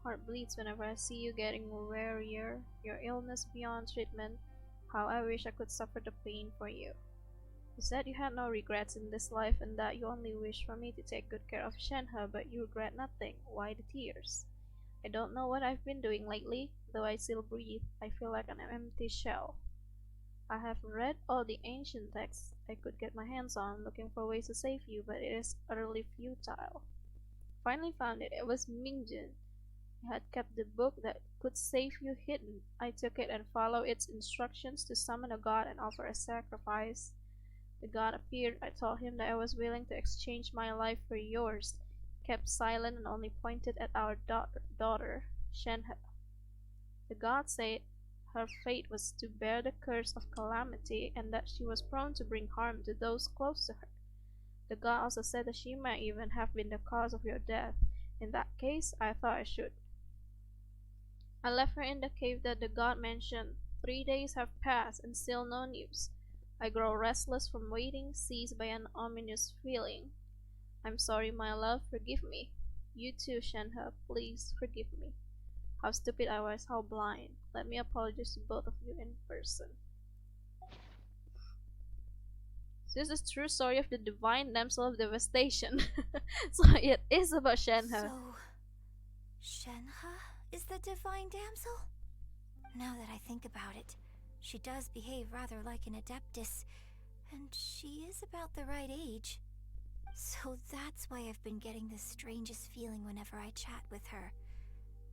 Heart bleeds whenever I see you getting wearier. Your illness beyond treatment. How I wish I could suffer the pain for you. You said you had no regrets in this life and that you only wish for me to take good care of Shenhe, but you regret nothing. Why the tears? I don't know what I've been doing lately. Though I still breathe, I feel like an empty shell. I have read all the ancient texts I could get my hands on, looking for ways to save you, but it is utterly futile. Finally found it. It was Mingjun. He had kept the book that could save you hidden. I took it and followed its instructions to summon a god and offer a sacrifice. The god appeared. I told him that I was willing to exchange my life for yours. He kept silent and only pointed at our daughter, Shenhe. The god said her fate was to bear the curse of calamity and that she was prone to bring harm to those close to her. The god also said that she might even have been the cause of your death. In that case, I thought I should. I left her in the cave that the god mentioned. 3 days have passed and still no news. I grow restless from waiting, seized by an ominous feeling. I'm sorry, my love, forgive me. You too, Shenhe, please forgive me. How stupid I was, how blind. Let me apologize to both of you in person. This is the true story of the divine damsel of devastation. So it is about Shenhe. So, Shenhe is the divine damsel? Now that I think about it, she does behave rather like an adeptus, and she is about the right age. So that's why I've been getting the strangest feeling whenever I chat with her.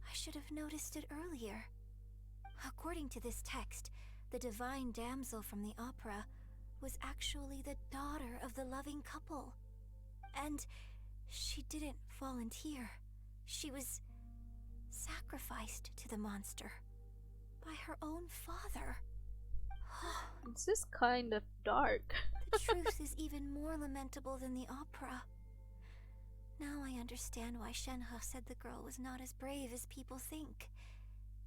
I should have noticed it earlier. According to this text, the divine damsel from the opera was actually the daughter of the loving couple. And she didn't volunteer. She was sacrificed to the monster by her own father. This is kind of dark. The truth is even more lamentable than the opera. Now I understand why Shenhe said the girl was not as brave as people think.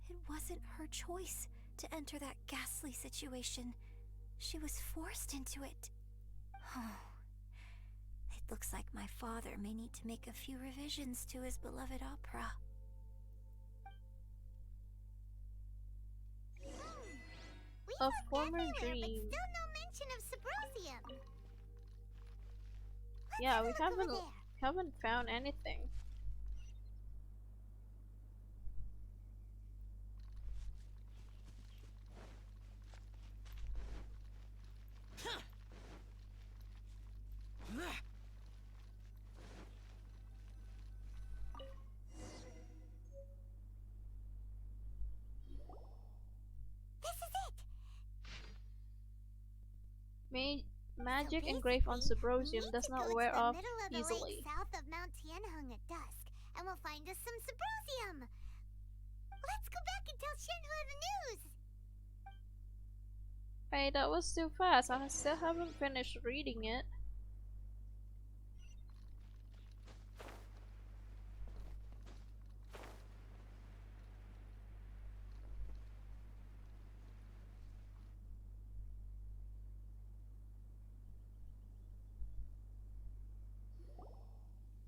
It wasn't her choice to enter that ghastly situation. She was forced into it. It looks like my father may need to make a few revisions to his beloved opera. A former dream. But still no mention of Subrosium. Yeah, we haven't found anything. Magic engraved on Subrosium does not wear off middle of the easily. lake south of Mount Tianheng at dusk, and we'll find us some Subrosium. Let's go back and tell Shenhua the news. Hey, that was too fast. I still haven't finished reading it.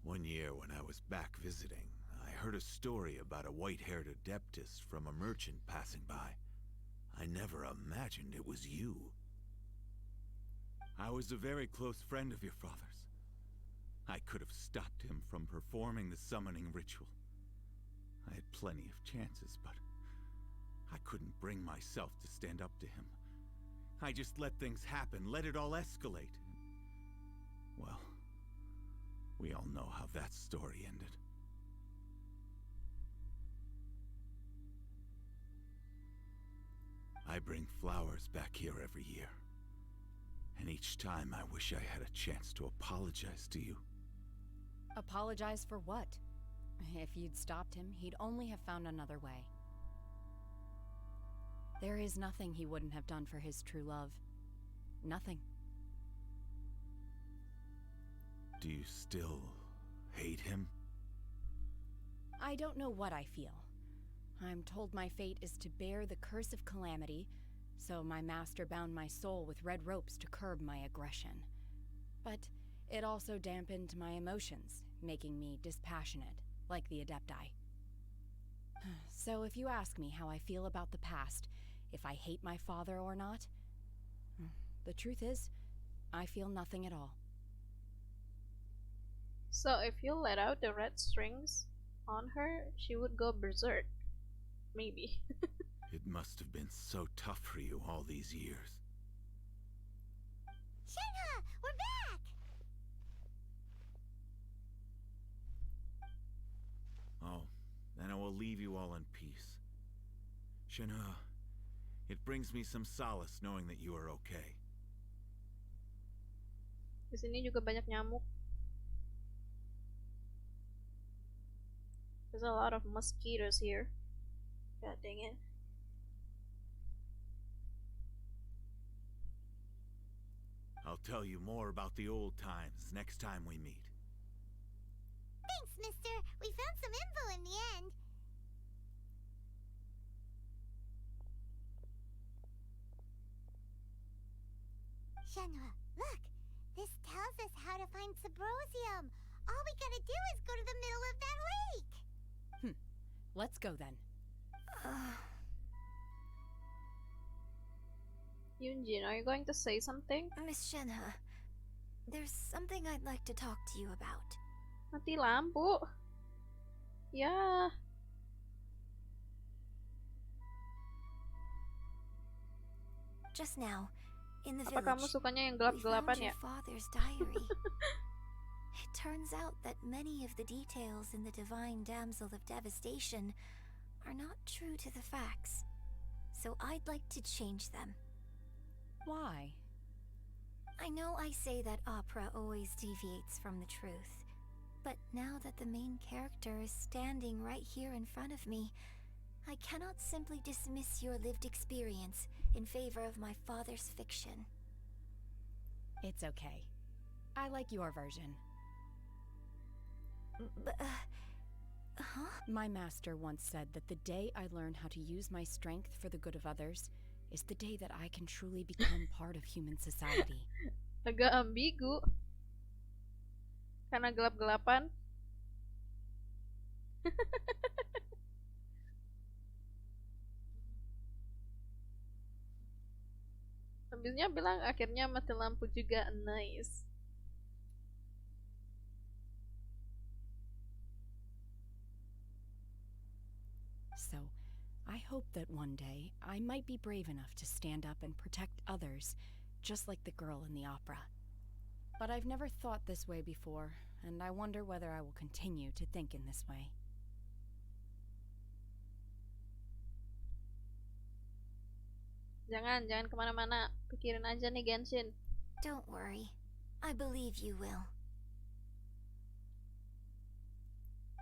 One year when I was back visiting, I heard a story about a white-haired adeptus from a merchant passing by. I never imagined it was you. I was a very close friend of your father's. I could have stopped him from performing the summoning ritual. I had plenty of chances, but I couldn't bring myself to stand up to him. I just let things happen, let it all escalate. Well, we all know how that story ended. I bring flowers back here every year. And each time I wish I had a chance to apologize to you. Apologize for what? If you'd stopped him, he'd only have found another way. There is nothing he wouldn't have done for his true love. Nothing. Do you still hate him? I don't know what I feel. I'm told my fate is to bear the curse of calamity, so my master bound my soul with red ropes to curb my aggression. But it also dampened my emotions, making me dispassionate, like the Adepti. So if you ask me how I feel about the past, if I hate my father or not, the truth is, I feel nothing at all. So if you let out the red strings on her, she would go berserk. Maybe. It must have been so tough for you all these years. Shenhua, we're back! Oh, then I will leave you all in peace. Shenhua, it brings me some solace knowing that you are okay. Di sini juga banyak nyamuk. There's a lot of mosquitoes here. God dang it. I'll tell you more about the old times next time we meet. Thanks, mister. We found some info in the end. Shenhua, look. This tells us how to find Subrosium. All we gotta do is go to the middle of that lake. Let's go then. Yunjin, are you going to say something? Miss Shenhua, there's something I'd like to talk to you about. Mati lampu. Ya. Just now, in the Apa kamu village, sukanya yang we found gelap-gelapan your ya? father's diary. It turns out that many of the details in the Divine Damsel of Devastation are not true to the facts. So I'd like to change them. Why? I know I say that opera always deviates from the truth, but now that the main character is standing right here in front of me, I cannot simply dismiss your lived experience in favor of my father's fiction. It's okay. I like your version. But, huh? My master once said that the day I learn how to use my strength for the good of others is the day that I can truly become part of human society. Agak ambigu. Karena gelap-gelapan. Habisnya bilang akhirnya mati lampu juga. Nice. So, I hope that one day I might be brave enough to stand up and protect others, just like the girl in the opera. But I've never thought this way before, and I wonder whether I will continue to think in this way. Jangan kemana-mana. Pikirin aja nih Genshin. Don't worry. I believe you will.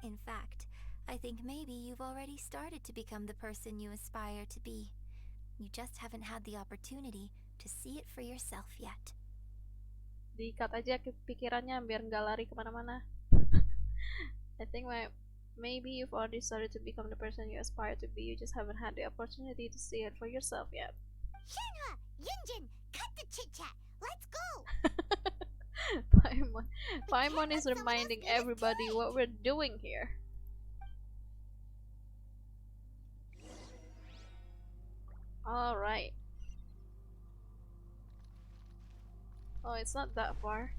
In fact, I think maybe you've already started to become the person you aspire to be. You just haven't had the opportunity to see it for yourself yet. Diikat aja ke pikirannya biar nggak lari kemana-mana. I think maybe you've already started to become the person you aspire to be. You just haven't had the opportunity to see it for yourself yet. Shenhua, Yunjin, cut the chit chat. Let's go. Paimon is reminding everybody what we're doing here. All right. Oh, it's not that far.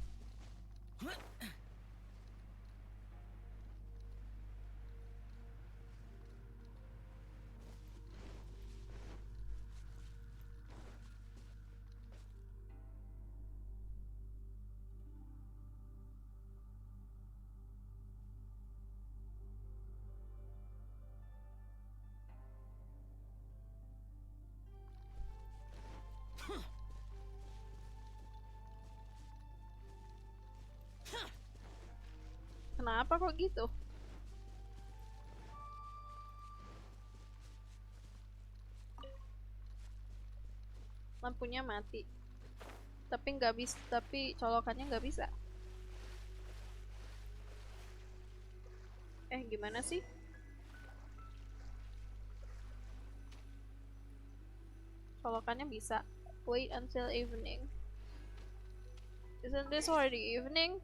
Kenapa kok gitu? Lampunya mati. Tapi nggak bisa, tapi colokannya nggak bisa. Gimana sih? Colokannya bisa. Wait until evening. Isn't this already evening?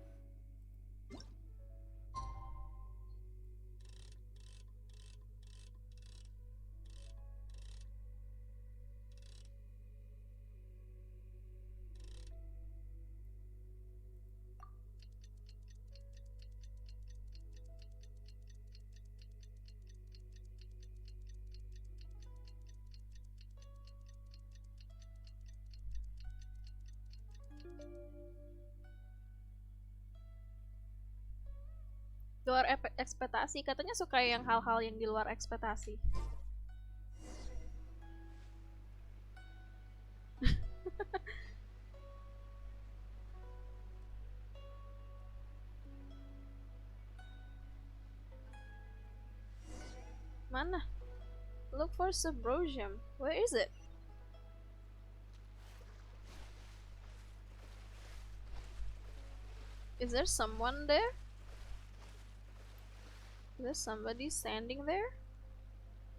Luar ekspektasi, katanya suka yang hal-hal yang di luar ekspektasi. Mana? Look for Subrosium. Where is it? Is there someone there? Is there somebody standing there?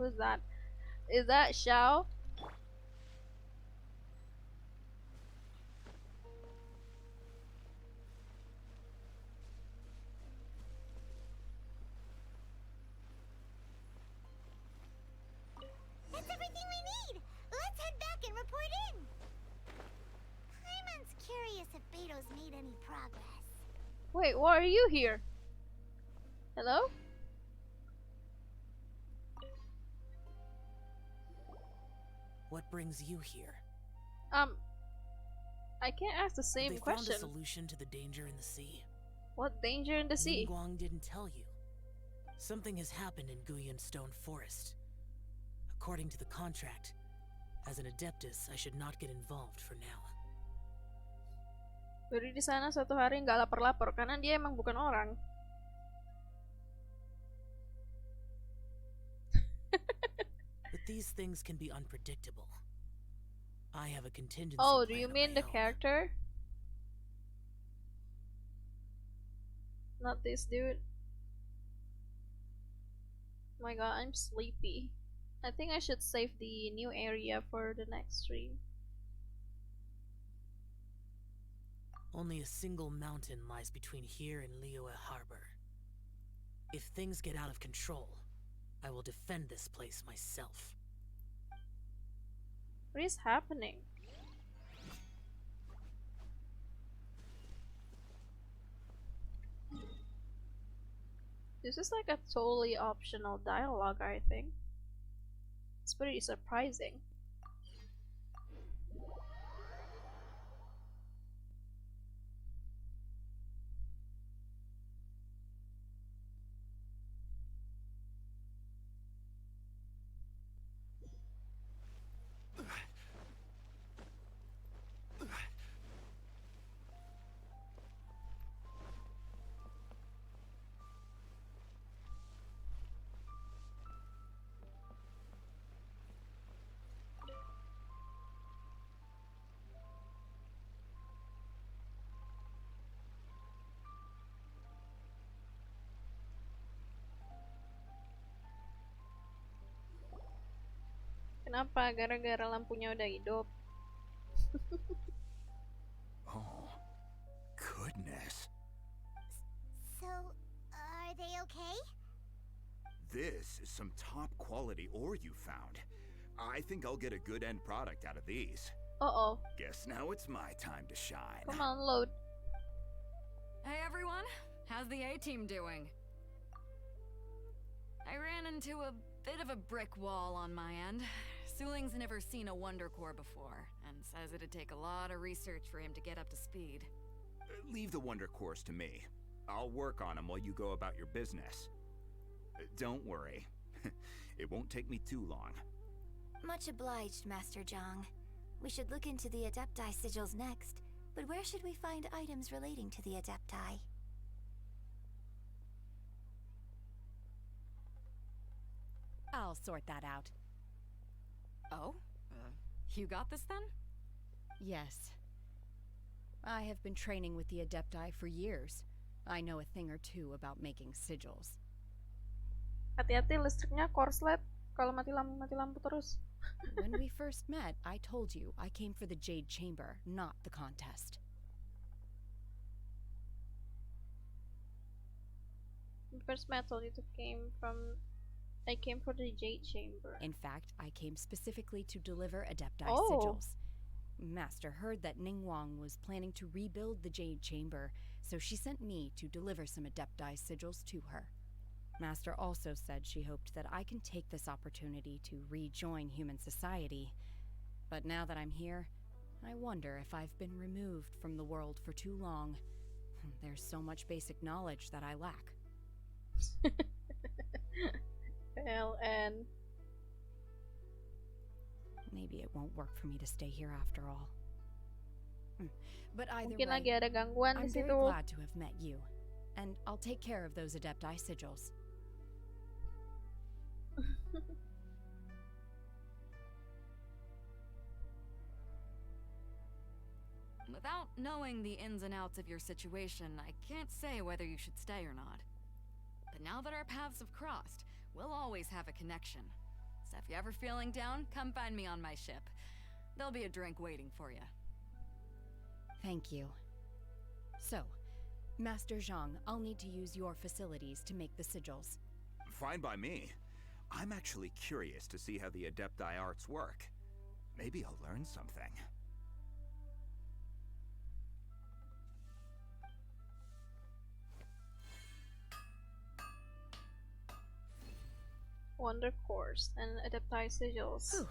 Who's that? Is that Xiao? That's everything we need. Let's head back and report in. Paimon's curious if Beto's made any progress. Wait, why are you here? Hello? What brings you here? I can't ask the same they question. Found a solution to the danger in the sea. What danger in the sea? Ningguang didn't tell you. Something has happened in Guyan Stone Forest. According to the contract, as an Adeptus, I should not get involved for now. Beri di sana suatu hari nggak lapor-lapor karena dia emang bukan orang. But these things can be unpredictable. I have a contingency Oh, plan do you of mean my the own. character? Not this dude. My god, I'm sleepy. I think I should save the new area for the next stream. Only a single mountain lies between here and Liyue Harbor. If things get out of control, I will defend this place myself. What is happening? This is like a totally optional dialogue, I think. It's pretty surprising. Kenapa? Gara-gara lampunya udah hidup. Oh, goodness. So, are they okay? This is some top quality ore you found. I think I'll get a good end product out of these. Uh-oh. Guess now it's my time to shine. Come on, load. Hey everyone, how's the A-team doing? I ran into a bit of a brick wall on my end. Suling's never seen a Wonder Core before, and says it'd take a lot of research for him to get up to speed. Leave the Wonder Cores to me. I'll work on them while you go about your business. Don't worry. It won't take me too long. Much obliged, Master Zhang. We should look into the Adepti sigils next, but where should we find items relating to the Adepti? I'll sort that out. Oh? You got this then? Yes. I have been training with the Adepti for years. I know a thing or two about making sigils. Hati-hati listriknya korslet kalau mati lampu terus. When we first met, I told you I came for the Jade Chamber, not the contest. The first met, I told you I came for the Jade Chamber. In fact, I came specifically to deliver Adepti Oh. sigils. Master heard that Ningguang was planning to rebuild the Jade Chamber, so she sent me to deliver some Adepti sigils to her. Master also said she hoped that I can take this opportunity to rejoin human society. But now that I'm here, I wonder if I've been removed from the world for too long. There's so much basic knowledge that I lack. LN. Maybe it won't work for me to stay here after all. But either Mungkin way, lagi ada gangguan I'm di very situ. glad to have met you, and I'll take care of those Adepti sigils. Without knowing the ins and outs of your situation, I can't say whether you should stay or not. But now that our paths have crossed, we'll always have a connection. So if you're ever feeling down, come find me on my ship. There'll be a drink waiting for you. Thank you. So, Master Zhang, I'll need to use your facilities to make the sigils. Fine by me. I'm actually curious to see how the Adepti arts work. Maybe I'll learn something. Wonder Cores and Adepti sigils. Whew.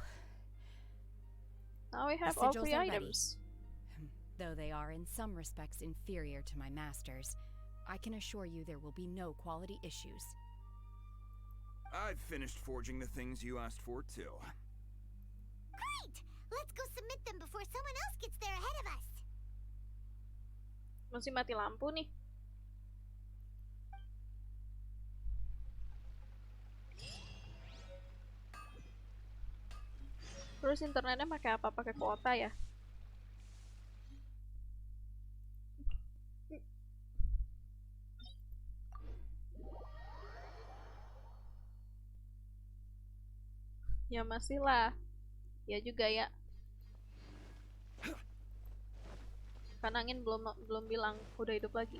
Now we have The all sigils 3 are ready. items. Though they are in some respects inferior to my masters, I can assure you there will be no quality issues. I've finished forging the things you asked for, too. Great! Let's go submit them before someone else gets there ahead of us. Masih mati lampu nih. Terus internetnya pakai apa? Pakai kuota ya? Ya masih lah. Ya juga ya. Kan angin belum bilang udah hidup lagi.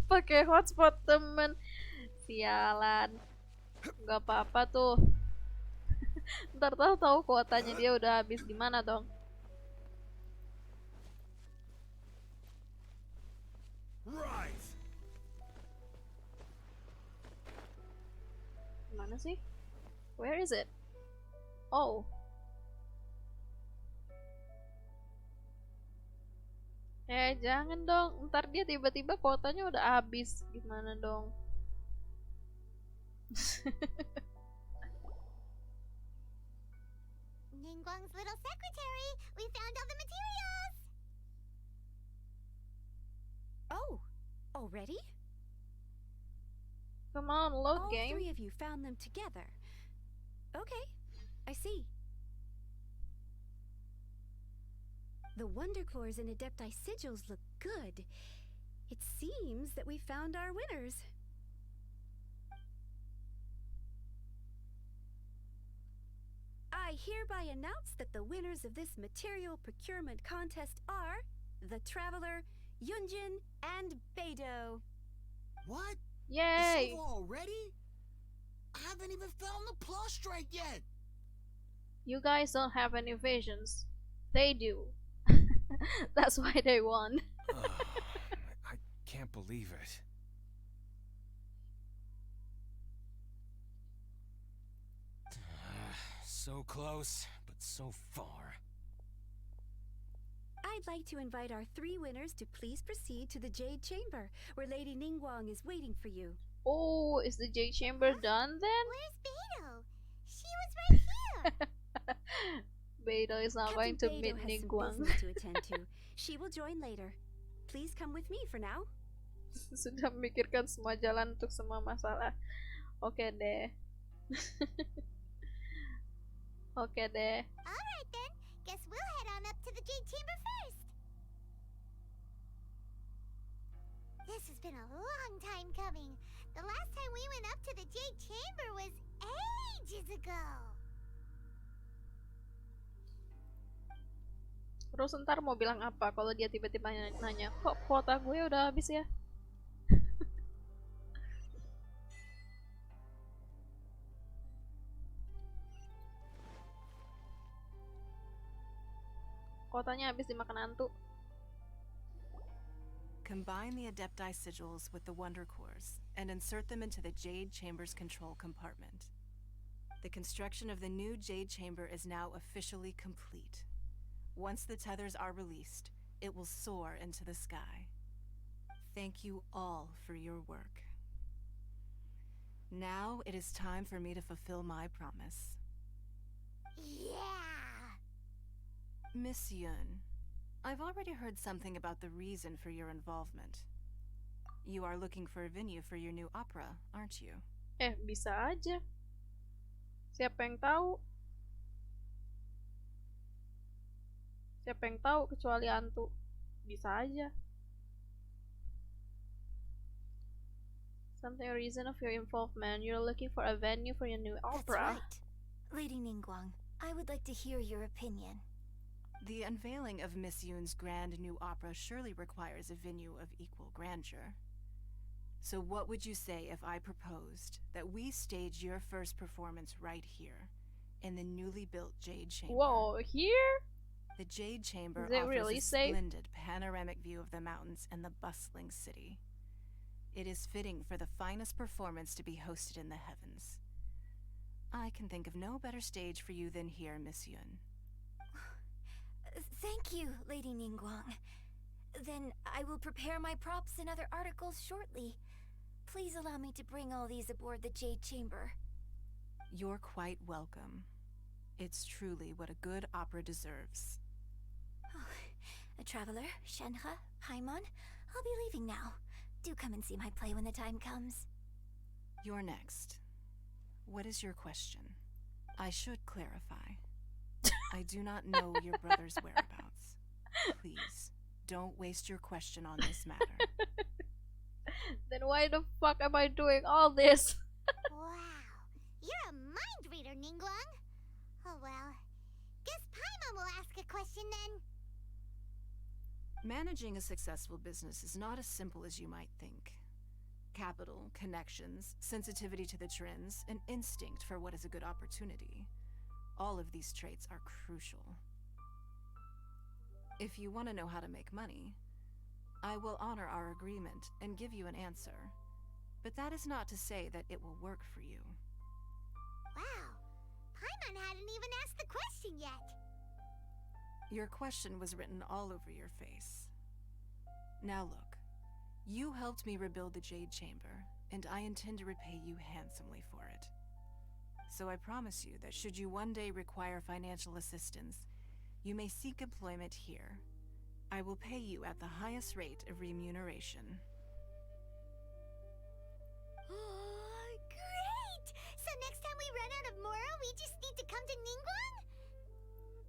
Pakai hotspot temen. Sialan. Gak apa-apa tuh. Ntar tahu kuotanya dia udah habis gimana dong. Right. Mana sih? Where is it? Oh. Jangan dong. Ntar dia tiba-tiba kuotanya udah habis. Gimana dong? Ningguang's little secretary, we found all the materials! Oh, already? Come on, load All game. 3 of you found them together. Okay, I see. The Wonder Cores and Adepti sigils look good. It seems that we found our winners. I hereby announce that the winners of this material procurement contest are the Traveler, Yunjin, and Beidou. What? Yay! It's over already? I haven't even found the prostrate yet. You guys don't have any visions. They do. That's why they won. I can't believe it. So close, but so far. I'd like to invite our 3 winners to please proceed to the Jade Chamber, where Lady Ningguang is waiting for you. Oh, is the Jade Chamber done then? Where's Beidou? She was right here. Beidou is not going Captain to meet Beidou has some Ningguang. business to attend to. She will join later. Please come with me for now. Sudah memikirkan semua jalan untuk semua masalah. Oke deh. Oke deh. Alright then, guess we'll head on up to the Jade Chamber first. This has been a long time coming. The last time we went up to the Jade Chamber was ages ago. Terus ntar mau bilang apa kalau dia tiba-tiba nanya, kok kuota gue udah habis ya? Kuotanya habis dimakan hantu. Combine the Adepti sigils with the Wonder Cores and insert them into the Jade Chamber's control compartment. The construction of the new Jade Chamber is now officially complete. Once the tethers are released, it will soar into the sky. Thank you all for your work. Now it is time for me to fulfill my promise. Yeah! Miss Yun, I've already heard something about the reason for your involvement. You are looking for a venue for your new opera, aren't you? Bisa aja. Siapa yang tahu? Siapa yang tahu kecuali hantu? Bisa aja. Something a reason of your involvement. You're looking for a venue for your new opera. That's right. Lady Ningguang, I would like to hear your opinion. The unveiling of Miss Yun's grand new opera surely requires a venue of equal grandeur. So what would you say if I proposed that we stage your first performance right here, in the newly built Jade Chamber? Whoa, here? The Jade Chamber Is it offers really a safe? splendid panoramic view of the mountains and the bustling city. It is fitting for the finest performance to be hosted in the heavens. I can think of no better stage for you than here, Miss Yun. Thank you, Lady Ningguang. Then I will prepare my props and other articles shortly. Please allow me to bring all these aboard the Jade Chamber. You're quite welcome. It's truly what a good opera deserves. A traveler, Shenhe, Paimon, I'll be leaving now. Do come and see my play when the time comes. You're next. What is your question? I should clarify. I do not know your brother's whereabouts. Please, don't waste your question on this matter. Then why the fuck am I doing all this? Wow, you're a mind reader, Ningguang. Oh well, guess Paimon will ask a question then. Managing a successful business is not as simple as you might think. Capital, connections, sensitivity to the trends, and instinct for what is a good opportunity. All of these traits are crucial. If you want to know how to make money, I will honor our agreement and give you an answer. But that is not to say that it will work for you. Wow, Paimon hadn't even asked the question yet. Your question was written all over your face. Now look, you helped me rebuild the Jade Chamber, and I intend to repay you handsomely for it. So I promise you that should you one day require financial assistance, you may seek employment here. I will pay you at the highest rate of remuneration. Great! So next time we run out of Mora, we just need to come to Ningguang?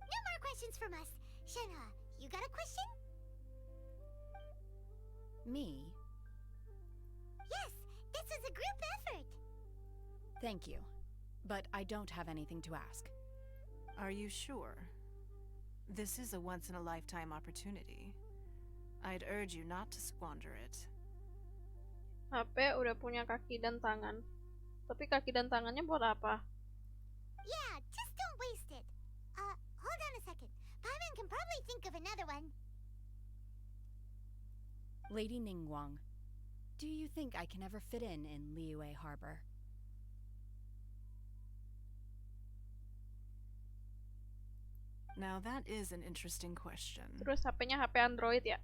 No more questions from us. Shenhe, you got a question? Me? Thank you, but I don't have anything to ask. Are you sure? This is a once-in-a-lifetime opportunity. I'd urge you not to squander it. HP udah punya kaki dan tangan. Tapi kaki dan tangannya buat apa? Yeah, just don't waste it. Hold on a second. Paimon can probably think of another one. Lady Ningguang, do you think I can ever fit in Liyue Harbor? Now that is an interesting question. Terus HP-nya HP Android ya?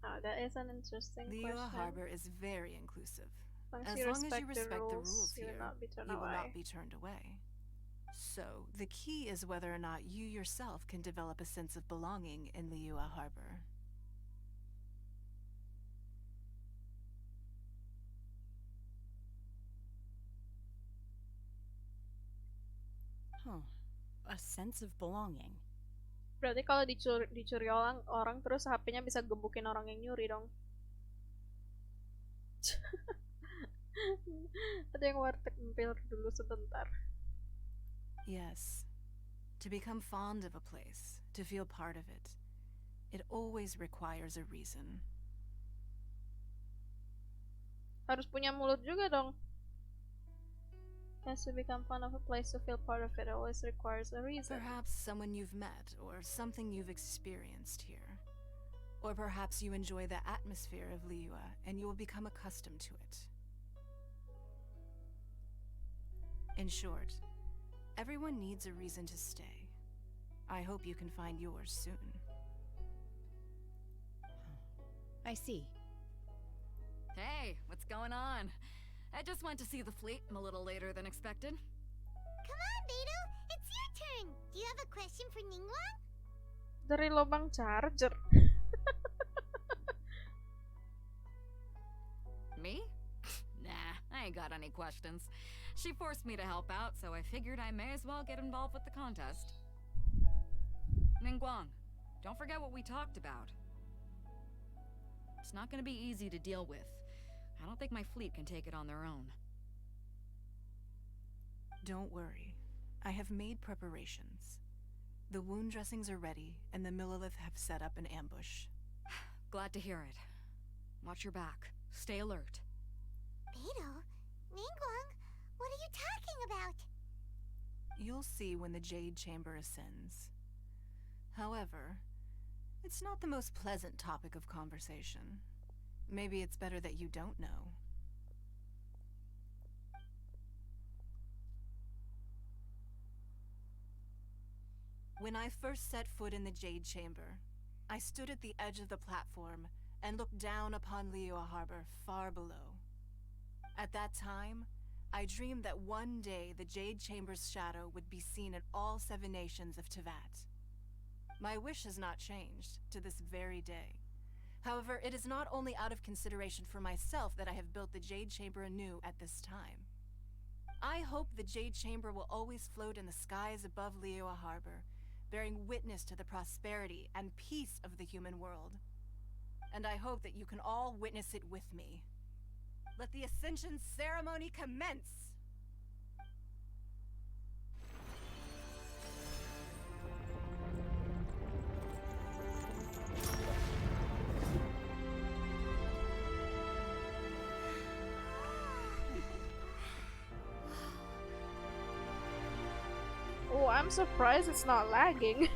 Oh, that is an interesting Liyue question. Harbor is very inclusive. As As long as you the respect the rules, rules you here, will not be turned you will away. not be turned away. So, the key is whether or not you yourself can develop a sense of belonging in Liyue Harbor. Huh. A sense of belonging. Berarti kalau dicuri orang terus HP-nya bisa gebukin orang yang nyuri dong. Ada yang warteg mampir dulu sebentar. Yes. To become fond of a place, to feel part of it, it always requires a reason. Harus punya mulut juga dong. As to become fond of a place, to feel part of it always requires a reason. Perhaps someone you've met, or something you've experienced here. Or perhaps you enjoy the atmosphere of Liyue, and you will become accustomed to it. In short, everyone needs a reason to stay. I hope you can find yours soon. I see. Hey, what's going on? I just went to see the fleet. I'm a little later than expected. Come on, Beidou, it's your turn. Do you have a question for Ningguang? Dari lubang charger. Me? Nah, I ain't got any questions. She forced me to help out, so I figured I may as well get involved with the contest. Ningguang, don't forget what we talked about. It's not gonna be easy to deal with. I don't think my fleet can take it on their own. Don't worry. I have made preparations. The wound dressings are ready, and the Millilith have set up an ambush. Glad to hear it. Watch your back. Stay alert. Beidou, Ningguang, what are you talking about? You'll see when the Jade Chamber ascends. However, it's not the most pleasant topic of conversation. Maybe it's better that you don't know. When I first set foot in the Jade Chamber, I stood at the edge of the platform and looked down upon Liyue Harbor far below. At that time, I dreamed that one day the Jade Chamber's shadow would be seen in all 7 nations of Tevat. My wish has not changed to this very day. However, it is not only out of consideration for myself that I have built the Jade Chamber anew at this time. I hope the Jade Chamber will always float in the skies above Liyue Harbor, bearing witness to the prosperity and peace of the human world. And I hope that you can all witness it with me. Let the Ascension ceremony commence! Oh, I'm surprised it's not lagging.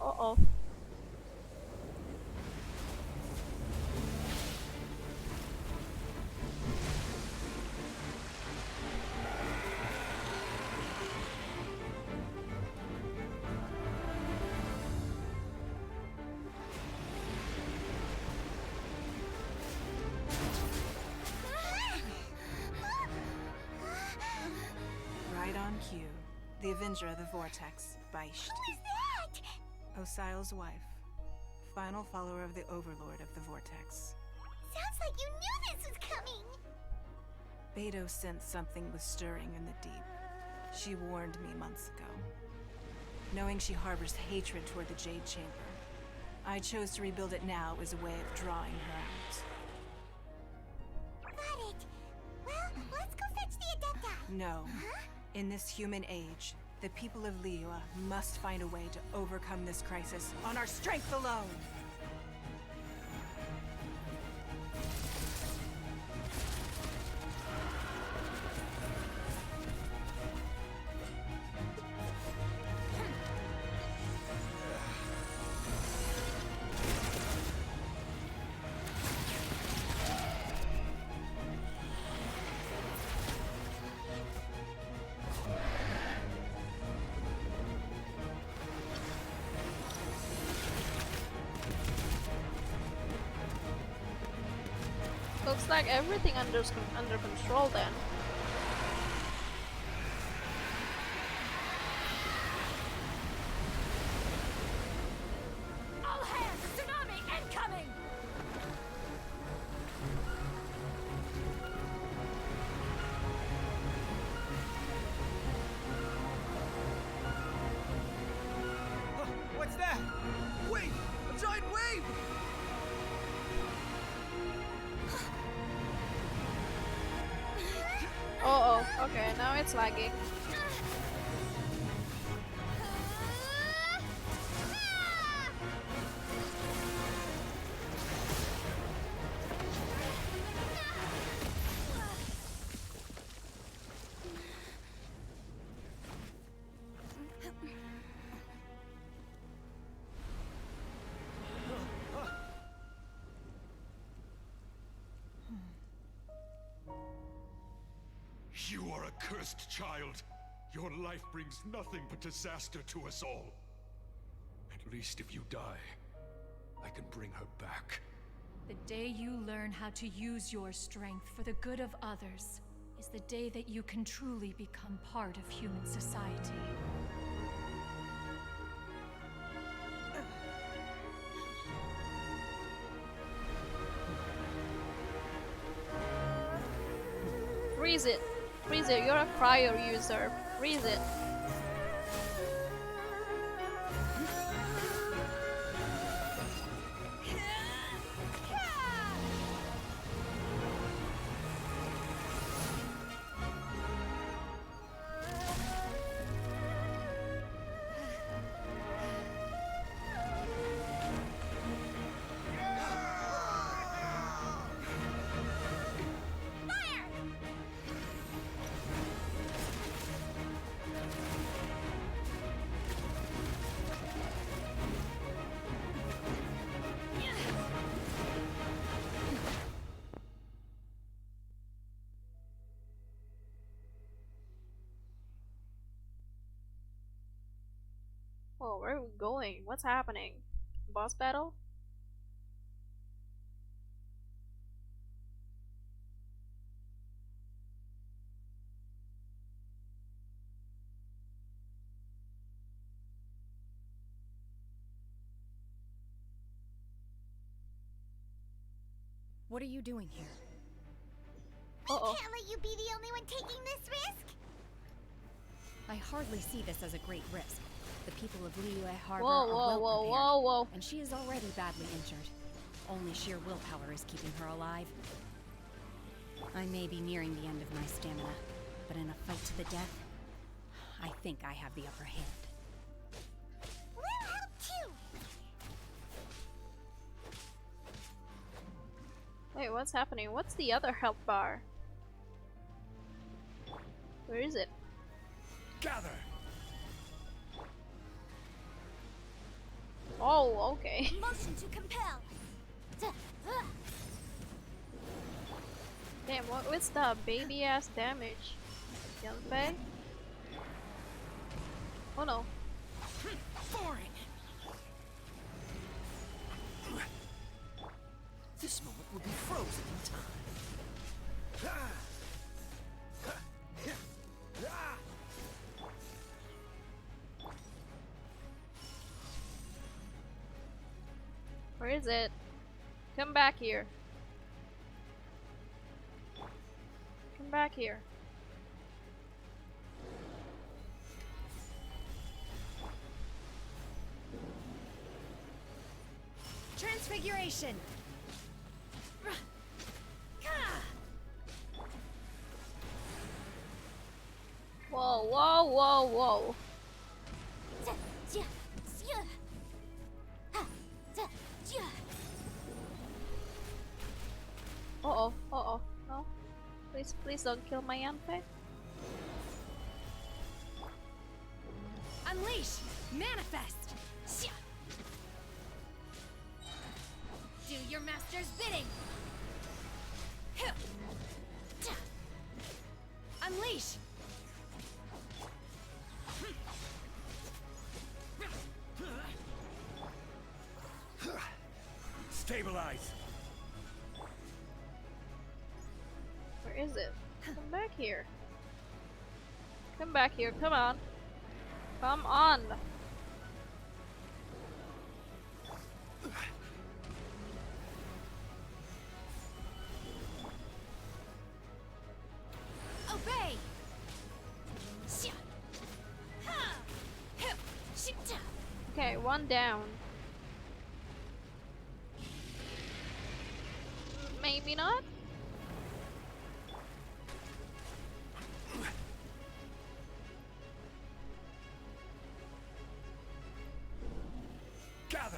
Uh-oh. Right on cue. The Avenger of the Vortex, Beisht. Who is that? Osial's wife. Final follower of the Overlord of the Vortex. Sounds like you knew this was coming. Beidou sensed something was stirring in the deep. She warned me months ago. Knowing she harbors hatred toward the Jade Chamber, I chose to rebuild it now as a way of drawing her out. No. In this human age, the people of Liyue must find a way to overcome this crisis on our strength alone. Looks like everything under control then. All hands! Tsunami incoming! What's that? Wait! A giant wave! Oh, okay, now it's lagging. You are a cursed child. Your life brings nothing but disaster to us all. At least if you die, I can bring her back. The day you learn how to use your strength for the good of others is the day that you can truly become part of human society. Freeze it! Freeze it, you're a cryo user. Freeze it. Oh, where are we going? What's happening? Boss battle? What are you doing here? I can't let you be the only one taking this risk. I hardly see this as a great risk. The people of Liyue Harbor Whoa, are whoa, well whoa, prepared, whoa, whoa. and she is already badly injured. Only sheer willpower is keeping her alive. I may be nearing the end of my stamina, but in a fight to the death, I think I have the upper hand. We'll help too. Wait, what's happening? What's the other health bar? Where is it? Gather! Oh, okay. Motion to compel. Damn, what's the baby ass damage? Yanfei? Oh no. Foreign. This moment will be frozen in time. Where is it? Come back here. Come back here. Transfiguration! whoa, whoa. Uh-oh, uh-oh, no. Please, please don't kill my Yanfei. Unleash! Manifest! Do your master's bidding! Unleash! Stabilize! Where is it? Come back here. Come back here, come on. Come on! Obey! Okay, one down. Maybe not? Gather!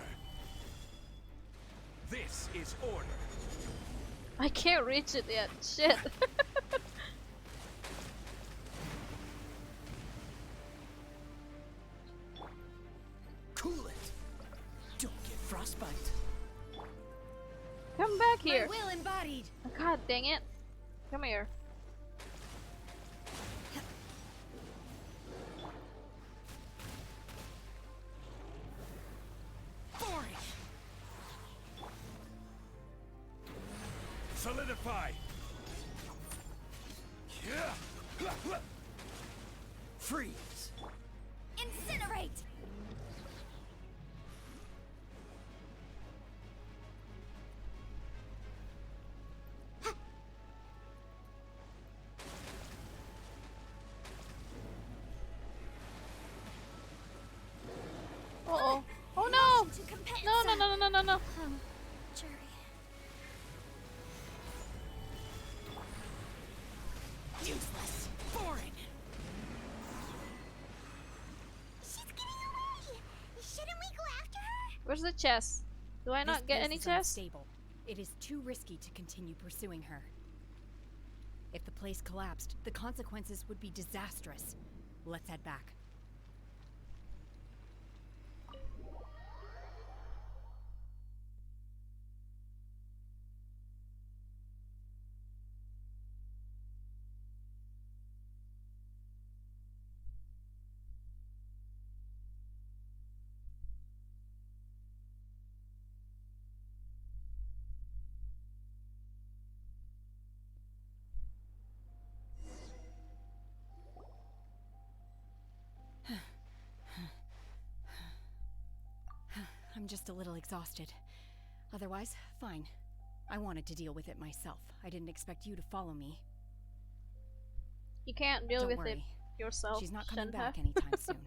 This is order. I can't reach it yet. Shit. Cool it. Don't get frostbite. Come back here. My will embodied. Oh, God dang it. Come here. Solidify. Freeze. Incinerate! Uh-oh. Oh no! No, no, no, no, no, no, no. Useless. Boring. She's getting away! Shouldn't we go after her? Where's the chest? Do I not get any chest? Unstable. It is too risky to continue pursuing her. If the place collapsed, the consequences would be disastrous. Let's head back. I'm just a little exhausted. Otherwise, fine. I wanted to deal with it myself. I didn't expect you to follow me. You can't deal Don't with worry. it yourself. She's not coming Shenhe. back anytime soon.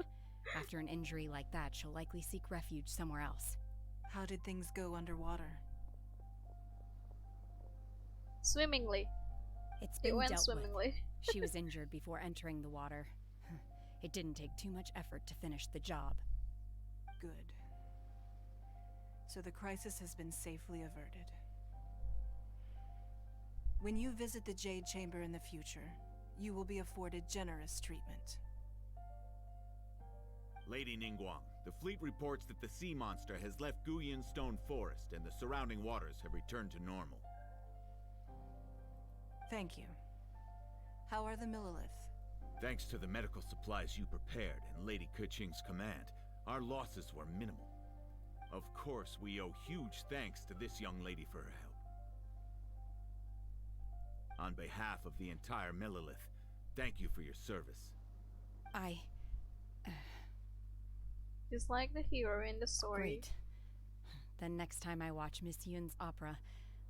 After an injury like that, she'll likely seek refuge somewhere else. How did things go underwater? Swimmingly. It's It been went dealt swimmingly. with. She was injured before entering the water. It didn't take too much effort to finish the job. Good. So the crisis has been safely averted. When you visit the Jade Chamber in the future, you will be afforded generous treatment. Lady Ningguang, the fleet reports that the sea monster has left Guyan Stone Forest and the surrounding waters have returned to normal. Thank you. How are the Millilith? Thanks to the medical supplies you prepared and Lady Keqing's command, our losses were minimal. Of course, we owe huge thanks to this young lady for her help. On behalf of the entire Millilith, thank you for your service. Just like the hero in the story. Great. Then next time I watch Miss Yun's opera,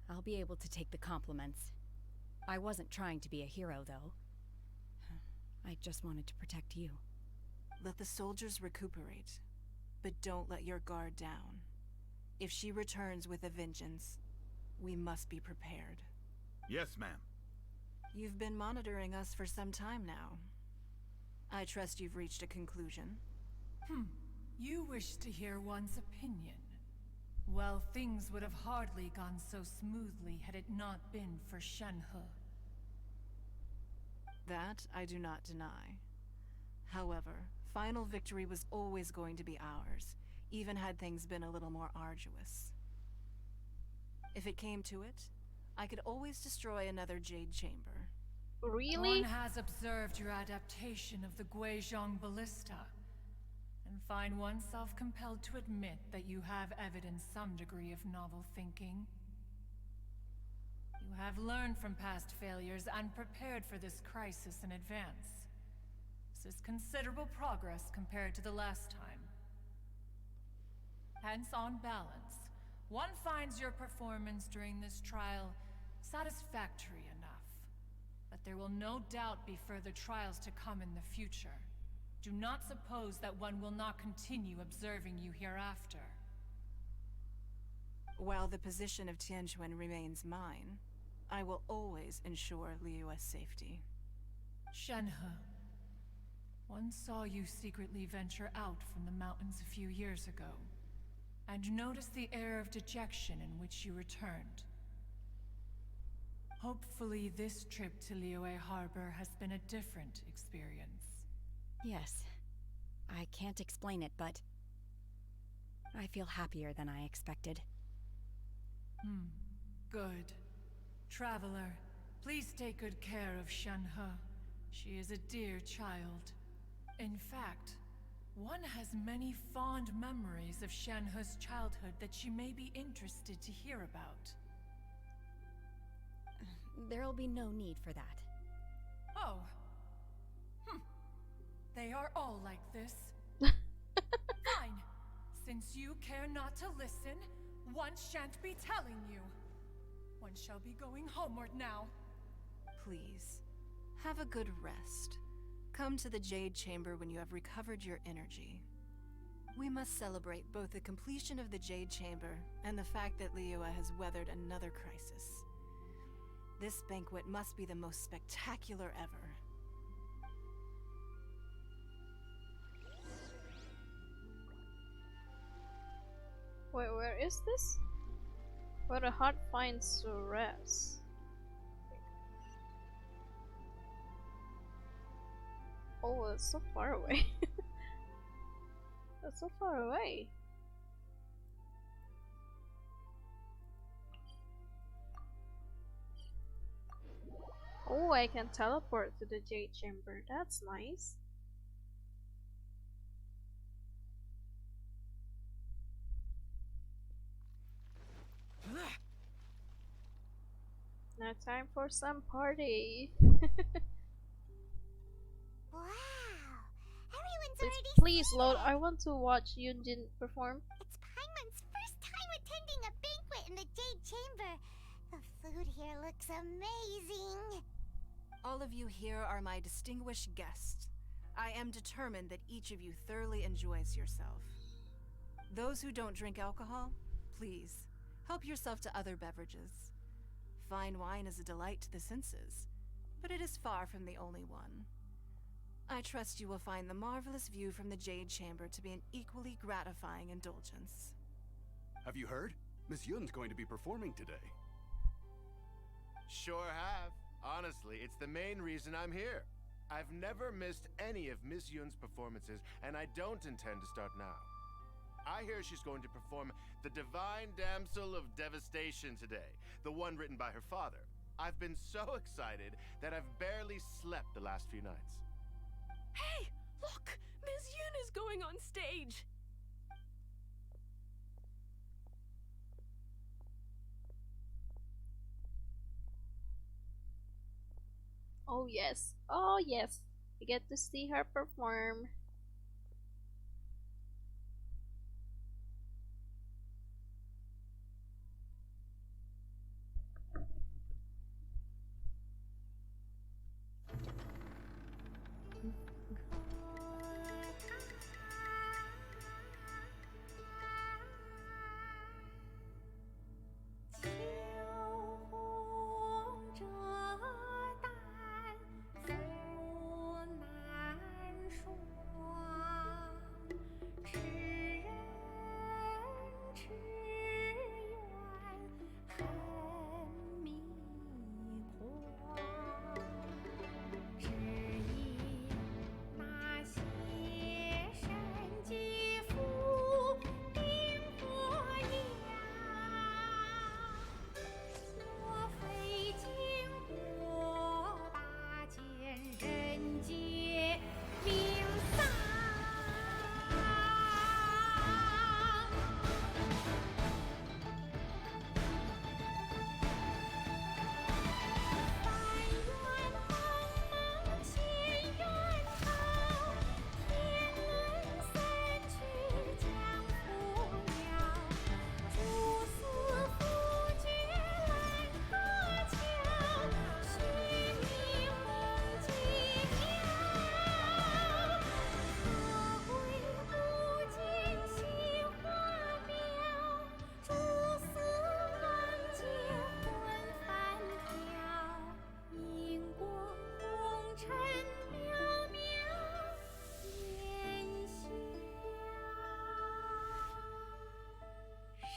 I'll be able to take the compliments. I wasn't trying to be a hero, though. I just wanted to protect you. Let the soldiers recuperate, but don't let your guard down. If she returns with a vengeance, we must be prepared. Yes, ma'am. You've been monitoring us for some time now. I trust you've reached a conclusion. You wish to hear one's opinion. Well, things would have hardly gone so smoothly had it not been for Shenhe. That I do not deny. However, final victory was always going to be ours, even had things been a little more arduous. If it came to it, I could always destroy another Jade Chamber. Really? One has observed your adaptation of the Guizhong Ballista, and find oneself compelled to admit that you have evidenced some degree of novel thinking. You have learned from past failures and prepared for this crisis in advance. This is considerable progress compared to the last time. Hence, on balance, one finds your performance during this trial satisfactory enough. But there will no doubt be further trials to come in the future. Do not suppose that one will not continue observing you hereafter. While the position of Tianquan remains mine, I will always ensure Liyue's safety. Shenhe, one saw you secretly venture out from the mountains a few years ago, and noticed the air of dejection in which you returned. Hopefully this trip to Liyue Harbor has been a different experience. Yes. I can't explain it, but I feel happier than I expected. Good. Traveler, please take good care of Shenhe. She is a dear child. In fact, one has many fond memories of Shenhe's childhood that she may be interested to hear about. There'll be no need for that. Oh. They are all like this. Fine. Since you care not to listen, one shan't be telling you. One shall be going homeward now. Please, have a good rest. Come to the Jade Chamber when you have recovered your energy. We must celebrate both the completion of the Jade Chamber and the fact that Liyue has weathered another crisis. This banquet must be the most spectacular ever. Wait, where is this? Where the heart finds to rest. Oh, it's so far away. That's so far away. Oh, I can teleport to the Jade Chamber. That's nice. Now time for some party. Wow! Everyone's already Please seated. load. I want to watch Yunjin perform. It's Paimon's first time attending a banquet in the Jade Chamber. The food here looks amazing. All of you here are my distinguished guests. I am determined that each of you thoroughly enjoys yourself. Those who don't drink alcohol, please, help yourself to other beverages. Fine wine is a delight to the senses, but it is far from the only one. I trust you will find the marvelous view from the Jade Chamber to be an equally gratifying indulgence. Have you heard? Miss Yun's going to be performing today. Sure have. Honestly, it's the main reason I'm here. I've never missed any of Miss Yun's performances, and I don't intend to start now. I hear she's going to perform The Divine Damsel of Devastation today, the one written by her father. I've been so excited that I've barely slept the last few nights. Hey, look! Miss Yun is going on stage! Oh yes. Oh yes. We get to see her perform.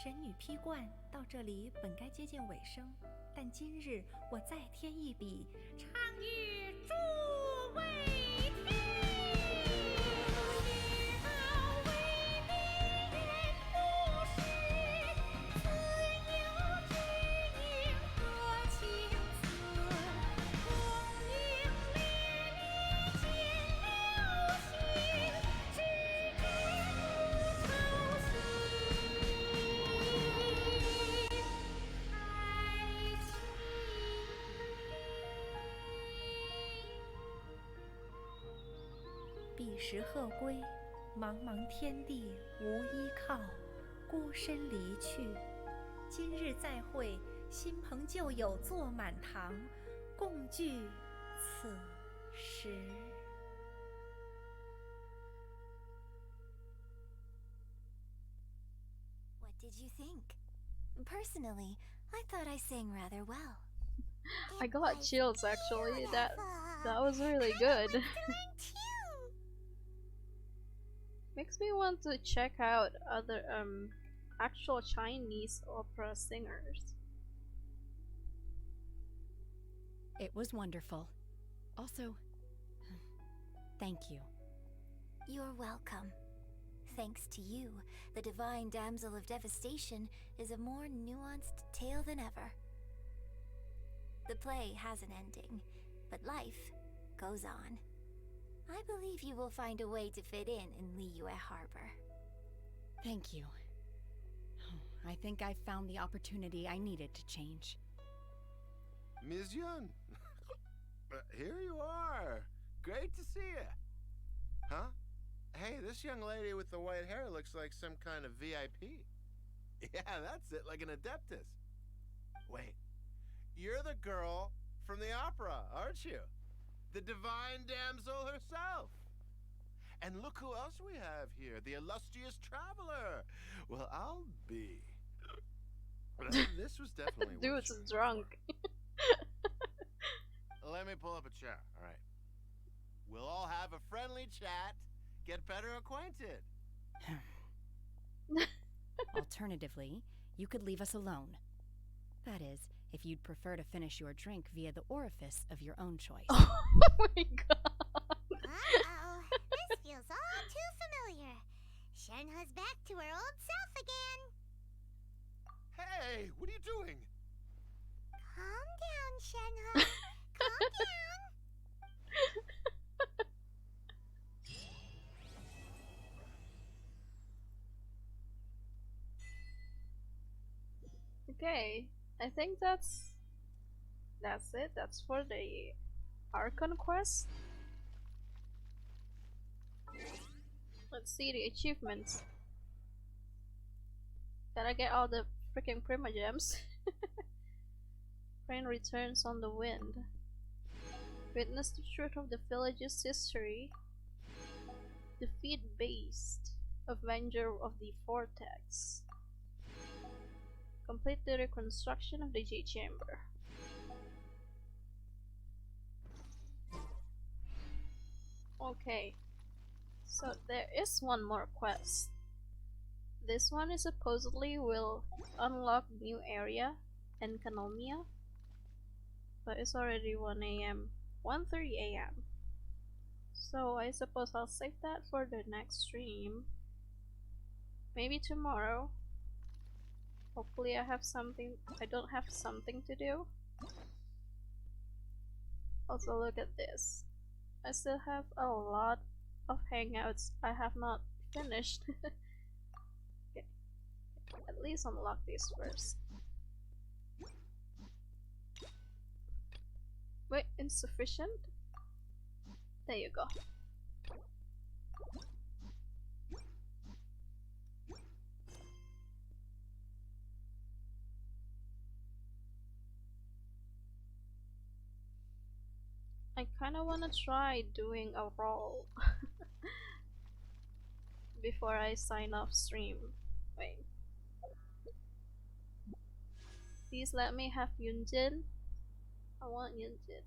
神女披冠到这里本该接近尾声，但今日我再添一笔，唱与诸位听。彼时鹤归，茫茫天地无依靠，孤身离去。今日再会，新朋旧友坐满堂，共聚此时。What did you think? Personally, I thought I sang rather well. I got chills actually. That was really good. Makes me want to check out other actual Chinese opera singers. It was wonderful. Also, thank you. You're welcome. Thanks to you, the Divine Damsel of Devastation is a more nuanced tale than ever. The play has an ending, but life goes on. I believe you will find a way to fit in Liyue Harbor. Thank you. I think I found the opportunity I needed to change. Ms. Yun, here you are. Great to see you. Huh? Hey, this young lady with the white hair looks like some kind of VIP. Yeah, that's it, like an adeptus. Wait, you're the girl from the opera, aren't you? The Divine Damsel herself. And look who else we have here, the illustrious traveler. Well, I'll be. This was definitely Dude's drunk. Let me pull up a chair, all right. We'll all have a friendly chat, get better acquainted. Alternatively, you could leave us alone. That is, if you'd prefer to finish your drink via the orifice of your own choice. Oh my god. Uh-oh, this feels all too familiar. Shenhe's back to her old self again. Hey, what are you doing? Calm down, Shenhe. Calm down. Okay, I think that's it. That's for the Archon quest. Let's see the achievements. Gotta get all the freaking Prima Gems. Rain returns on the wind. Witness the truth of the village's history. Defeat Beast, Avenger of the Vortex. Complete the reconstruction of the Jade Chamber. Okay, so there is one more quest. This one is supposedly will unlock new area in Kanomia, but it's already 1 AM, 1:30 AM. So I suppose I'll save that for the next stream. Maybe tomorrow. Hopefully I don't have something to do. Also look at this. I still have a lot of hangouts I have not finished. Okay. At least unlock this first. Wait, insufficient? There you go. I kinda wanna try doing a roll before I sign off stream. Wait. Please let me have Yunjin. I want Yunjin.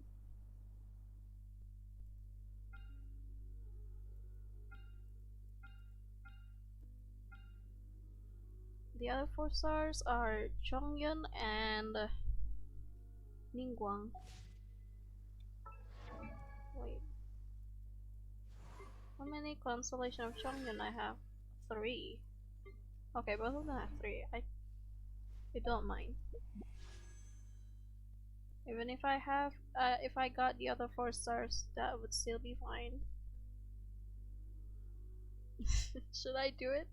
The other 4 stars are Chongyun and Ningguang. Wait. How many constellation of Chongyun I have? 3. Okay, both of them have 3. I don't mind. Even if I have, if I got the other 4 stars, that would still be fine. Should I do it?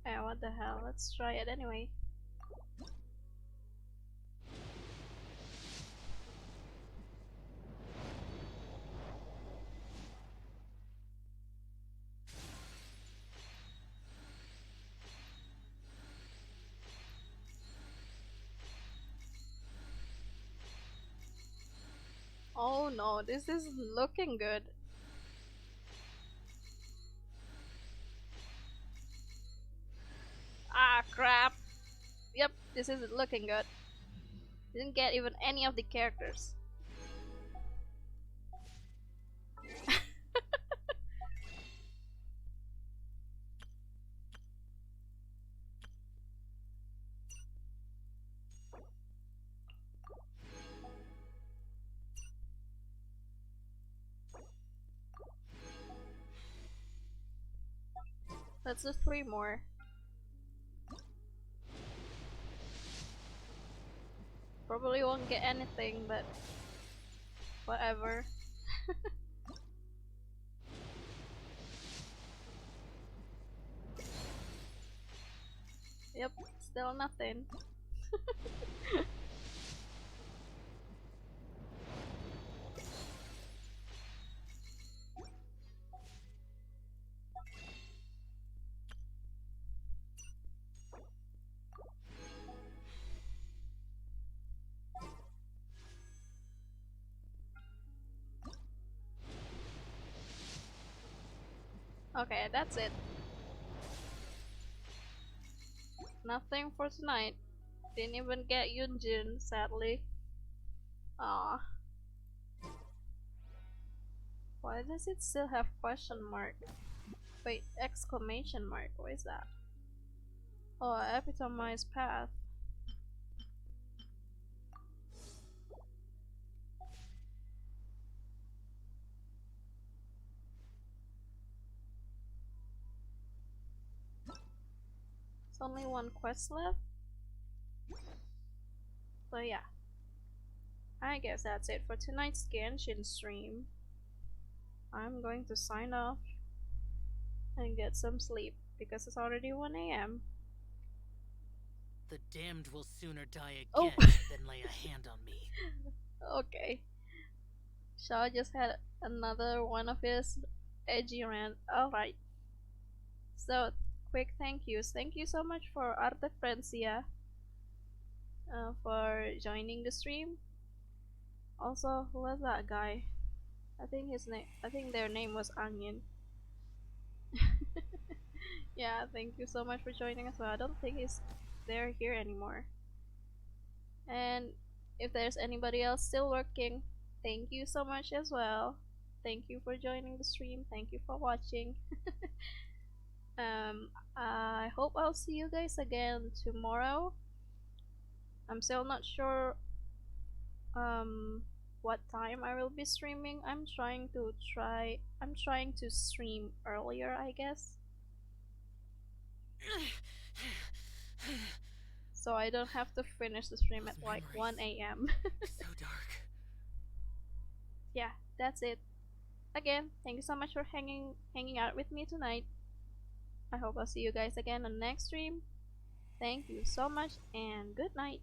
Yeah, what the hell? Let's try it anyway. Oh no, this is looking good. Ah, crap. Yep, this is looking good. Didn't get even any of the characters. Let's do 3 more. Probably won't get anything, but whatever. Yep, still nothing. Okay, that's it. Nothing for tonight. Didn't even get Yunjin, sadly. Aw. Why does it still have question mark? Wait, exclamation mark, what is that? Oh, epitomized path. There's only 1 quest left. So yeah. I guess that's it for tonight's Genshin stream. I'm going to sign off and get some sleep because it's already 1 AM. The damned will sooner die Oh. again than lay a hand on me. Okay. Shaw just had another one of his edgy rant. Alright. So, quick thank yous. Thank you so much for Artefrencia for joining the stream. Also, who was that guy? I think their name was Onion. Yeah, thank you so much for joining as well. I don't think they're here anymore. And if there's anybody else still working, thank you so much as well. Thank you for joining the stream. Thank you for watching. I hope I'll see you guys again tomorrow. I'm still not sure what time I will be streaming. I'm trying to stream earlier, I guess. So I don't have to finish the stream at like 1 AM. So dark. Yeah, that's it. Again, thank you so much for hanging out with me tonight. I hope I'll see you guys again on the next stream. Thank you so much and good night.